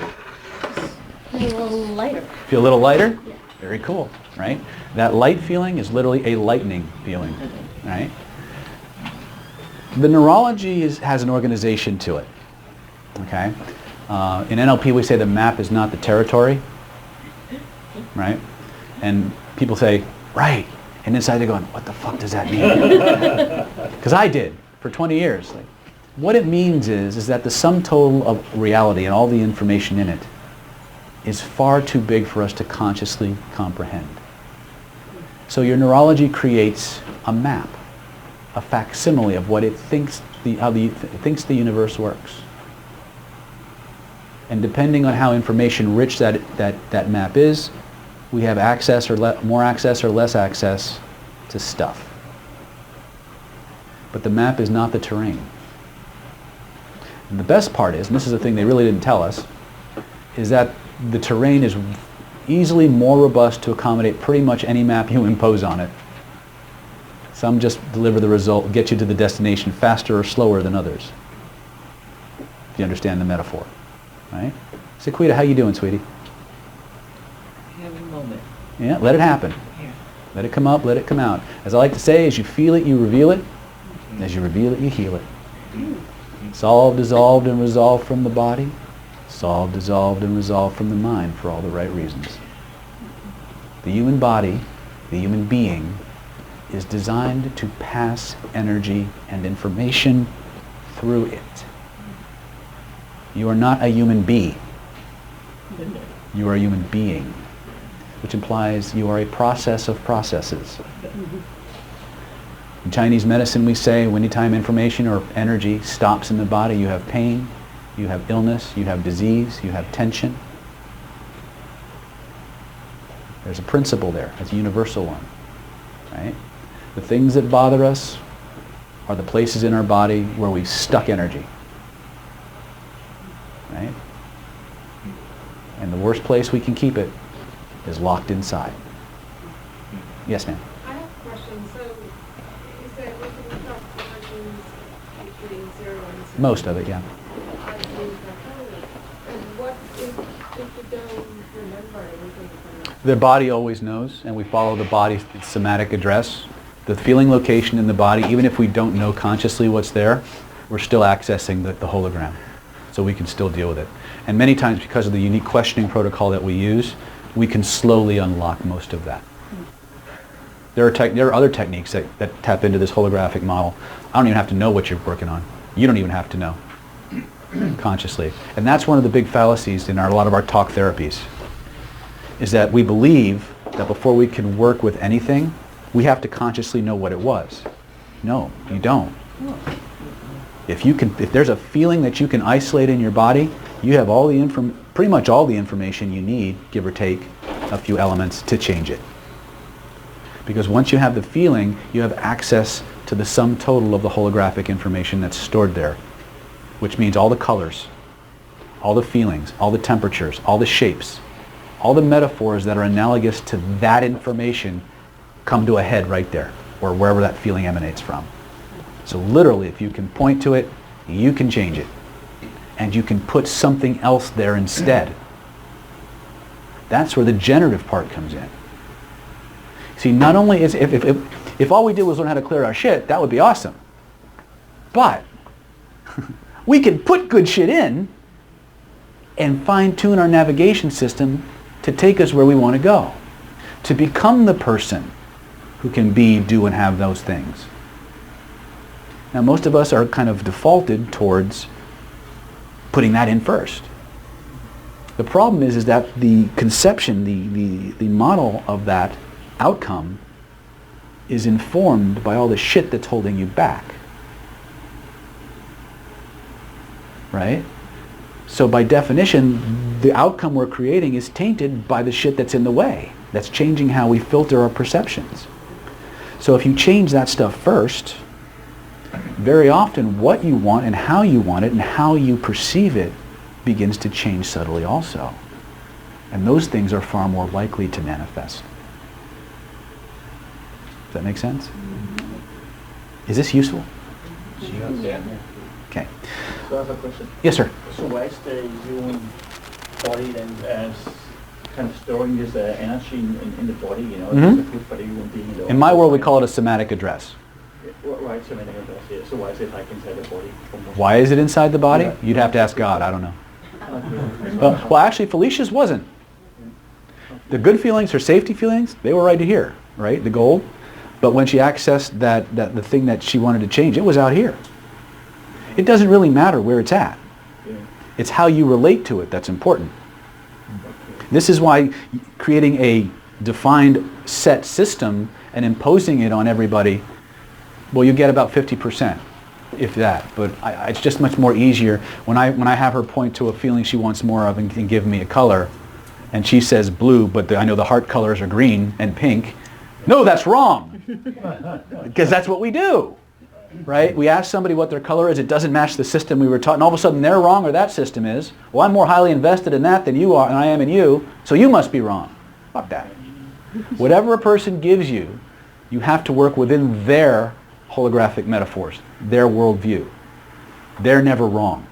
Feel a little lighter. Feel a little lighter? Yeah. Very cool, right? That light feeling is literally a lightning feeling, right? The neurology has an organization to it, okay? In NLP we say the map is not the territory, right? And people say, right, and inside they're going, what the fuck does that mean? Because I did for 20 years. Like, what it means is that the sum total of reality and all the information in it is far too big for us to consciously comprehend. So your neurology creates a map, a facsimile of what it thinks thinks the universe works. And depending on how information rich that map is, we have access or more access or less access to stuff. But the map is not the terrain. And the best part is, and this is the thing they really didn't tell us, is that the terrain is easily more robust to accommodate pretty much any map you impose on it. Some just deliver the result, get you to the destination faster or slower than others. If you understand the metaphor, right? Sequita, how you doing, sweetie? Have a moment. Yeah, let it happen. Yeah. Let it come up, let it come out. As I like to say, as you feel it, you reveal it. As you reveal it, you heal it. Solved, dissolved, and resolved from the body. Solved, dissolved, and resolved from the mind for all the right reasons. The human body, the human being, is designed to pass energy and information through it. You are not a human being. You are a human being, which implies you are a process of processes. In Chinese medicine we say anytime information or energy stops in the body, you have pain, you have illness, you have disease, you have tension. There's a principle there. That's a universal one. Right? The things that bother us are the places in our body where we stuck energy. Right? And the worst place we can keep it is locked inside. Yes, ma'am. I have a question. So you said we can talk margins between 0 and 0. Most of it, yeah. And what if you don't remember anything from that? The body always knows, and we follow the body's somatic address. The feeling location in the body, even if we don't know consciously what's there, we're still accessing the hologram. So we can still deal with it. And many times, because of the unique questioning protocol that we use, we can slowly unlock most of that. There are other techniques that tap into this holographic model. I don't even have to know what you're working on. You don't even have to know consciously. And that's one of the big fallacies in a lot of our talk therapies, is that we believe that before we can work with anything, we have to consciously know what it was. No, you don't. If there's a feeling that you can isolate in your body, you have pretty much all the information you need, give or take a few elements, to change it. Because once you have the feeling, you have access to the sum total of the holographic information that's stored there, which means all the colors, all the feelings, all the temperatures, all the shapes, all the metaphors that are analogous to that information come to a head right there, or wherever that feeling emanates from. So literally, if you can point to it, you can change it. And you can put something else there instead. That's where the generative part comes in. See, not only is, if all we did was learn how to clear our shit, that would be awesome. But we can put good shit in and fine-tune our navigation system to take us where we want to go. To become the person who can be, do, and have those things. Now, most of us are kind of defaulted towards putting that in first. The problem is that the conception, the model of that outcome is informed by all the shit that's holding you back. Right? So by definition, the outcome we're creating is tainted by the shit that's in the way. That's changing how we filter our perceptions. So if you change that stuff first, very often what you want and how you want it and how you perceive it begins to change subtly also. And those things are far more likely to manifest. Does that make sense? Is this useful? Yeah. Okay. So I have a question. Yes, sir. So why is the human body then kind of storing this energy in the body, you know, Mm-hmm. it's a food for the human being? In my world, we call it a somatic address. Right, somatic address, yeah. So why is it like inside the body? Why is it inside the body? You'd have to ask God. I don't know. Well, actually, Felicia's wasn't. The good feelings, her safety feelings, they were right here, right? The gold. But when she accessed the thing that she wanted to change, it was out here. It doesn't really matter where it's at. It's how you relate to it that's important. This is why creating a defined set system and imposing it on everybody, well, you get about 50%, if that. But it's just much more easier when I have her point to a feeling she wants more of and give me a color, and she says blue, but I know the heart colors are green and pink. No, that's wrong. Because that's what we do. Right? We ask somebody what their color is, it doesn't match the system we were taught, and all of a sudden they're wrong or that system is. Well, I'm more highly invested in that than you are, and I am in you, so you must be wrong. Fuck that. Whatever a person gives you, you have to work within their holographic metaphors, their worldview. They're never wrong.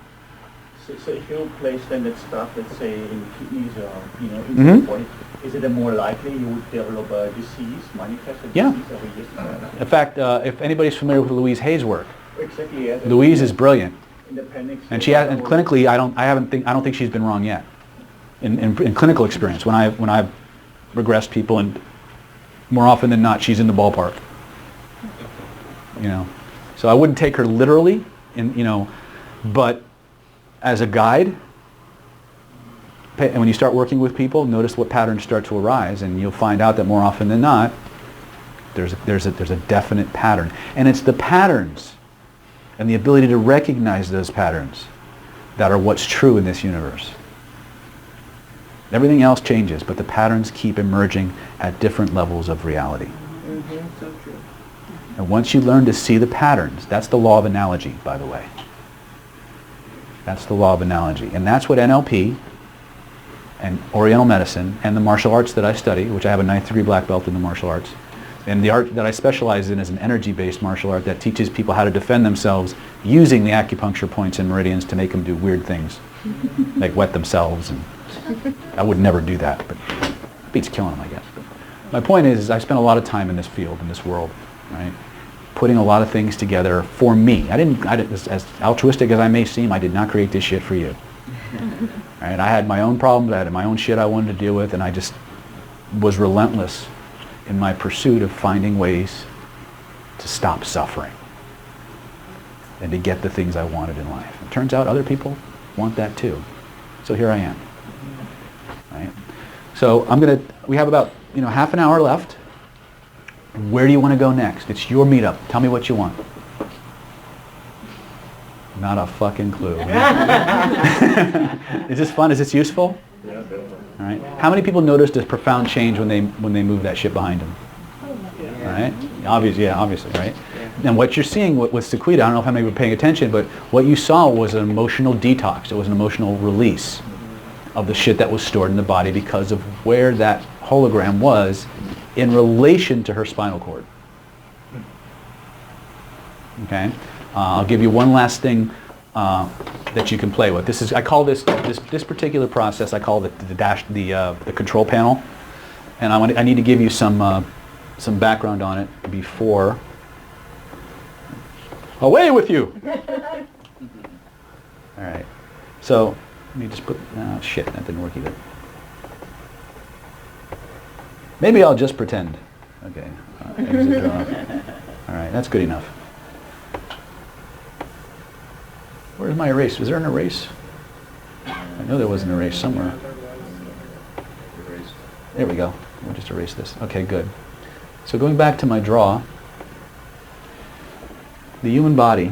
So if you place then that stuff, let's say in kidneys or in the body, is it more likely you would develop a disease, manifest a disease? Yeah. In fact, if anybody's familiar with Louise Hay's work, exactly, yeah, Louise is brilliant, and and clinically, I don't think she's been wrong yet. In clinical experience, when I've regressed people, and more often than not, she's in the ballpark. So I wouldn't take her literally, but as a guide. And when you start working with people, notice what patterns start to arise, and you'll find out that more often than not, there's a definite pattern. And it's the patterns and the ability to recognize those patterns that are what's true in this universe. Everything else changes, but the patterns keep emerging at different levels of reality. So true. And once you learn to see the patterns, that's the law of analogy, by the way. That's the law of analogy. And that's what NLP and Oriental medicine and the martial arts that I study, which I have a 9th degree black belt in the martial arts, and the art that I specialize in is an energy-based martial art that teaches people how to defend themselves using the acupuncture points and meridians to make them do weird things, like wet themselves. And I would never do that, but it beats killing them, I guess. But my point is, I spent a lot of time in this field, in this world, right? Putting a lot of things together for me. I didn't, as altruistic as I may seem, I did not create this shit for you. Right? I had my own problems, I had my own shit I wanted to deal with, and I just was relentless in my pursuit of finding ways to stop suffering and to get the things I wanted in life. It turns out other people want that too. So here I am. Right? So we have about half an hour left. Where do you want to go next? It's your meetup. Tell me what you want. Not a fucking clue. Is this fun? Is this useful? Yeah, definitely. All right. How many people noticed a profound change when they move that shit behind them? All right. Obviously, right? And what you're seeing with Sequita, I don't know if how many were paying attention, but what you saw was an emotional detox. It was an emotional release of the shit that was stored in the body because of where that hologram was in relation to her spinal cord. Okay. I'll give you one last thing that you can play with. I call this particular process. I call it the control panel, and I need to give you some background on it before. Away with you! All right. So let me just put. Shit, that didn't work either. Maybe I'll just pretend. Okay. Exit draw. All right, that's good enough. Where's my erase? Was there an erase? I know there was an erase somewhere. There we go. We'll just erase this. Okay, good. So going back to my draw, the human body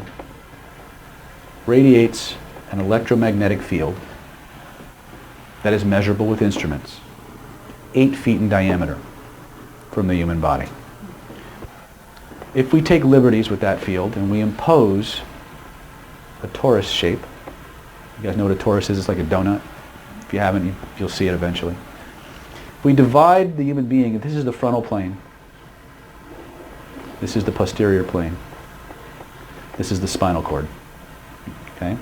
radiates an electromagnetic field that is measurable with instruments, 8 feet in diameter from the human body. If we take liberties with that field and we impose a torus shape. You guys know what a torus is? It's like a donut. If you haven't, you'll see it eventually. If we divide the human being, if this is the frontal plane, this is the posterior plane, this is the spinal cord. Okay?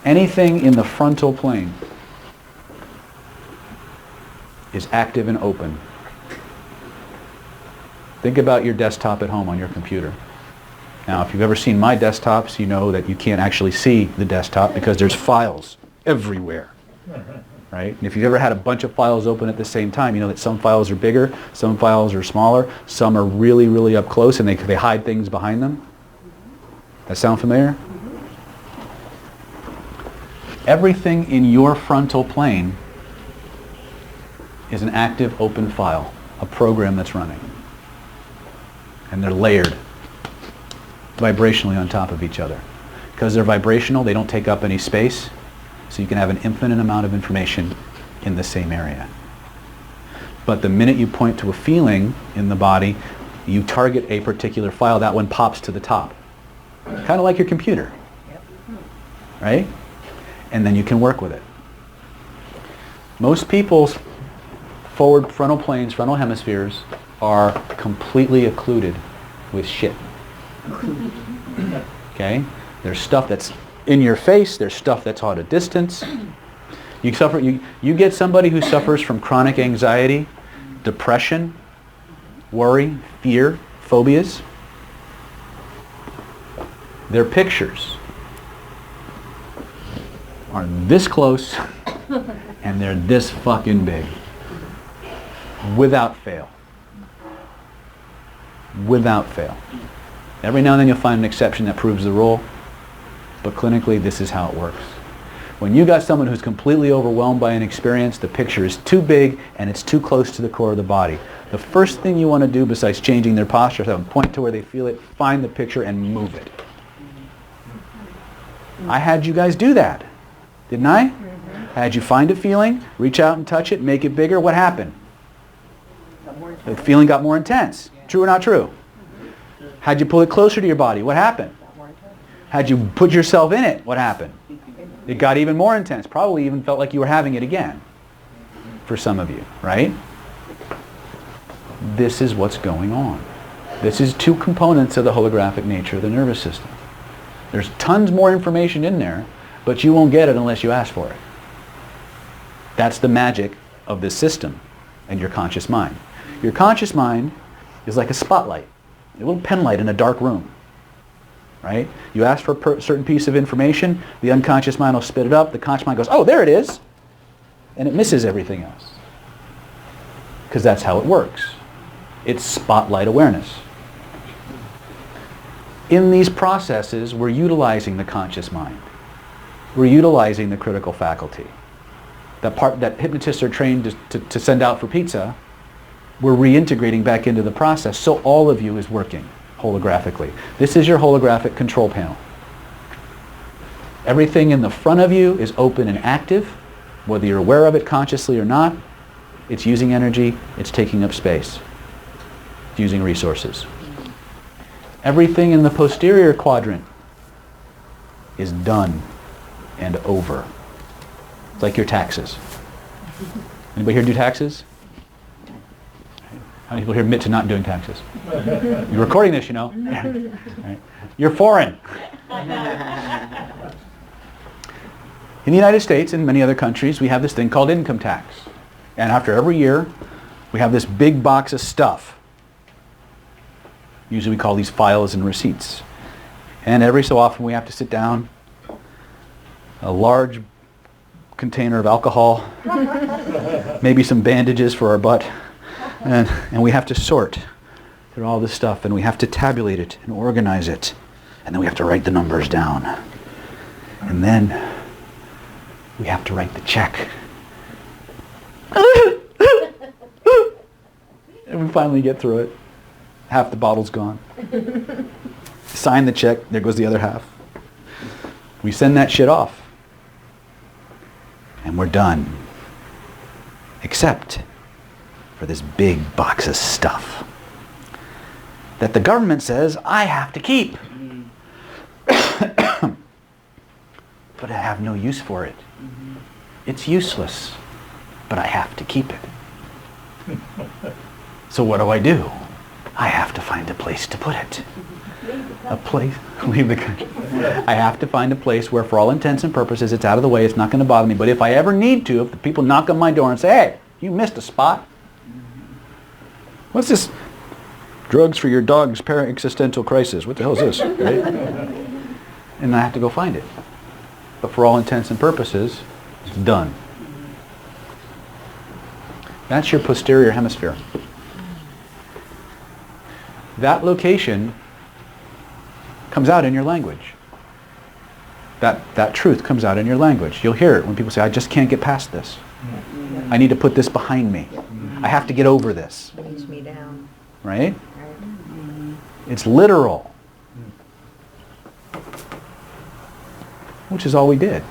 Anything in the frontal plane is active and open. Think about your desktop at home on your computer. Now, if you've ever seen my desktops, you know that you can't actually see the desktop because there's files everywhere, right? And if you've ever had a bunch of files open at the same time, you know that some files are bigger, some files are smaller, some are really, really up close, and they hide things behind them. That sound familiar? Everything in your frontal plane is an active, open file, a program that's running. And they're layered vibrationally on top of each other. Because they're vibrational, they don't take up any space, so you can have an infinite amount of information in the same area. But the minute you point to a feeling in the body, you target a particular file, that one pops to the top. Kind of like your computer. Right? And then you can work with it. Most people's forward frontal planes, frontal hemispheres, are completely occluded with shit. Okay? There's stuff that's in your face, there's stuff that's at a distance. You get somebody who suffers from chronic anxiety, depression, worry, fear, phobias. Their pictures are this close and they're this fucking big. Without fail. Without fail. Every now and then you'll find an exception that proves the rule, but clinically this is how it works. When you got someone who's completely overwhelmed by an experience, the picture is too big and it's too close to the core of the body. The first thing you want to do besides changing their posture is have them point to where they feel it, find the picture and move it. I had you guys do that, didn't I? Had you find a feeling, reach out and touch it, make it bigger, what happened? The feeling got more intense. True or not true? Had you pull it closer to your body, what happened? Had you put yourself in it, what happened? It got even more intense. Probably even felt like you were having it again for some of you, right? This is what's going on. This is two components of the holographic nature of the nervous system. There's tons more information in there, but you won't get it unless you ask for it. That's the magic of this system and your conscious mind. Your conscious mind is like a spotlight, a little pen light in a dark room. Right? You ask for a certain piece of information, the unconscious mind will spit it up, the conscious mind goes, oh, there it is, and it misses everything else. Because that's how it works. It's spotlight awareness. In these processes, we're utilizing the conscious mind. We're utilizing the critical faculty. That part that hypnotists are trained to send out for pizza, we're reintegrating back into the process, so all of you is working holographically. This is your holographic control panel. Everything in the front of you is open and active, whether you're aware of it consciously or not. It's using energy, it's taking up space, it's using resources. Everything in the posterior quadrant is done and over. It's like your taxes. Anybody here do taxes? How many people here admit to not doing taxes? You're recording this, you know. Right. You're foreign. In the United States and many other countries, we have this thing called income tax. And after every year, we have this big box of stuff. Usually we call these files and receipts. And every so often we have to sit down, a large container of alcohol, maybe some bandages for our butt, and we have to sort through all this stuff, and we have to tabulate it and organize it, and then we have to write the numbers down. And then we have to write the check. And we finally get through it. Half the bottle's gone. Sign the check, there goes the other half. We send that shit off. And we're done. Except for this big box of stuff that the government says I have to keep. But I have no use for it. It's useless, but I have to keep it. So what do? I have to find a place to put it. A place, leave the country. I have to find a place where for all intents and purposes it's out of the way, it's not going to bother me, but if I ever need to, if the people knock on my door and say, hey, you missed a spot. What's this? Drugs for your dog's existential crisis. What the hell is this? Right? And I have to go find it. But for all intents and purposes, it's done. That's your posterior hemisphere. That location comes out in your language. That truth comes out in your language. You'll hear it when people say, I just can't get past this. I need to put this behind me. I have to get over this. Brings me down. Right? It's literal. Which is all we did.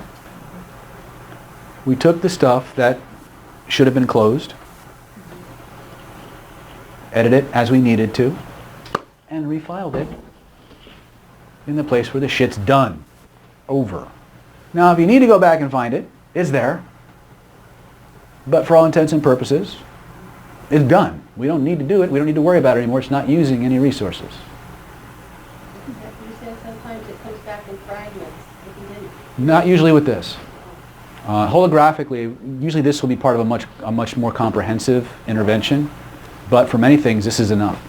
We took the stuff that should have been closed, edited it as we needed to, and refiled it in the place where the shit's done. Over. Now, if you need to go back and find it, it's there. But for all intents and purposes, it's done. We don't need to do it. We don't need to worry about it anymore. It's not using any resources. You said sometimes it comes back in fragments. If you didn't. Not usually with this. Holographically, usually this will be part of a much more comprehensive intervention. But for many things, this is enough.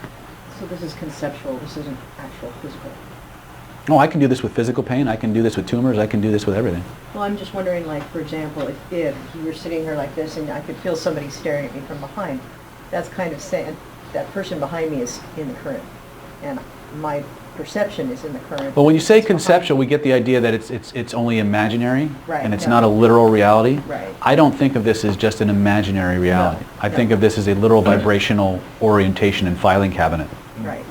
So this is conceptual. This isn't actual physical. No, I can do this with physical pain. I can do this with tumors. I can do this with everything. Well, I'm just wondering, like, for example, if you were sitting here like this and I could feel somebody staring at me from behind, that's kind of saying that person behind me is in the current, and my perception is in the current. Well, when you say conceptual, we get the idea that it's only imaginary, right, and it's not a literal reality. Right. I don't think of this as just an imaginary reality. No, I think of this as a literal vibrational orientation and filing cabinet. Right.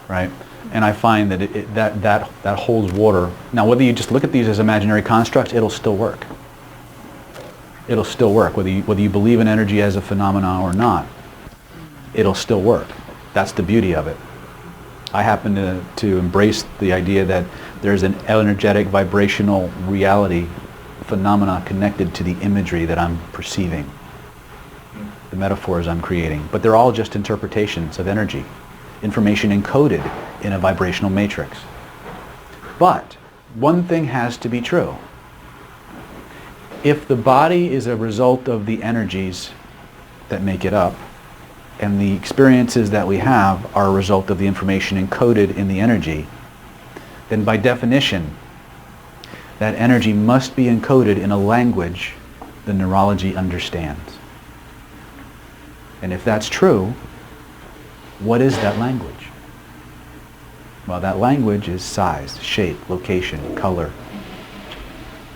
Right. And I find that that holds water. Now, whether you just look at these as imaginary constructs, it'll still work. it'll still work. Whether you believe in energy as a phenomenon or not, it'll still work. That's the beauty of it. I happen to embrace the idea that there's an energetic vibrational reality phenomena connected to the imagery that I'm perceiving, the metaphors I'm creating. But they're all just interpretations of energy, information encoded in a vibrational matrix. But one thing has to be true. If the body is a result of the energies that make it up, and the experiences that we have are a result of the information encoded in the energy, then by definition, that energy must be encoded in a language the neurology understands. And if that's true, what is that language? Well, that language is size, shape, location, color.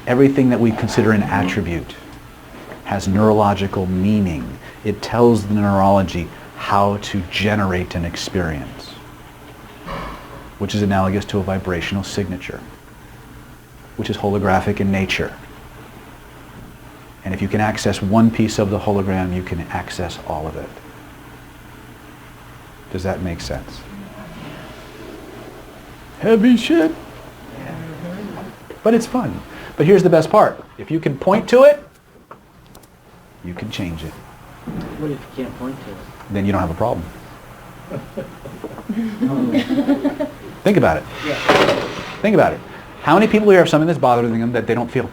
Everything that we consider an attribute has neurological meaning. It tells the neurology how to generate an experience, which is analogous to a vibrational signature, which is holographic in nature. And if you can access one piece of the hologram, you can access all of it. Does that make sense? Heavy shit. But it's fun. But here's the best part. If you can point to it, you can change it. What if you can't point to it? Then you don't have a problem. Think about it. Yeah. Think about it. How many people here have something that's bothering them that they don't feel?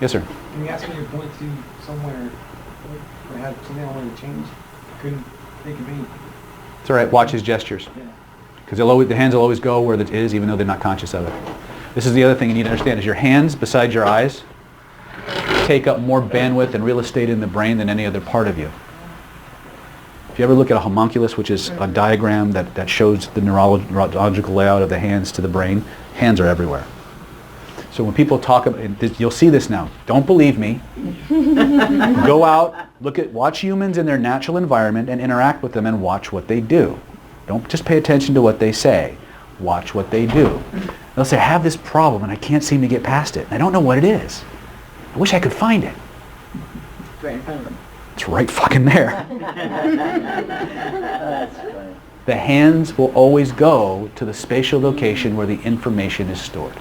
Yes, sir. Can you ask me to point to somewhere where I had something I wanted to change? Couldn't think of any. It's all right. Watch his gestures. Because the hands will always go where it is, even though they're not conscious of it. This is the other thing you need to understand, is your hands beside your eyes take up more bandwidth and real estate in the brain than any other part of you. If you ever look at a homunculus, which is a diagram that shows the neurological layout of the hands to the brain, hands are everywhere. So when people talk about, you'll see this now. Don't believe me. Go out, watch humans in their natural environment and interact with them and watch what they do. Don't just pay attention to what they say. Watch what they do. They'll say, I have this problem and I can't seem to get past it. I don't know what it is. I wish I could find it. Right in front of them. It's right fucking there. That's funny. The hands will always go to the spatial location where the information is stored.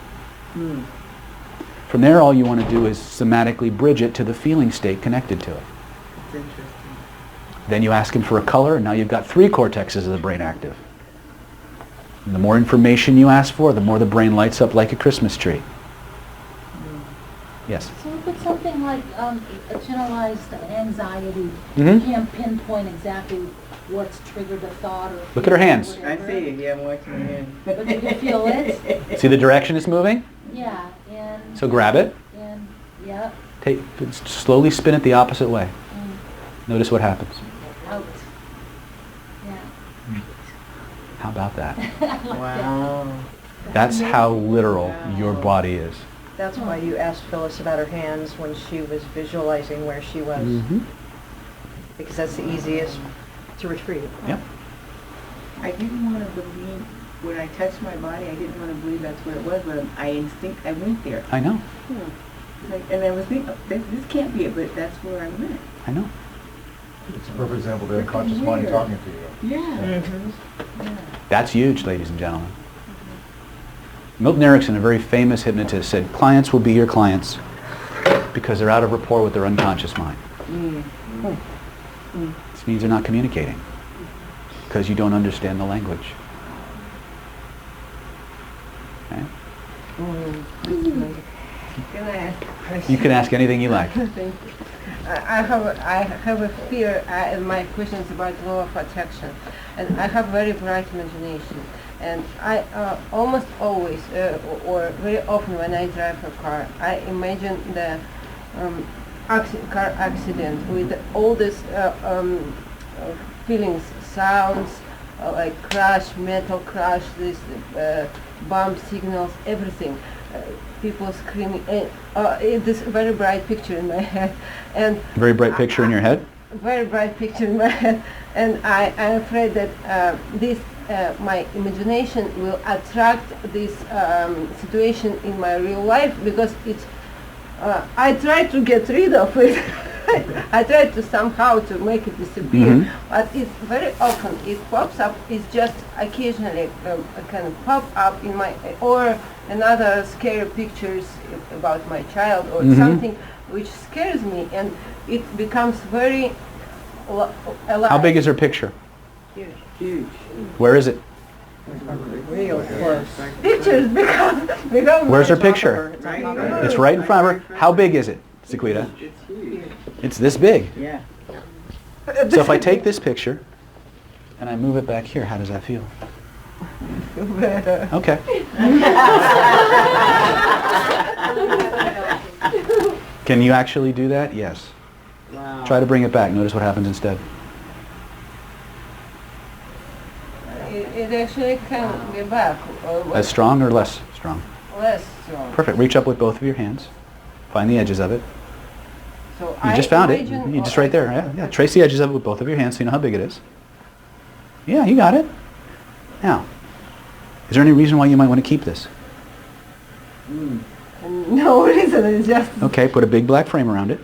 From there, all you want to do is somatically bridge it to the feeling state connected to it. That's interesting. Then you ask him for a color, and now you've got 3 cortexes of the brain active. And the more information you ask for, the more the brain lights up like a Christmas tree. Yes? So if it's something like a generalized anxiety, Mm-hmm. you can't pinpoint exactly what's triggered the thought or... Look at her hands. I see. Yeah, I'm watching her hands. But you can feel it? See the direction it's moving? Yeah, and... So grab it. And, yeah. Slowly spin it the opposite way. Notice what happens. Out. Yeah. How about that? Wow. That's how literal your body is. That's why you asked Phyllis about her hands when she was visualizing where she was. Mm-hmm. Because that's the easiest to retrieve. Yep. I didn't want to believe, when I touched my body, I didn't want to believe that's what it was, but I went there. I know. And I was thinking, this can't be it, but that's where I went. I know. It's a perfect example of the unconscious mind talking to you. Yeah. That's huge, ladies and gentlemen. Milton Erickson, a very famous hypnotist, said clients will be your clients because they're out of rapport with their unconscious mind. This means they're not communicating because you don't understand the language. Okay? Can I ask a question? You can ask anything you like. Thank you. I have a fear, my question is about law of attraction, and I have very bright imagination, and I almost always, or very often when I drive a car, I imagine the car accident with all these feelings, sounds, like crash, metal crash, this bomb signals, everything. People screaming, this very bright picture in my head, and Very bright picture in your head? very bright picture in my head, and I'm afraid that my imagination will attract this situation in my real life because it's I try to get rid of it. I try to somehow to make it disappear, but it's very often it pops up. It's just occasionally kind of pop up in my or another scary pictures about my child or something which scares me, and it becomes very alive. How big is her picture? Huge. Huge. Where is it? Real close. Pictures become Where's her picture? It's right in front of her. How big is it, Sequita? It's huge. It's this big. Yeah. So if I take this picture and I move it back here, how does that feel? Better. Okay. Can you actually do that? Yes. Wow. Try to bring it back. Notice what happens instead. It actually can be back. As strong or less strong? Less strong. Perfect. Reach up with both of your hands. Find the edges of it. So You just found it. You just right there. Yeah. Trace the edges of it with both of your hands so you know how big it is. Yeah, you got it. Now, is there any reason why you might want to keep this? No reason. It's just. Okay, put a big black frame around it.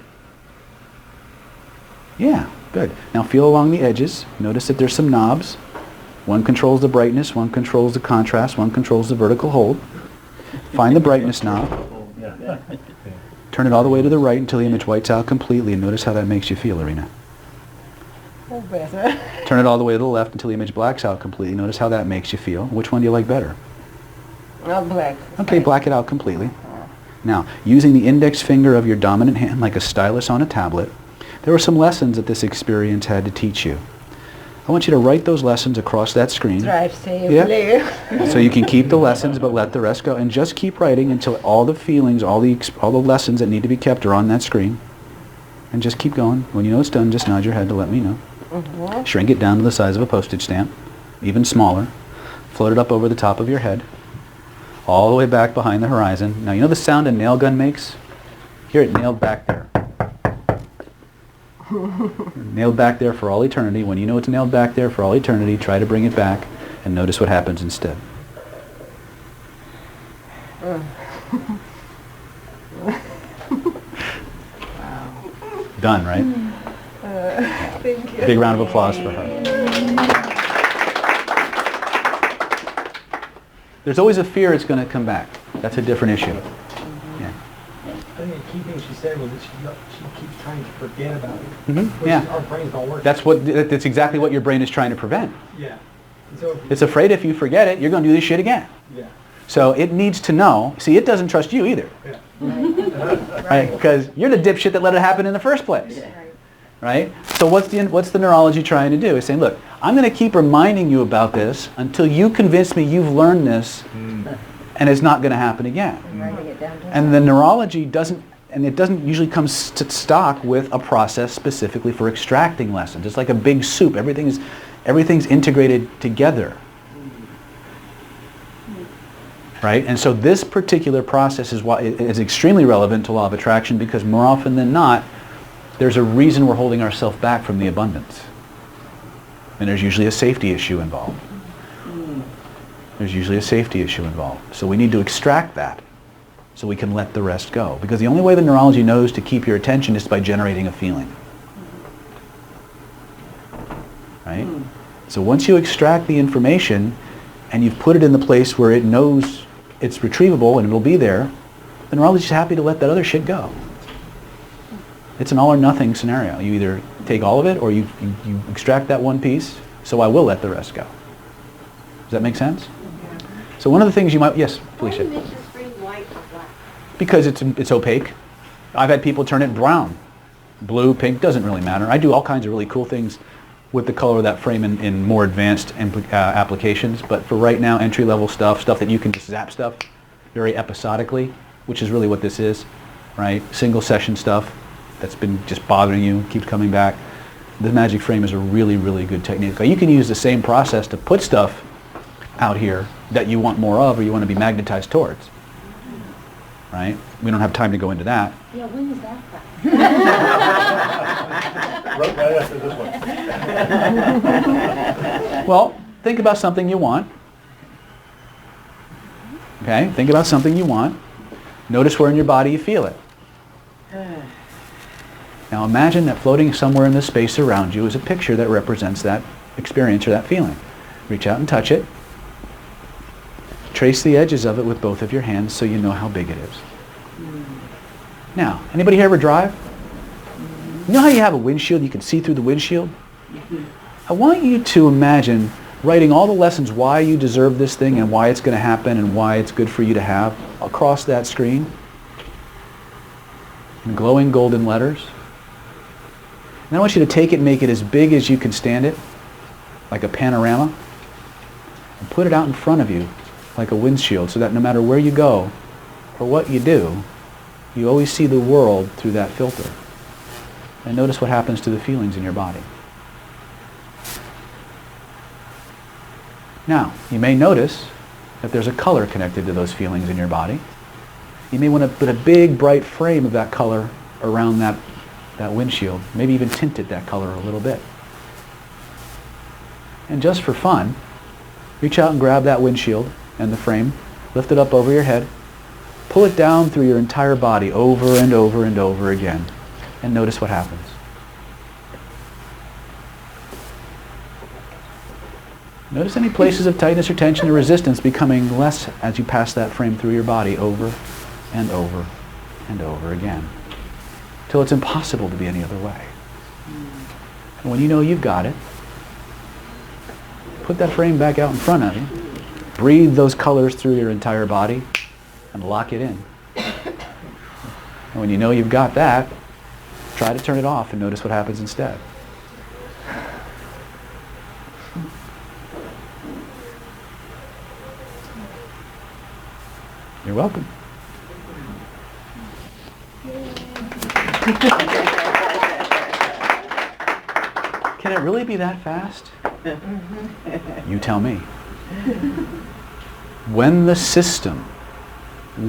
Yeah, good. Now feel along the edges. Notice that there's some knobs. One controls the brightness, one controls the contrast, one controls the vertical hold. Find the brightness knob. Turn it all the way to the right until the image whites out completely, and notice how that makes you feel, Irina. Oh, better. Turn it all the way to the left until the image blacks out completely. Notice how that makes you feel. Which one do you like better? Not black. Okay, black it out completely. Now, using the index finger of your dominant hand like a stylus on a tablet, there were some lessons that this experience had to teach you. I want you to write those lessons across that screen. Drive safely. Yeah. So you can keep the lessons but let the rest go, and just keep writing until all the feelings, all the lessons that need to be kept are on that screen. And just keep going. When you know it's done, just nod your head to let me know. Shrink it down to the size of a postage stamp, even smaller. Float it up over the top of your head, all the way back behind the horizon. Now you know the sound a nail gun makes? Hear it nailed back there. Nailed back there for all eternity. When you know it's nailed back there for all eternity, try to bring it back and notice what happens instead. Done, right? Thank you. Big round of applause for her. There's always a fear it's going to come back. That's a different issue. Yeah. I think the key thing she said was that she keeps trying to forget about it. But Yeah. our brains don't work. That's exactly what your brain is trying to prevent. Yeah. And so It's afraid if you forget it, you're going to do this shit again. yeah. So it needs to know. See, it doesn't trust you either. Yeah. Right? Because you're the dipshit that let it happen in the first place. Right? So what's the neurology trying to do? It's saying, look, I'm going to keep reminding you about this until you convince me you've learned this and it's not going to happen again. And the neurology doesn't usually come to stock with a process specifically for extracting lessons. It's like a big soup. Everything's integrated together. Right? And so this particular process is extremely relevant to law of attraction, because more often than not, there's a reason we're holding ourselves back from the abundance. And there's usually a safety issue involved. There's usually a safety issue involved. So we need to extract that so we can let the rest go. Because the only way the neurology knows to keep your attention is by generating a feeling. Right? So once you extract the information and you've put it in the place where it knows it's retrievable and it'll be there, the neurology's happy to let that other shit go. It's an all or nothing scenario. You either take all of it or you extract that one piece, so I will let the rest go. Does that make sense? So one of the things you might, yes, Felicia? Why do niches bring white or black? Because it's opaque. I've had people turn it brown. Blue, pink, doesn't really matter. I do all kinds of really cool things with the color of that frame in more advanced applications, but for right now, entry-level stuff that you can just zap stuff very episodically, which is really what this is, right? Single session stuff that's been just bothering you, keeps coming back. The magic frame is a really, really good technique. You can use the same process to put stuff out here that you want more of or you want to be magnetized towards, right? We don't have time to go into that. Yeah, when is that class? Right after this one. Well, think about something you want. Okay, think about something you want. Notice where in your body you feel it. Now imagine that floating somewhere in the space around you is a picture that represents that experience or that feeling. Reach out and touch it. Trace the edges of it with both of your hands so you know how big it is. Now, anybody here ever drive? You know how you have a windshield, you can see through the windshield? I want you to imagine writing all the lessons why you deserve this thing and why it's going to happen and why it's good for you to have across that screen in glowing golden letters. And I want you to take it and make it as big as you can stand it, like a panorama, and put it out in front of you like a windshield so that no matter where you go or what you do, you always see the world through that filter. And notice what happens to the feelings in your body. Now, you may notice that there's a color connected to those feelings in your body. You may want to put a big, bright frame of that color around that windshield. Maybe even tint it that color a little bit. And just for fun, reach out and grab that windshield and the frame, lift it up over your head, pull it down through your entire body over and over and over again, and notice what happens. Notice any places of tightness or tension or resistance becoming less as you pass that frame through your body over and over and over again, till it's impossible to be any other way. And when you know you've got it, put that frame back out in front of you, breathe those colors through your entire body, and lock it in. And when you know you've got that, try to turn it off and notice what happens instead. You're welcome. Can it really be that fast? You tell me. When the system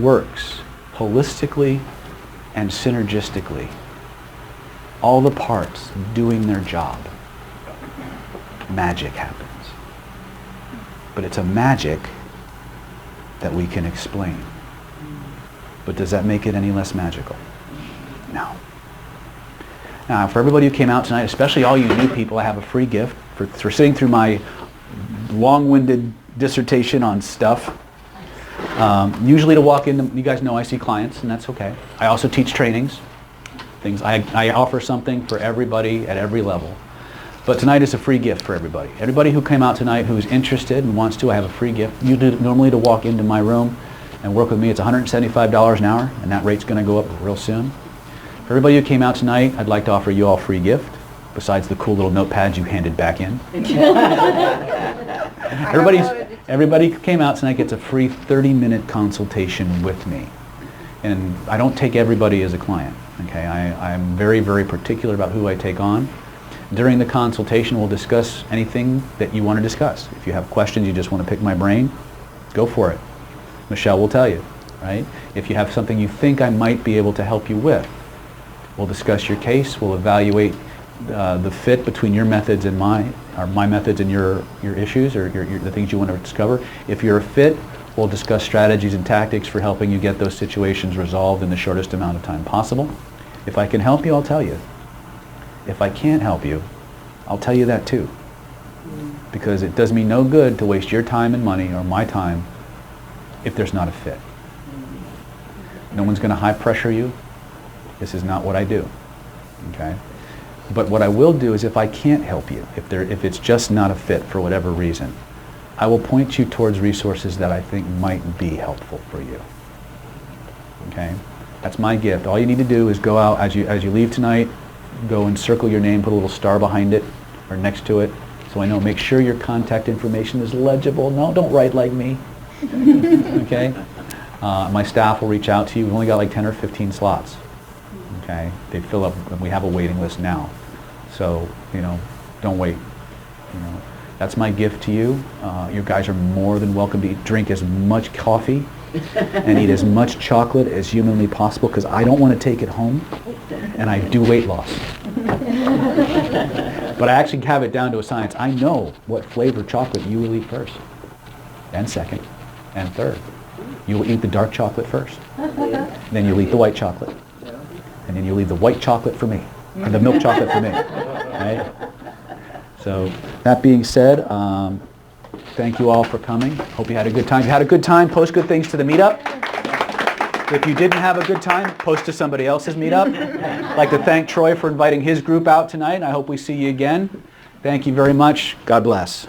works holistically and synergistically, all the parts doing their job, magic happens. But it's a magic that we can explain. But does that make it any less magical? No. Now, for everybody who came out tonight, especially all you new people, I have a free gift for sitting through my long-winded dissertation on stuff. Usually to walk in, you guys know I see clients, and that's okay. I also teach trainings. I offer something for everybody at every level. But tonight is a free gift for everybody. Everybody who came out tonight who's interested and wants to, I have a free gift. You do normally to walk into my room and work with me, it's $175 an hour, and that rate's going to go up real soon. For everybody who came out tonight, I'd like to offer you all a free gift, besides the cool little notepads you handed back in. Everybody who came out tonight gets a free 30-minute consultation with me. And I don't take everybody as a client. Okay, I'm very, very particular about who I take on. During the consultation, we'll discuss anything that you want to discuss. If you have questions, you just want to pick my brain, go for it. Michelle will tell you, right? If you have something you think I might be able to help you with, we'll discuss your case, we'll evaluate the fit between your methods and my methods and your issues or the things you want to discover. If you're a fit, we'll discuss strategies and tactics for helping you get those situations resolved in the shortest amount of time possible. If I can help you, I'll tell you. If I can't help you, I'll tell you that too. Because it does me no good to waste your time and money or my time if there's not a fit. No one's going to high pressure you. This is not what I do. Okay? But what I will do is if I can't help you, if it's just not a fit for whatever reason, I will point you towards resources that I think might be helpful for you. Okay? That's my gift. All you need to do is go out as you leave tonight, go and circle your name, put a little star behind it or next to it so I know. Make sure your contact information is legible. No, don't write like me. Okay? My staff will reach out to you. We've only got like 10 or 15 slots. Okay? They fill up, and we have a waiting list now. So, don't wait. That's my gift to you. You guys are more than welcome to drink as much coffee and eat as much chocolate as humanly possible because I don't want to take it home, and I do weight loss. But I actually have it down to a science. I know what flavor chocolate you will eat first, and second, and third. You will eat the dark chocolate first. Then you'll eat the white chocolate. And and then you leave the white chocolate for me, or the milk chocolate for me. Right? So that being said, thank you all for coming. Hope you had a good time. If you had a good time, post good things to the meetup. If you didn't have a good time, post to somebody else's meetup. I'd like to thank Troy for inviting his group out tonight. I hope we see you again. Thank you very much. God bless.